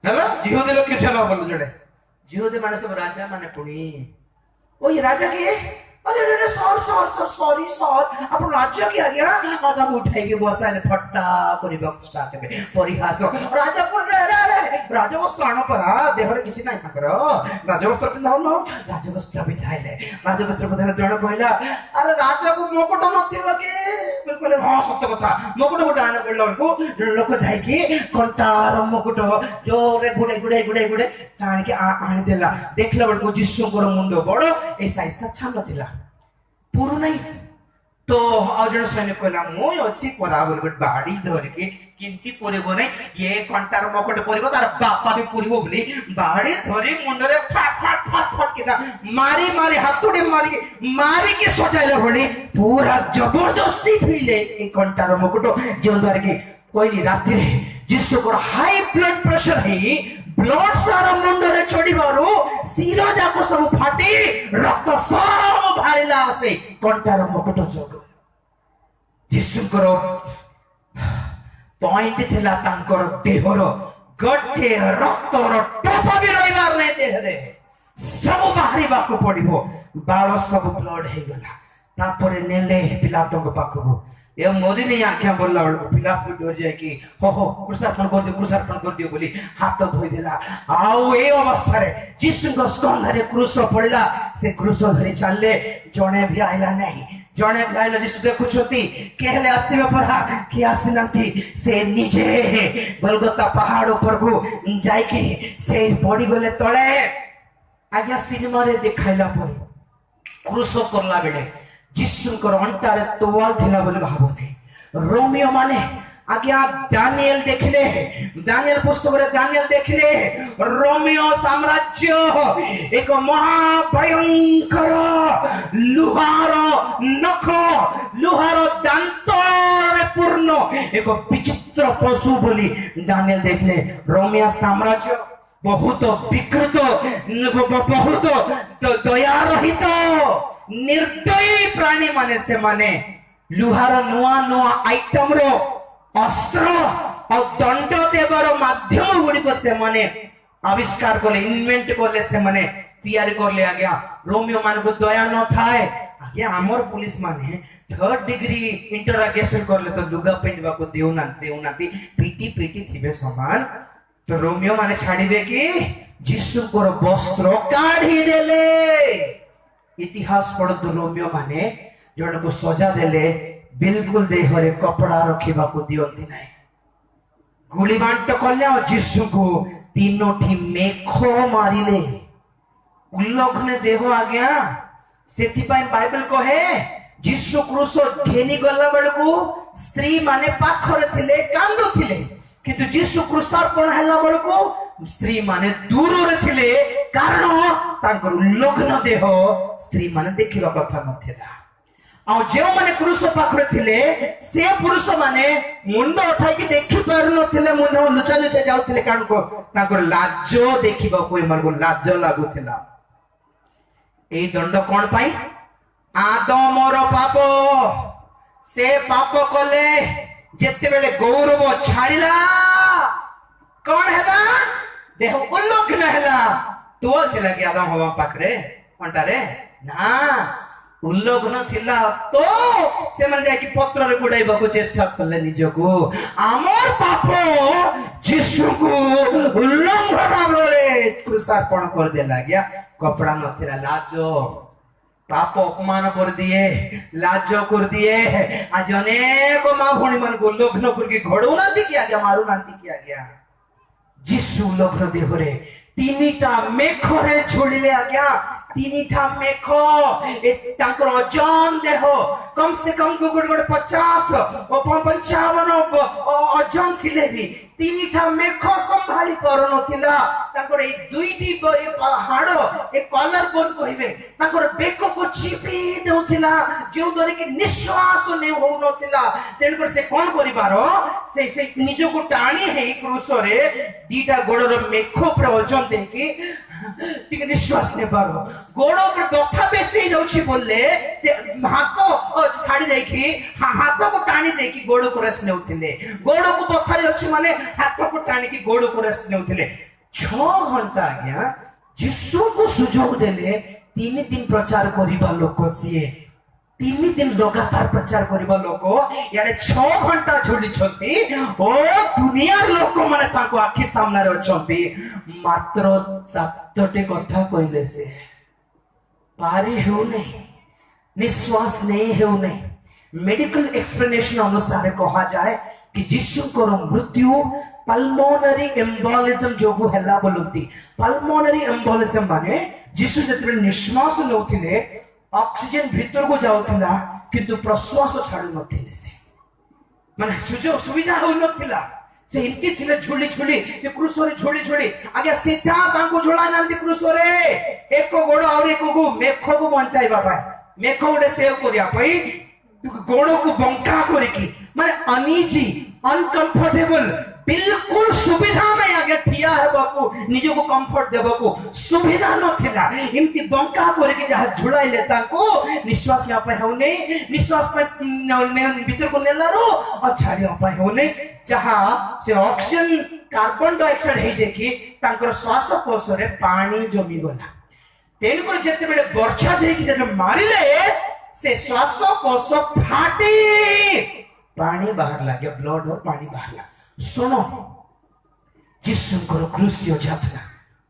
हेलो जिहुदी लोग किसे लो बोल जड़े जिहुदी माने सब राजा माने पुणी ओ ये राजा के अरे अरे सर सॉरी सर आप राज्य की आज्ञा आगा उठाई बसाने फट्टा କରିବାକୁ स्टार्ट ହେବେ ପରିହାସ ରାଜା ରାଜବସ୍ତ୍ର ଆଣ ପରା ଦେହରେ କିଛି ନାହିଁ ତାଙ୍କର ରାଜବସ୍ତ୍ର ପିନ୍ଧାଉନ ରାଜବସ୍ତ୍ର ପିନ୍ଧାଇଲେ ରାଜବସ୍ତ୍ର ପିନ୍ଧାଇଲେ ଜଣେ କହିଲା ଆରେ ରାଜାକୁ ମୁକୁଟ ନଥିବ କି କହିଲେ ହଁ ସତ କଥା ମୁକୁଟ ଗୋଟେ ଆଣ ପଡିଲା ବେଳକୁ ଜଣେ ଲୋକ ଯାଇକି କଣ୍ଟାର ମୁକୁଟ ଜୋରେ ଗୁଡେ ଟାଣିକି ଆଣିଦେଲା ଦେଖିଲା ବେଳକୁ ଯୀଶୁଙ୍କର ମୁଣ୍ଡ ବଡ ଏ ସାଇଜଟା ଛାନ ଥିଲା ପୁରୁ ନାହିଁ तो ଆଉ ଜଣେ ସୈନିକ କହିଲା ମୁଁ ଅଛି ପରା ବୋଲି ଗୋଟେ ବାଡି ଧରିକି କିନ୍ତି ପୁରିବ ନାହିଁ ଏ କଣ୍ଟାର ମକଟ ପୁରିବ ତାର ବାପା ବି ପୁରିବ ବୋଲି ବାଡି ଧରି ମୁଣ୍ଡରେ ଫାଟ କିନା ମାରି ହାତୁଡି ମାରିକି ସଜାଇଲା ଭଳି ପୁରା ଜବରଦସ୍ତି ଫିଲେ ଏ କଣ୍ଟାର ମକଟ ଯେଉଁ ଦ୍ୱାରା କି କହିଲି ରାତିରେ ଯୀଶୁଙ୍କର ହାଇ ବ୍ଲଡ୍ ପ୍ରେସର ହେଇ ବ୍ଲଡ୍ ସାରା ମୁଣ୍ଡରେ ଚଢିବାରୁ ଶିର ଯାକ ସବୁ ଫାଟି ରକ୍ତ ସବୁ ବାହାରିଲା ସେ କଣ୍ଟାର ମକଟ ଯୋଗ ଯୀଶୁଙ୍କର ପଏଣ୍ଟ ଥିଲା ତାଙ୍କର ଦେହର ଗୋଟେ ରକ୍ତର ଟୋପା ବି ରହିବାର ନାହିଁ ଦେହରେ ସବୁ ବାହାରିବାକୁ ପଡିବ ବାଳ ସବୁ ବ୍ଲଡ୍ ହେଇଗଲା ତାପରେ ନେଲେ ପିଲାତଙ୍କ ପାଖକୁ ଏ ମୋଦି ନେଇ ଆଜ୍ଞା ବୋଲିଲା ବେଳକୁ ପିଲା ଡରି ଯାଇକି ହୋ କୃଷାର୍ପଣ କରିଦିଅ ବୋଲି ହାତ ଧୋଇଦେଲା ଆଉ ଏ ଅବସ୍ଥାରେ ଯୀଶୁଙ୍କ ସ୍କନ୍ଧରେ କ୍ରୁଶ ପଡିଲା ସେ କ୍ରୁଶ ଧରି ଚାଲିଲେ ଜଣେ ବି ଆଇଲା ନାହିଁ ଜଣେ ବି ଆଇଲା ଯୀଶୁ ଦେଖୁଛନ୍ତି କିଏ ହେଲେ ଆସିବେ ପରା କିଏ ଆସିନାହାନ୍ତି ସେ ନିଜେ ଗୋଲଗୋତା ପାହାଡ ଉପରକୁ ଯାଇକି ସେ ପଡିଗଲେ ତଳେ ଆଜ୍ଞା ସିନେମାରେ ଦେଖାଇଲା ପରେ କ୍ରୁଶ କରଲା ବେଳେ ଯୀଶୁଙ୍କର ଅଣ୍ଟାରେ ତୋୱାଲ ଥିଲା ବୋଲି ଭାବୁନି ରୋମିଓ ମାନେ ଆଜ୍ଞା ଦାନିଏଲ ଦେଖିଲେ ଦାନିଏଲ ପୁସ୍ତକରେ ଦାନିଏଲ ଦେଖିଲେ ରୋମିଓ ସାମ୍ରାଜ୍ୟ ଏକ ମହାଭୟଙ୍କର ଲୁହାର ନଖ ଲୁହାର ଦାନ୍ତରେ ପୂର୍ଣ୍ଣ ଏକ ବିଚିତ୍ର ପଶୁ ବୋଲି ଦାନିଏଲ ଦେଖିଲେ ରୋମିଓ ସାମ୍ରାଜ୍ୟ ବହୁତ ବିକୃତ ବହୁତ ଦୟା ରହିତ ନିର୍ଦ୍ଦୟୀ ପ୍ରାଣୀ ମାନେ ସେମାନେ ଲୁହାର ନୂଆ ଆଇଟମ ର ଅସ୍ତ୍ର ଆଉ ଦଣ୍ଡ ଦେବାର ମାଧ୍ୟମ ଗୁଡିକ ସେମାନେ ଆବିଷ୍କାର କଲେ ଇନଭେଣ୍ଟ କଲେ ସେମାନେ ତିଆରି କଲେ ଆଜ୍ଞା ରୋମିଓ ମାନଙ୍କୁ ଦୟା ନଥାଏ ଆଜ୍ଞା ଆମର ପୁଲିସ ମାନେ 3rd डिग्री इंटरोगेशन करले तो लुगा पिंधवाको देउनांती पीटी थिबे समान तो रोमियो माने छाड़ीबे कि जीसुकर वस्त्र काढ़ी देले इतिहास पढ़तो रोमियो माने जण को सजा देले बिल्कुल देहरे कपड़ा रखिबाको दियंती नाही गुली बांट कले और जीसु को तीनोटी मेखो मारिले उल्लंघन देह आज्ञा सेथिपाई बाइबल कहे जीसु क्रूस घेनी गला बेलू स्त्री माने पाखरे थिले कांदु थिले किंतु जीसु क्रूसार्पण हैला बेलू स्त्री माने दूर रे थिले कारण तांकर उल्लंघन देह स्त्री माने देखिबा कथा नथिला आ जे माने क्रूस पाखरे थिले से पुरुष माने मुंड उठाई के देखि पार नथिले मुंड लुचा लुचा जाउथिले कारण को तांकर लाज देखिबा कोई मार को लाज लागुथिला ए दंड कोन पाई आदमर पाप से पाप कले जेते बेले गौरव छाड़िला कौन हैबा देह उल्लंघन हैला तो थिला कि आदम हवा पाखरे अंटारे ना उल्लंघन थिला तो से मन जाय कि पत्र रे गुडाइबा को चेष्टा करले निजको आमर पाप यीशु को उल्लंघन रे क्रूसार्पण कर देला गया कपड़ा नथिला लाजो पाप अपमान कर दिए लाज कर दिए आज अनेक माँ भणी मान को लग्न करके घड़ो नांती किया गया मारू नांती किया गया जीसु लग्न देहरे तीनिटा मेखरे छोड़िले आज्ञा तीनिटा मेख ए तांकर ओजन देह कम से कम गुड 50 55 ओजन थिले भी तीनिटा मेख संभाली पर नथिला तांकर ए दुईटी हाड़ ए कलर बोन कहिबे तांकर बेक को चिपी देउथिला जो दरे के निश्वास ने हो नथिला तेनकर से कोन करिबारो से निजो को टाणी हे क्रूस रे दीटा गोड़र मेख पर ओजन देकी ठीक निश्वास ने पारो गोड़ो पर दफा बेसी जाउछि बोलले से हाथ छाड़ी देखी हाथ को टाणी देखी गोड़ो को रेस नेउथिले गोड़ो को दफा जाउछि माने हाथ को टाणी की गोड़ो को रेस नेउथिले 6 घंटा आज्ञा जीसु को सुजोग देले 3 दिन प्रचार करिबा लोक सीए 3 दिन लगातार प्रचार करिबा लोक याडे 6 घंटा झुली छथि ओ दुनिया लोक माने ताको आखि सामने रे छथि मात्र 7टी कथा कहले से पारे हेउ नहीं निश्वास नहीं हेउ नहीं मेडिकल एक्सप्लेनेशन अनुसार कहा जाए कि यीशुଙ୍କର मृत्यु पल्मोनरी एम्बोलिज्म जोगु हैला बोलती पल्मोनरी एम्बोलिज्म माने यीशु जतरे निश्वास नउथिले ऑक्सीजन भीतर को जाउथिला किंतु प्रश्वास छाडु नथिले से माने सुविधा हो नथिला से इनकी थिले झुली झुली से क्रूसरे झुली झुली आगे सीधा तांको झोला नांती क्रूसरे एक गोड़ और एक को मेखो को बंचाइबा पाए मेखो उडे सेव करिया पई गोड़ को बंका करिकी माने अनइजी अनकंफर्टेबल बिल्कुल सुविधा नहीं आगे ठिया हेबाकू निजो को कंफर्ट देबाकू सुविधा नथिला इमती बंका करिकी जहा झुलाइले ताको निश्वास या पे हो नहीं निश्वास पे भीतर को नेलारो और छाड़िया पे हो नहीं जहा से ऑक्सीजन कार्बन डाइऑक्साइड हे जे कि तांकर श्वासकोश रे पानी जमी गला तेन को जते बेले वर्षा जे कि जते मारिले से श्वासकोश फाटी पानी बाहर लगे ब्लड और पानी बाहर ला सुनो यीशुଙ୍କର क्रूसीय ଯାତ୍ରା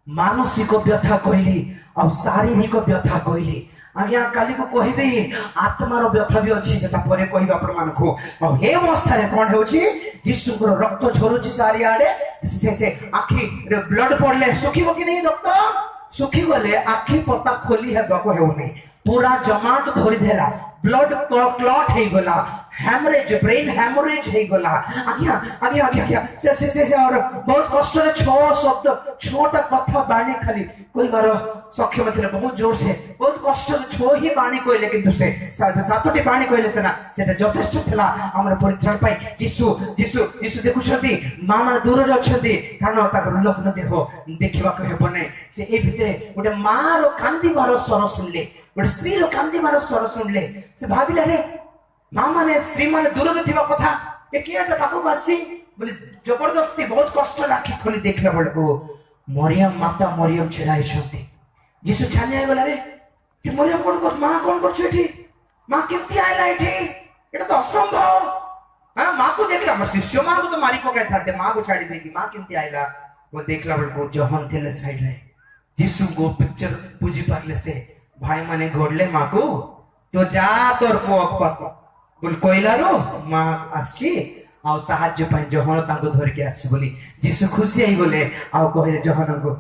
मानसिक व्यथा कहली और शारीरिक व्यथा कहली आज्ञा काली को कहबे आत्मार व्यथा भी अछि जेता परे कहबा प्रमाण को और हे अवस्था रे कोन होछि यीशुଙ୍କର रक्त झरुछि सारी आडे से आखि रे ब्लड पड़ले सुखिबो कि नहीं रक्त सुखी गले आखि पता खोली हेबा को हेउ नहीं पूरा जमाट धरि देला ब्लड क्लॉट हे गला हैमरेज ब्रेन हैमरेज हे गला आज्ञा आज्ञा आज्ञा से और बहुत कष्ट रे 6 शब्द 6टा कथा बाणी खाली कोई बार सक्षम थे बहुत जोर से बहुत कष्ट रे 6 ही बाणी कहले किंतु से 7टी बाणी कहले सेना सेटा यथेष्ट थिला हमर परित्राण पाई यीशु यीशु यीशु देखुछथि मां माने दूर रे अछथि कारण ताकर लोक न देखो देखिबा को हेबो नै से ए भितरे गोटे मां रो कांदी मारो स्वर सुनले गोटे स्त्री रो कांदी मारो स्वर सुनले से भाबिले रे मां माने स्त्री माने दूर रे थिबा कथा ए कियाटा पाको आसी बोले जबरदस्ती बहुत कष्ट राखी खोली देखला बळको मरियम माता मरियम छेड़ाई छथि यीशु छानिया गला रे कि मरियम कोन कर छेठी मां केमती आइला एठी एटा तो असंभव हां मां को देखला हमर शिष्य मां को तो मारी पकाय थाते मां को छाड़ी देगी मां केमती आइला वो देखला बळको जहन थिले साइड रे यीशु को पिक्चर पूजी पारले से भाई माने घोड़ले मां को तो जा तोर को बोल कहलारो मां आसी आ साहाय्य पाई जहन तांको धर के आसी बोली यीशु खुशी आई बोले आ कहले जहन को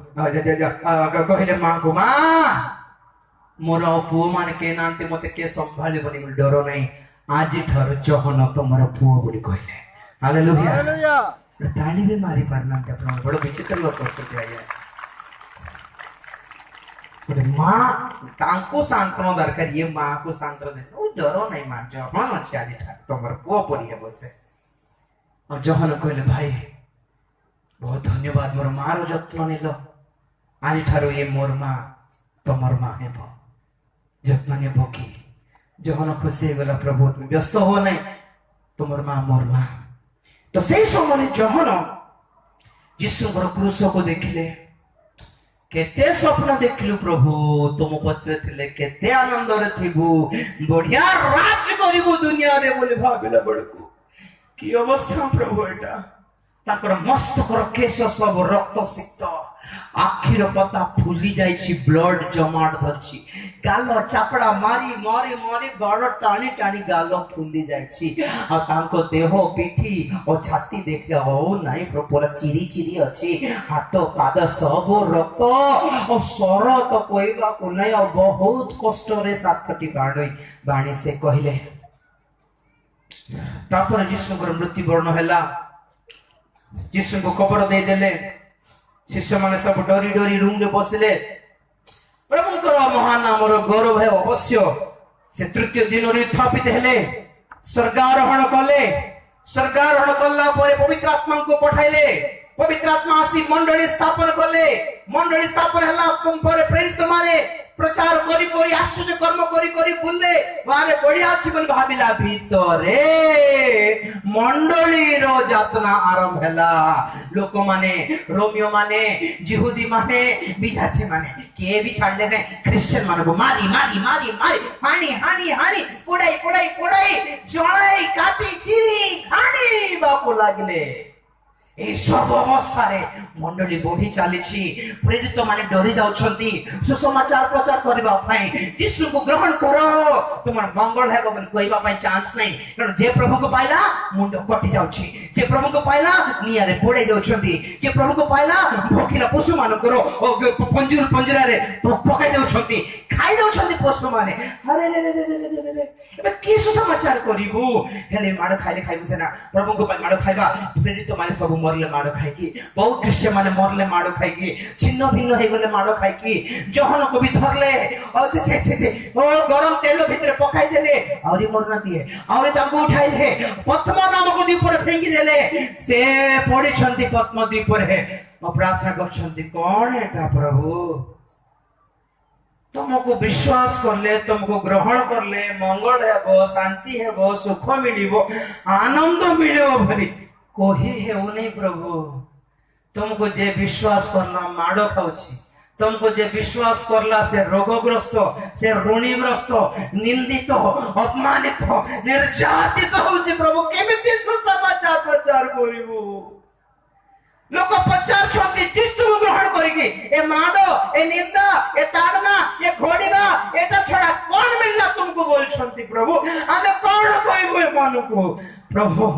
कहले मां को मां मोर पुओ मान के नांते मते के संभाले बनी बोल डरो नहीं आज ठर जहन तमरो पुओ बोली कहले हालेलुया हालेलुया ताली भी मारी पारना के अपन बड़ विचित्र लोक करते आया मां तांको सांत्वना दरकार ये मां को सांत्वना दे ओ डरो नहीं मां जहन अछि आज ठर तमरो पुओ पड़ी बसे और जहन कहले भाई बहुत धन्यवाद मोर मां रो जत्न नेलो आज ठारो ये मोर मां तमर मां हेबो जत्न नेबो की जहन खुशी गला प्रभु तुम व्यस्त हो नहीं तमर मां मोर मां तो से समय जहन यीशु क्रूस को देखले केते स्वप्न देखलु प्रभु तुम पछे थिले केते आनंद रे थिबु बढ़िया राज करिबु दुनिया रे बोले भाबिला बडकू की अवस्था प्रभु एटा ताकर मस्तकर केश सब रक्त सिक्त आखिर पता फुली जाइछि ब्लड जमाट धरछि गालो चापड़ा मारी मारी मारी बड़ टाणी टाणी गालो फुली जाइछि आ तांको देह पिठी और छाती देखले हो नाही पूरा चिरी चिरी अछि हाथ पाद सब रक्त और स्वर तो कहबा को नै और बहुत कष्ट रे 7टी बाणी से कहले तापर यीशु को मृत्यु वर्ण हैला यीशु को कबर दे देले शिष्य माने सब डरी डरी रूम रे बसले प्रभु कर महान नामर गौरव है अवश्य से तृतीय दिन रे स्थापित हेले स्वर्गारोहण कला परे पवित्र आत्मा को पठाइले पवित्र आत्मा आसी मंडली स्थापन कले मंडली स्थापन हला तुम पर प्रेरित माने प्रचार करी करी आश्चर्य कर्म करी करी बुलले बारे बढ़िया अछि बोली भाबिला भितरे मंडली रो यातना आरंभ हैला लोक माने रोमियो माने जिहुदी माने बिजाती माने के भी छाड़ले ने क्रिश्चियन माने को मारी मारी मारी मारी हानी हानी हानी पुड़ाई पुड़ाई पुड़ाई जळाई काटी चिरी हानी बापू लागले এই সব অবস্থায় মণ্ডলী বঢ়ি চালিছি প্রেরিত মানে ডরি যাচ্ছন্তি সুসমাচার প্রচার করিবা পাই যিশুকে গ্রহণ করো তোমার মঙ্গল ହେବ ବୋଲି କହିବା ପାଇଁ ଚାନ୍ସ ନାହିଁ କାରଣ ଯେ ପ୍ରଭୁଙ୍କୁ ପାଇଲା ମୁଣ୍ଡ କଟି ଯାଉଛି ଯେ ପ୍ରଭୁଙ୍କୁ ପାଇଲା ନିଆଁରେ ପୋଡେଇ ଯାଉଛନ୍ତି ଯେ ପ୍ରଭୁଙ୍କୁ ପାଇଲା ଭୋକିଲା ପଶୁ ମାନଙ୍କର ପଞ୍ଜୁରାରେ ପକାଇ ଯାଉଛନ୍ତି ଖାଇ ଯାଉଛନ୍ତି ପଶୁ ମାନେ ଆରେ ଏବେ କି ସୁସମାଚାର କରିବୁ ହେଲେ ମାଡ଼ ଖାଇଲେ ଖାଇବୁ ସେନା ପ୍ରଭୁଙ୍କ ପାଇଁ ମାଡ଼ ଖାଇବା ପ୍ରେରିତ ମାନେ ସବୁ मरले माड़ खाई बहुत ख्रिस्टियन माने मरले माड़ खाई छिन्न भिन्न हो गले माड़ खाई जहन को भी धरले और से ओ गरम तेल भीतर पकाई देले आउरी मरना दिए आउरी ताको उठाई दे पद्म नामक द्वीप पर फेंकी देले से पड़ी छंती पद्म द्वीप पर है और प्रार्थना करछंती कौन एटा प्रभु तुमको विश्वास करले तुमको ग्रहण करले मंगल हेबो शांति हेबो सुख मिलिबो आनंद मिलिबो भरी कोही है वो नहीं प्रभु तुमको जे विश्वास करला माड़ो खाऊची तुमको जे विश्वास करला से रोगग्रस्त से ऋणीग्रस्त निंदित अपमानित निर्यातित होची प्रभु केमिति सुसमाचार प्रचार करिवो लोक प्रचार छंती जिसु ग्रहण करिके ए माड़ो ए निंदा ए ताड़ना ए घोड़ीगा एटा छड़ा कौन मिलना तुमको बोल छंती प्रभु आमे कौन कहबो ए मानुको प्रभु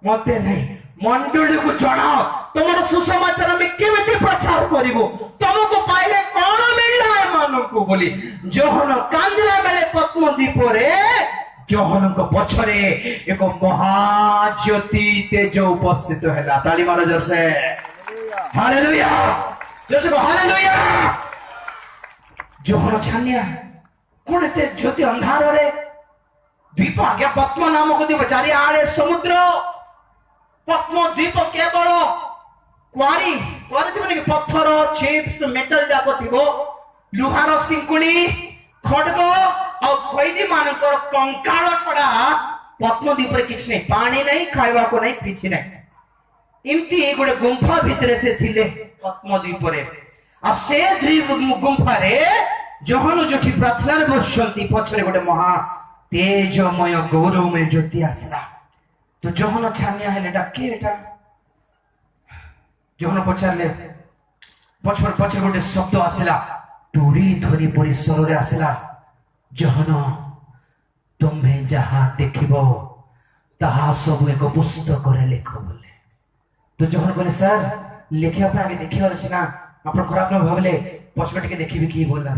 मते नहीं मंडली को जनाओ तुम्हारा सुसमाचार में केमिति प्रचार करिवो तुमको पाइले कौन मिलना है मानो को बोली जोहन कांदिला बेले पद्म द्वीप रे जोहन को पछरे एक महाज्योति तेज उपस्थित हैला ताली मारो जोर से हालेलुया जोर से हालेलुया जोहन छानिया कोन ते ज्योति अंधार रे द्वीप आगे पद्म नामक द्वीप चारि आड़े समुद्र पद्म द्वीप केवल क्वारी क्वारी पत्थर चिप्स मेटल जाक थी लुहार सिंकुड़ी खड़ग और खैदी मान कंकाल छड़ा पद्म द्वीप किसी नहीं पानी नहीं खावा को नहीं किसी नहीं इमती गोटे गुंफा भितर से थिले पद्म द्वीप से गुंफा रे जहन जो प्रार्थना बसुंती पछरे गोटे महा तेजमय गौरवमय ज्योति आसला तो जहन छानिया हेले डाके एटा जहन पचारले पछर पछर गोटे शब्द आसला टोरी धरी परिसर रे आसला जहन तुम्हें जहा देखिबो ताहा सब एक पुस्तक रे लिखो बोले तो जहन कहले सर लिखिया पे आगे देखियो अछि ना आपण खराब न भाबले पछर टिके देखिबी की बोलला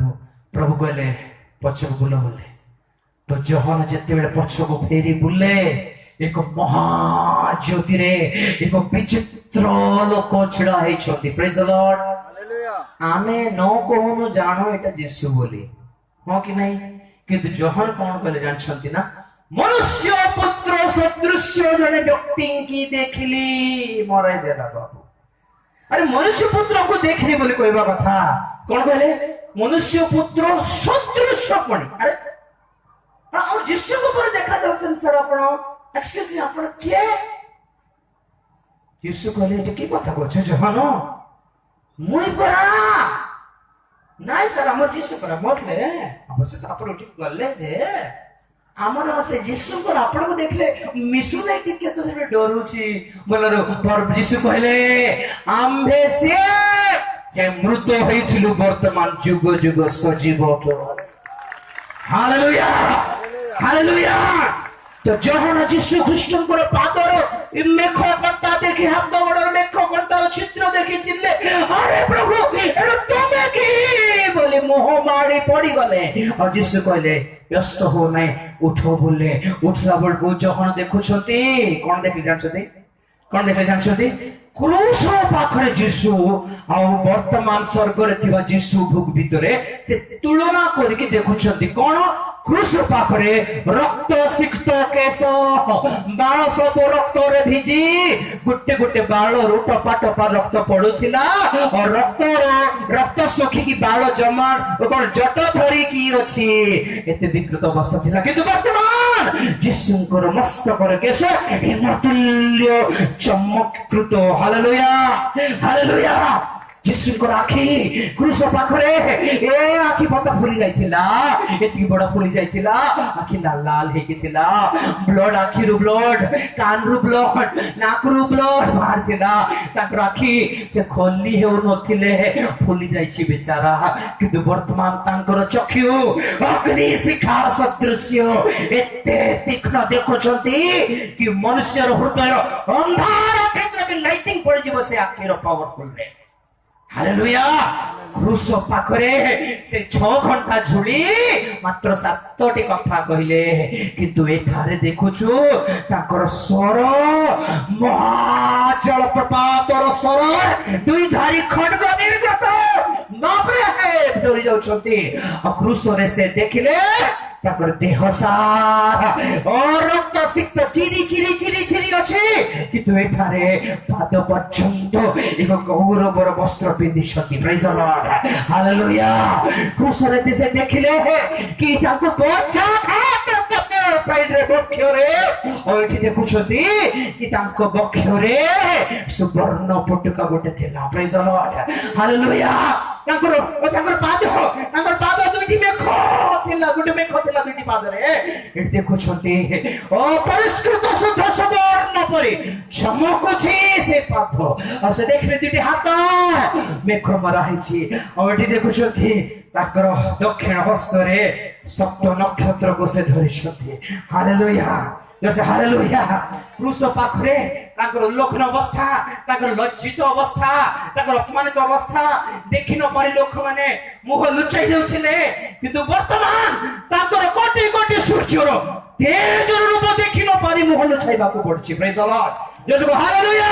प्रभु कहले पछर बोलो बोले तो जहन जते बेले पछर को फेरी बुले एक महाज्योति रे एक विचित्र लोक छिड़ा है छोटी प्रेज द लॉर्ड हालेलुया आमे नो कोनु जानो एटा यीशु बोली हो कि नहीं किंतु जहन कोन कहले जान छंती ना मनुष्य पुत्र सदृश्य जने व्यक्ति की देखली मराई देला बाबू अरे मनुष्य पुत्र को देखली बोली कहबा कथा कोन कहले मनुष्य पुत्र सदृश्य कोन अरे और यीशु को पर देखा जाउछन सर आपण एक्सक्यूज मी आपण के यीशु कहले एटा की कथा कहछ जहन मुई परा नाही सर हमर यीशु परा मोटले अवश्य आपण उठी गले जे हमर से यीशु पर आपण को देखले मिसु नै टिके तो से डरुची बोलरो पर यीशु कहले आम्भे से जे मृत होइथिलु वर्तमान जुग जुग सजीव तो हालेलुया हालेलुया तो जहन यीशु ख्रीष्ट को पादर मेघ कट्टा देखि हाथ गोड़र मेघ कट्टार चित्र देखि चिल्ले अरे प्रभु एरो तुमे की बोले मोह मारी पड़ी गले और यीशु कहले व्यस्त हो नहीं उठो बोले उठला बड़ को जहन देखुछती कोन देखि जानछती कौन देखले जानछथि क्रूस पाखरे जीशु आ वर्तमान स्वर्ग रे थिबा जीशु भूख भितरे से तुलना करके देखुछथि कोन क्रूस पाखरे रक्त सिक्त केश बाल सब रक्त रे भिजी गुटे गुटे बाल रो टपा टपा रक्त पडुथिला और रक्त सुखी की बाल जमा कोन जट धरी की अछि एते विकृत अवस्था थिला किंतु वर्तमान जीशुଙ୍କର मस्तकर केश हिमतुल्य चमककृत हालेलुया हालेलुया जीशुଙ୍କର आखि क्रूस पाखरे ए आखि पता फुली जाइथिला एति बड़ फुली जाइथिला आखि लाल लाल हेकिथिला ब्लड आखि रु ब्लड कान रु ब्लड नाक रु ब्लड बाहरथिला ताकर आखि से खोली हेउ नथिले फुली जाइछि बेचारा किंतु वर्तमान तांकर चक्षु अग्नि शिखा सदृश्य एते तीक्ष्ण देखुछंती कि मनुष्यर हृदय अंधार क्षेत्र में लाइटिंग पड़ जिवो से आखिर पावरफुल रे हालेलुया क्रूस पाखरे से 6 घंटा झुली मात्र 7टी कथा कहिले किंतु एठारे देखुछु ताकर स्वर महाजल प्रपातर स्वर दुई धारी खड्ग निर्गत बापरे हे डोरी जाउछंती क्रूस रे से देखिले ताकर देह सारा और रक्त सिक्त चिरी चिरी चिरी चिरी अछि किंतु एठारे पाद पर्यंत एक गौरवर वस्त्र पिंधिछथि प्रेज द लॉर्ड हालेलुया क्रूस रे से देखिले कि ताको बोझा साइड रे बक्ष रे और एठी देखुछथि कि ताको बक्ष रे सुवर्ण पुटका गोटे थिला प्रेज द लॉर्ड हालेलुया ताकर पाद दुईटी मेख थिला गुटे मेख थिला दुईटी पाद रे एठी देखुछथि ओ परिष्कृत शुद्ध सुवर्ण परि चमकुछि से पाद और से देखले दुईटी हाथ मेख मरा हिछि और एठी देखुछथि ताकर दक्षिण हस्त रे सप्त नक्षत्र को से धरिछथि हालेलुया जैसे हालेलुया क्रूस पाखरे ताकर लोकन अवस्था ताकर लज्जित अवस्था ताकर अपमानित अवस्था देखि न पारि लोक माने मुह लुचाई देउथिले किंतु वर्तमान ताकर कोटि कोटि सूर्यर तेज रूप देखि न पारि मुह लुचाइबा को पड़छि प्रेज द लॉर्ड जैसे हालेलुया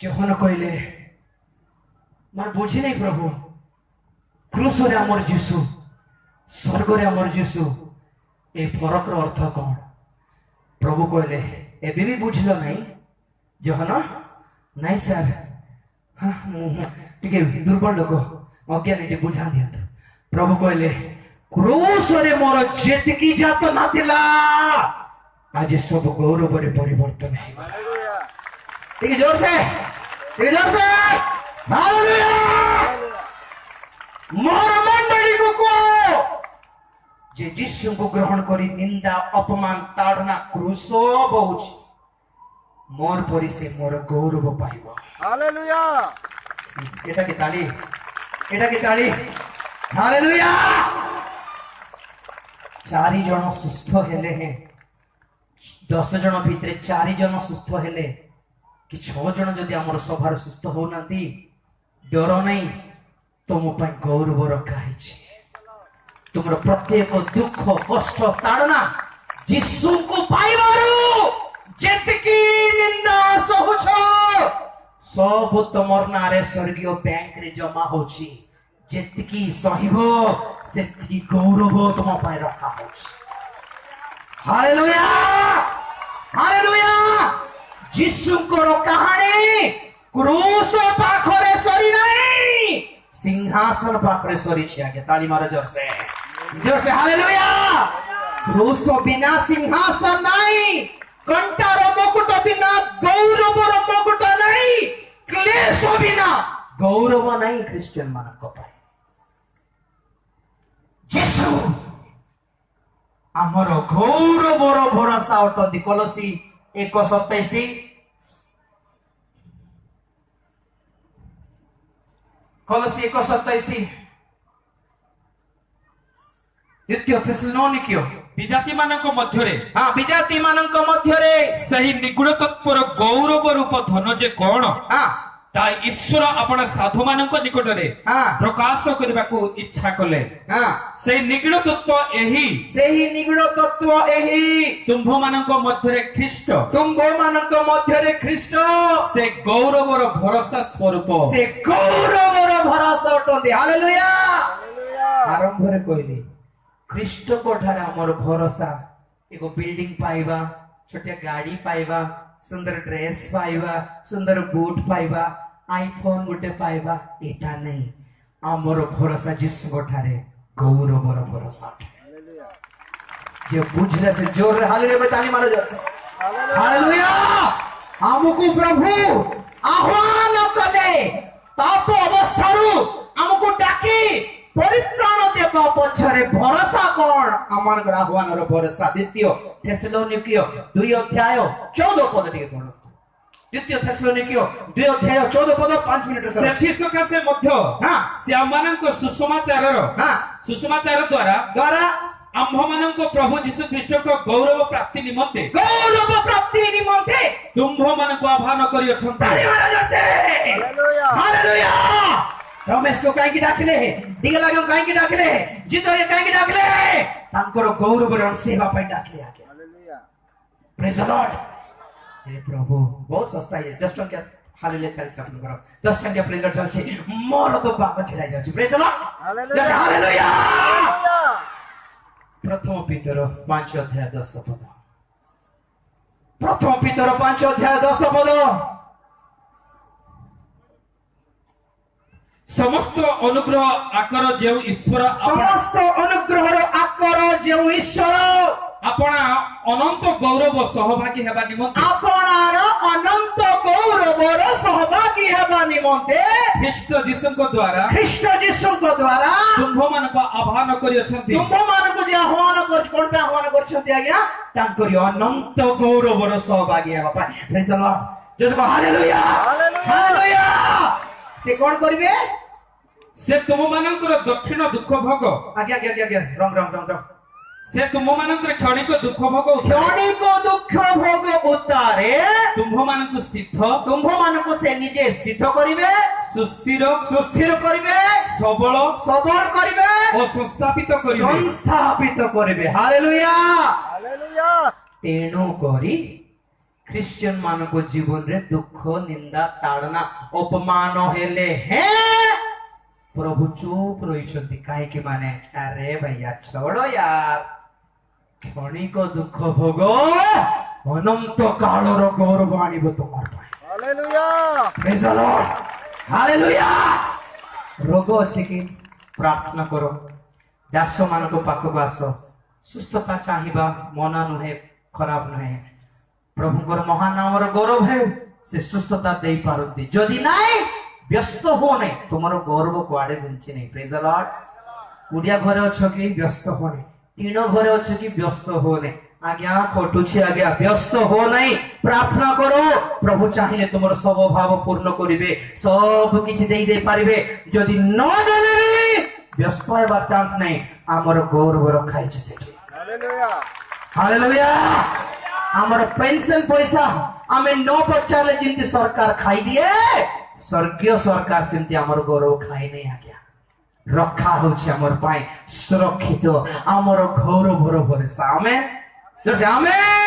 जोहन कहले मन बुझी नहीं प्रभु क्रूस रे हमर जीसु स्वर्ग रे हमर जीसु ए फरक रो अर्थ कौन प्रभु कहले एबे भी बुझलो नहीं जोहन नहीं सर हां ठीक दुर्बल लोक अज्ञान एटे बुझा दिया प्रभु कहले क्रूस रे मोर जेतकी जात नाथिला आज सब गौरव रे परिवर्तन है हालेलुया ठीक जोर से हालेलुया मोर मंडली को जे जीशु को ग्रहण करी निंदा अपमान ताड़ना क्रूस बहुच मोर परि से मोर गौरव पाइबो हालेलुया एटा की ताली हालेलुया 4 जन सुस्थ हेले हैं 10 जन भितरे 4 जन सुस्थ हेले कि 6 जन जदि हमर सभार सुस्थ हो नाती डर नहीं तुम पर गौरव रखा है तुमर प्रत्येक दुख कष्ट ताड़ना जीशु को पाइबारु जेतकी निंदा सहुछ सब तुमर नारे स्वर्गीय बैंक रे जमा होछि जेतकी सहिबो सेतकी गौरव तुम पाइ रखा होछि हालेलुया हालेलुया जीशु को कहानी क्रूस पाखरे सरी नहीं सिंहासन पाखरे सरी छै आगे ताली मारो जोर से हालेलुया क्रूस बिना सिंहासन नहीं कंटार मुकुट बिना गौरवर मुकुट नहीं क्लेश बिना गौरव नहीं क्रिश्चियन मान को पाए जीशु आमर गौरवर भरोसा अटंती कलसी 1:27 कलसी 1:27 द्वितीय थेसलोनिकियो विजाति मानक मध्यरे हाँ विजाति मानक मध्यरे सही निगूढ़ तत्पर गौरव रूप धन जे कौन हाँ ତା ଈଶ୍ୱର ଆପଣ ସାଧୁ ମାନଙ୍କ ନିକଟରେ ହଁ। ପ୍ରକାଶ କରିବାକୁ ଇଚ୍ଛା କଲେ। ହଁ ସେ ନିଗିଡ ତତ୍ତ୍ୱ ଏହି ସେହି ନିଗୁଡ ତତ୍ତ୍ୱ ଏହି ତୁମ୍ଭମାନଙ୍କ ମଧ୍ୟରେ ଖ୍ରୀଷ୍ଟ, ତୁମ୍ଭମାନଙ୍କ ମଧ୍ୟରେ ଖ୍ରୀଷ୍ଟ ସେ ଗୌରବର ଭରସା ସ୍ୱରୂପ। ସେ ଗୌରବର ଭରସା ଅଟନ୍ତି। ହାଲେଲୁୟା। ଆରମ୍ଭରେ କହିଲି ଖ୍ରୀଷ୍ଟଙ୍କ ଠାରେ ଆମର ଭରସା। ଏକ ବିଲ୍ଡିଂ ପାଇବା, ଛୋଟିଆ ଗାଡି ପାଇବା, ସୁନ୍ଦର ଡ୍ରେସ ପାଇବା, ସୁନ୍ଦର ବୁଟ ପାଇବା, ଆଇଫୋନ ଗୋଟେ ପାଇବା, ଏଟା ନାହିଁ। ଆମର ଭରସା ଯୀଶୁଙ୍କ ଠାରେ ଗୌରବର ଭରସା ଅଟେ। ଯେ ବୁଝିଲା ସେ ଜୋରରେ ହାଲେଲୁୟା ତାଲି ମାର ଯାଉଛି। ହାଲେଲୁୟା। ଆମକୁ ପ୍ରଭୁ ଆହ୍ୱାନ କଲେ ପାପ ଅବସ୍ଥାରୁ ଆମକୁ ଡାକି ପରିତ୍ରାଣ ଦେବା ପଛରେ ଭରସା କଣ? ଆମମାନଙ୍କର ଆହ୍ୱାନର ଭରସା। ଦ୍ୱିତୀୟ ଥେସଲୋନିକୀୟ 2:14 ଟିକେ ପଢନ୍ତୁ। ଦ୍ୱିତୀୟ ଥେସଲୋନିକୀୟ 2:14 5 ମିନିଟ। ସେଥି ସକାଶେ ମଧ୍ୟ ହଁ ସେ ଆମମାନଙ୍କ ସୁସମାଚାର ଦ୍ୱାରା ଆମ୍ଭମାନଙ୍କ ପ୍ରଭୁ ଯୀଶୁ ଖ୍ରୀଷ୍ଟଙ୍କ ଗୌରବ ପ୍ରାପ୍ତି ନିମନ୍ତେ ଗୌରବ ପ୍ରାପ୍ତି ନିମନ୍ତେ ତୁମ୍ଭମାନଙ୍କୁ ଆହ୍ୱାନ କରିଅଛନ୍ତି। ତାଳି ମାର ଯାଉଛି। ହାଲେଲୁୟା। ରମେଶ को କାହିଁକି ଡାକିଲେ? ଦିଗଲାଗଙ୍କୁ କାହିଁକି ଡାକିଲେ? ଜିତକୁ କାହିଁକି ଡାକିଲେ? ତାଙ୍କର ଗୌରବରେ ଅଂଶ ହେବା ପାଇଁ ଡାକିଲେ। ଆଜ୍ଞା ପ୍ରେଜ ଦ ଲର୍ଡ। हे प्रभु बहुत सस्ता है। 10 टंका हालेलुया 40 टंका करो। 10 टंका प्रेज लॉर्ड चलछि। मोर तो बाप छिड़ा जाछि। Praise the lord. हालेलुया। प्रथम पीतर 5:10 पद। प्रथम पीतर 5:10 पद। समस्त अनुग्रह आकर जो ईश्वर समस्त अनुग्रहर आकर जो ईश्वर आपण अनंत गौरव सहभागी हेबा निमंते आपणार अनंत गौरवर सहभागी हेबा निमंते ख्रीष्ट जीशुଙ୍କ द्वारा तुम्भମାନଙ୍କୁ आह्वान କରିଅଛନ୍ତି। तुम्भମାନଙ୍କୁ जे आह्वान कर कोनटा आह्वान करछथि आज्ञा तांकरी अनंत गौरवर सहभागी हेबा पाई। Praise the lord. जसको हालेलुया हालेलुया। से कोन करिवे? से तुमମାନଙ୍କର दक्षिण दुख भोग आज्ञा रंग से तुमମାନଙ୍କର क्षणिक दुख भोग उतारे तुमମାନଙ୍କୁ सिद्ध तुमମାନଙ୍କୁ से निजे सिद्ध करिवे, सुस्थिर करिवे, सबल करिवे और संस्थापित करिवे। Hallelujah hallelujah. तेणु करी ख्रिस्टियन मानको जीवन रे दुख निंदा ताड़ना अपमान हेले हैं प्रभु चुप रही कहीं माने अरे भैया छोड़ो यार क्षणिक दुख भोग अनंत कालर गौरव आनिब तुम हालेलुया। रोग अच्छे कि प्रार्थना करो। दास मान पाखक आस। सुस्थता चाहिए मना नुहे खराब नुहे। प्रभुଙ୍କର महान नामर गौरव है से सुस्थता दे पारती। जदि नाई व्यस्त हो नहीं तुमर गौरव कुआडे घुंची नहीं। Praise the Lord. उड़िया घरे अच्छ कि व्यस्त हो नहीं, टीण घरे अच्छ कि व्यस्त हो नहीं। आज्ञा खटुछि आज्ञा व्यस्त हो नहीं। प्रार्थना करो प्रभु चाहिए तुमर सब भाव पूर्ण करिवे, सब किछि देई दे पारिबे। जदि न देले व्यस्त होबार चांस नहीं। आमर गौरव रखाइ छै सेठी। Hallelujah hallelujah. आमर पेंशन पैसा आमे न पचाले जिंती सरकार खाई दिए स्वर्गीय सरकार सेमती आमर गौरव खाई नहीं। आज्ञा रखा होछि आमर पाई सुरक्षित आमर गौरव भरसा। आमेन। आमेन।